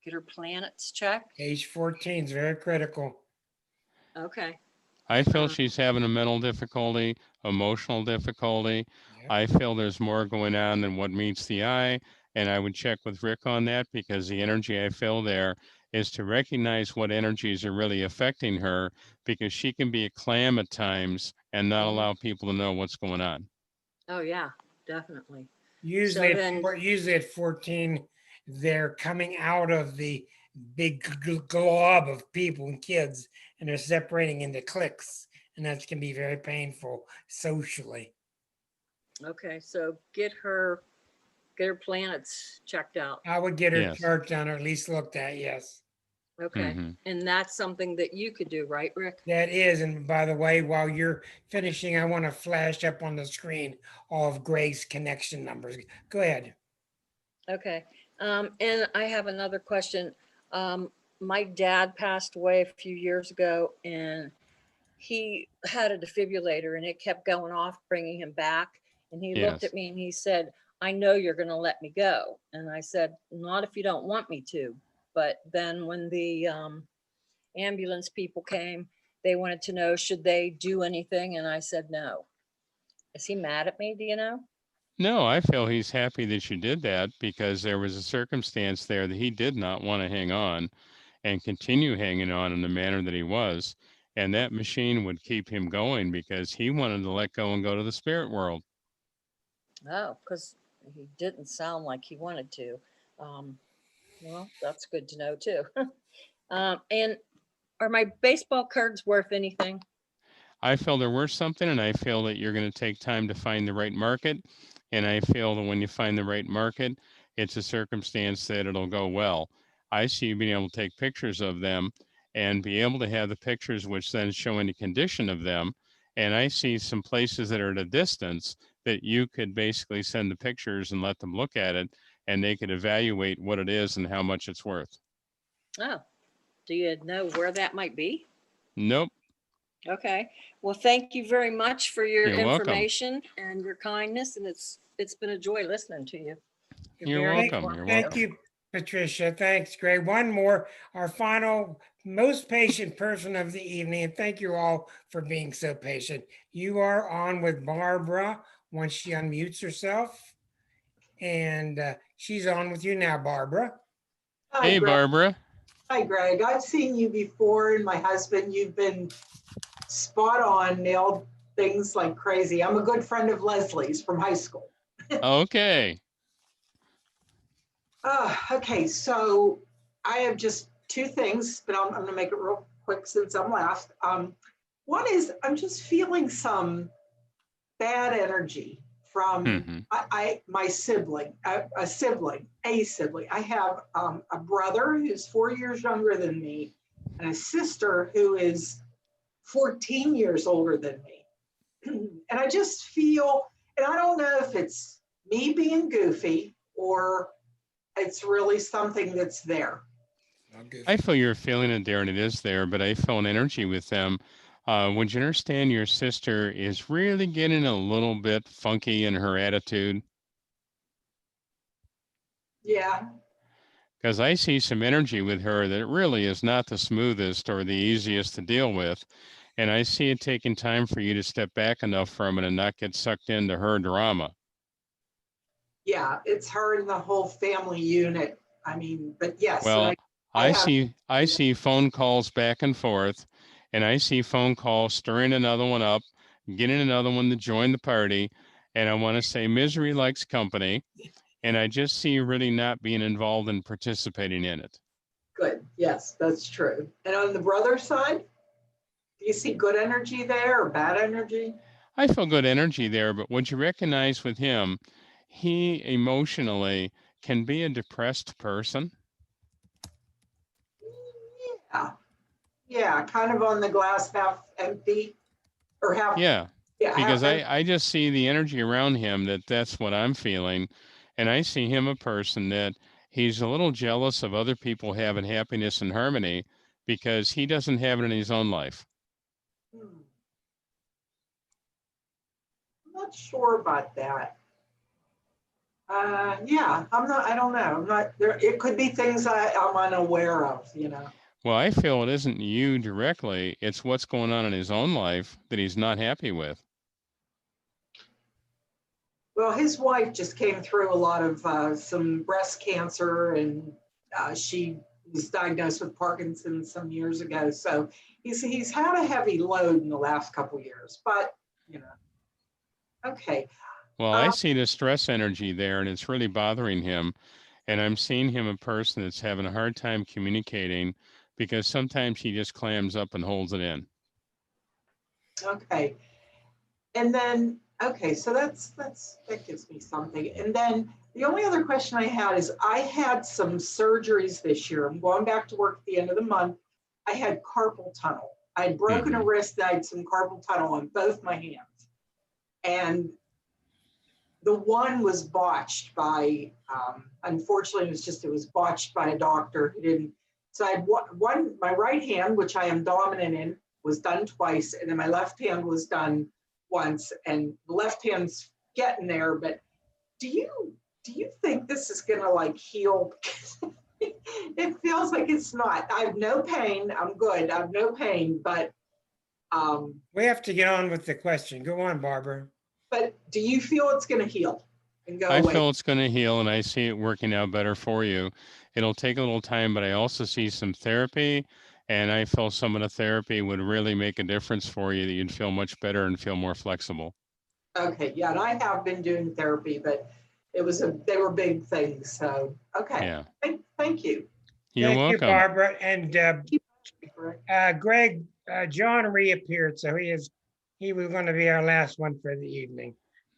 Get her planets checked. Age 14 is very critical. Okay. I feel she's having a mental difficulty, emotional difficulty. I feel there's more going on than what meets the eye. And I would check with Rick on that because the energy I feel there is to recognize what energies are really affecting her because she can be a clam at times and not allow people to know what's going on. Oh yeah, definitely. Usually, So usually at 14, they're coming out of the big glob of people and kids, and they're separating into cliques, and that can be very painful socially. Okay, so get her planets checked out. I would get her Yes. chart done or at least looked at, yes. Okay. And that's something that you could do, right, Rick? That is, and by the way, while you're finishing, I want to flash up on the screen all of Greg's connection numbers. Go ahead. Okay. And I have another question. My dad passed away a few years ago, and he had a defibrillator and it kept going off, bringing him back. And he looked Yes. at me and he said, I know you're going to let me go. And I said, not if you don't want me to. But then when the ambulance people came, they wanted to know, should they do anything? And I said, no. Is he mad at me? Do you know? No, I feel he's happy that you did that because there was a circumstance there that he did not want to hang on and continue hanging on in the manner that he was. And that machine would keep him going because he wanted to let go and go to the spirit world. Oh, because he didn't sound like he wanted to. Well, that's good to know too. And are my baseball cards worth anything? I feel there were something, and I feel that you're going to take time to find the right market. And I feel that when you find the right market, it's a circumstance that it'll go well. I see you being able to take pictures of them and be able to have the pictures which then show any condition of them. And I see some places that are at a distance that you could basically send the pictures and let them look at it, and they could evaluate what it is and how much it's worth. Oh, do you know where that might be? Nope. Okay. Well, thank you very much for your You're welcome. information and your kindness. And it's been a joy listening to you. You're very welcome. You're informative. Thank you, Patricia. Thanks, Greg. One more, our final, most patient person of the evening. And thank you all for being so patient. You are on with Barbara once she unmutes herself. And she's on with you now, Barbara. Hi, Hey, Greg. Barbara. Hi, Greg. I've seen you before, and my husband. You've been spot on, nailed things like crazy. I'm a good friend of Leslie's from high school. Okay. Okay, so I have just two things, but I'm going to make it real quick since I'm last. One is I'm just feeling some bad energy from my sibling, a sibling. I have a brother who's 4 years younger than me and a sister who is 14 years older than me. And I just feel, and I don't know if it's me being goofy or it's really something that's there. I feel you're feeling it there, and it is there, but I feel an energy with them. Would you understand your sister is really getting a little bit funky in her attitude? Yeah. Because I see some energy with her that really is not the smoothest or the easiest to deal with. And I see it taking time for you to step back enough from it and not get sucked into her drama. Yeah, it's her and the whole family unit. I mean, but yes. Well, I I see phone calls back and forth, and I see phone calls stirring another one up, getting another one to join the party. And I want to say misery likes company. And I just see you really not being involved in participating in it. Good. Yes, that's true. And on the brother side, do you see good energy there or bad energy? I feel good energy there, but would you recognize with him, he emotionally can be a depressed person? Yeah. Yeah, kind of on the glass half empty or half. Yeah, Yeah, because half I just see the energy around him that's what I'm feeling. And I see him a person that he's a little jealous of other people having happiness and harmony because he doesn't have it in his own life. I'm not sure about that. Yeah, I don't know. I'm not there. It could be things I'm unaware of, you know. Well, I feel it isn't you directly. It's what's going on in his own life that he's not happy with. Well, his wife just came through a lot of some breast cancer, and she was diagnosed with Parkinson's some years ago. So he's had a heavy load in the last couple of years, but you know, okay. Well, I see the stress energy there, and it's really bothering him. And I'm seeing him a person that's having a hard time communicating because sometimes he just clams up and holds it in. Okay. And then, okay, so that gives me something. And then The only other question I had is I had some surgeries this year. I'm going back to work at the end of the month. I had carpal tunnel. I had broken a wrist. I had some carpal tunnel on both my hands. And the one was botched by, unfortunately, it was botched by a doctor who didn't. So I had one, my right hand, which I am dominant in, was done twice. And then my left hand was done once. And the left hand's getting there. But do you think this is gonna like heal? It feels like it's not. I have no pain. I'm good. I have no pain, but we have to get on with the question. Go on, Barbara. But do you feel it's gonna heal and go I away? feel it's going to heal, and I see it working out better for you. It'll take a little time, but I also see some therapy, and I feel some of the therapy would really make a difference for you, that you'd feel much better and feel more flexible. Okay, yeah, and I have been doing therapy, but they were big things. So okay, yeah. Thank you. You're welcome. Thank you, Barbara. And Greg, John reappeared, so he was going to be our last one for the evening.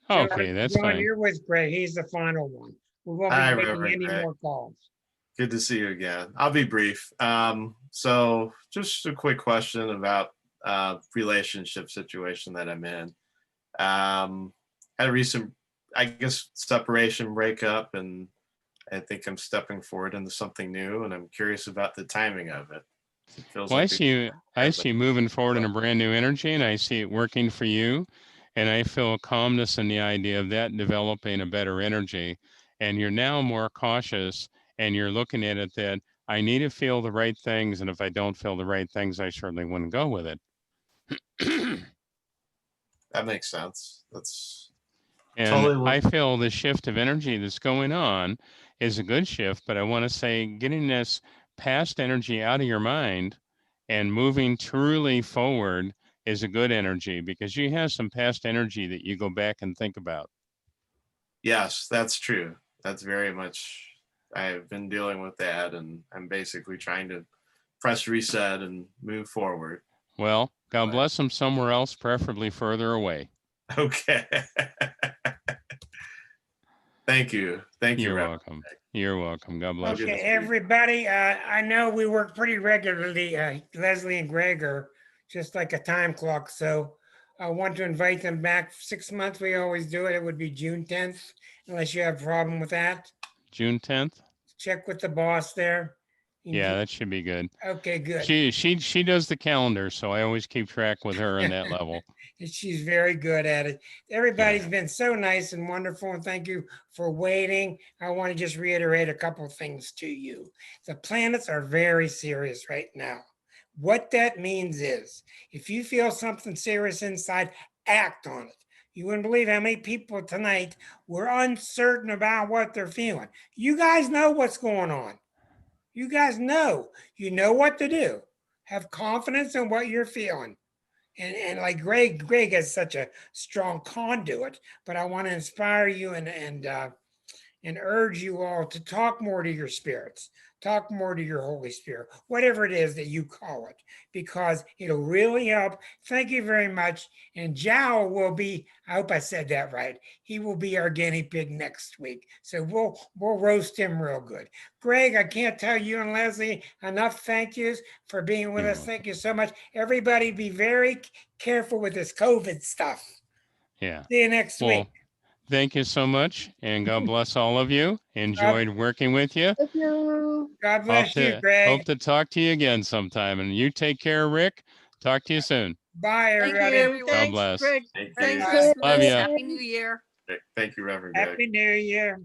So, Okay, that's John, fine. you're with Greg. He's the final one. We won't Hi, be making Reverend any Greg. more calls. Good to see you again. I'll be brief. So just a quick question about relationship situation that I'm in. Had a recent, I guess, separation breakup, and I think I'm stepping forward into something new, and I'm curious about the timing of it. It feels Well, like I see you moving forward in a brand new energy, and I see it working for you. And I feel a calmness in the idea of that developing a better energy. And you're now more cautious, and you're looking at it that I need to feel the right things. And if I don't feel the right things, I certainly wouldn't go with it. That makes sense. That's And totally I feel the shift of energy that's going on is a good shift, but I want to say getting this past energy out of your mind and moving truly forward is a good energy, because you have some past energy that you go back and think about. Yes, that's true. That's very much, I've been dealing with that, and I'm basically trying to press reset and move forward. Well, God bless them somewhere else, preferably further away. Okay. Thank you. Thank you. You're Reverend. welcome. You're welcome. God bless Okay, you. everybody, I know we work pretty regularly. Leslie and Greg are just like a time clock. So I want to invite them back 6 months. We always do it. It would be June 10th, unless you have a problem with that. June 10th? Check with the boss there. Yeah, that should be good. Okay, good. She does the calendar, so I always keep track with her on that level. She's very good at it. Everybody's been so nice and wonderful, and thank you for waiting. I want to just reiterate a couple things to you. The planets are very serious right now. What that means is, if you feel something serious inside, act on it. You wouldn't believe how many people tonight were uncertain about what they're feeling. You guys know what's going on. You guys know. You know what to do. Have confidence in what you're feeling. And like Greg has such a strong conduit, but I want to inspire you and urge you all to talk more to your spirits, talk more to your Holy Spirit, whatever it is that you call it, because it'll really help. Thank you very much. And Jao will be, I hope I said that right, he will be our guinea pig next week. So we'll roast him real good. Greg, I can't tell you and Leslie enough thank yous for being with us. Thank you so much. Everybody be very careful with this COVID stuff. Yeah. See you next week. Thank you so much, and God bless all of you. Enjoyed working with you. Thank you. God bless you, Greg. Hope to talk to you again sometime. And you take care, Rick. Talk to you soon. Bye, everybody. Thank you. God bless. Greg. Thank Thanks, you. Christmas. Love ya. Happy New Year. Thank you, Reverend Greg. Happy New Year.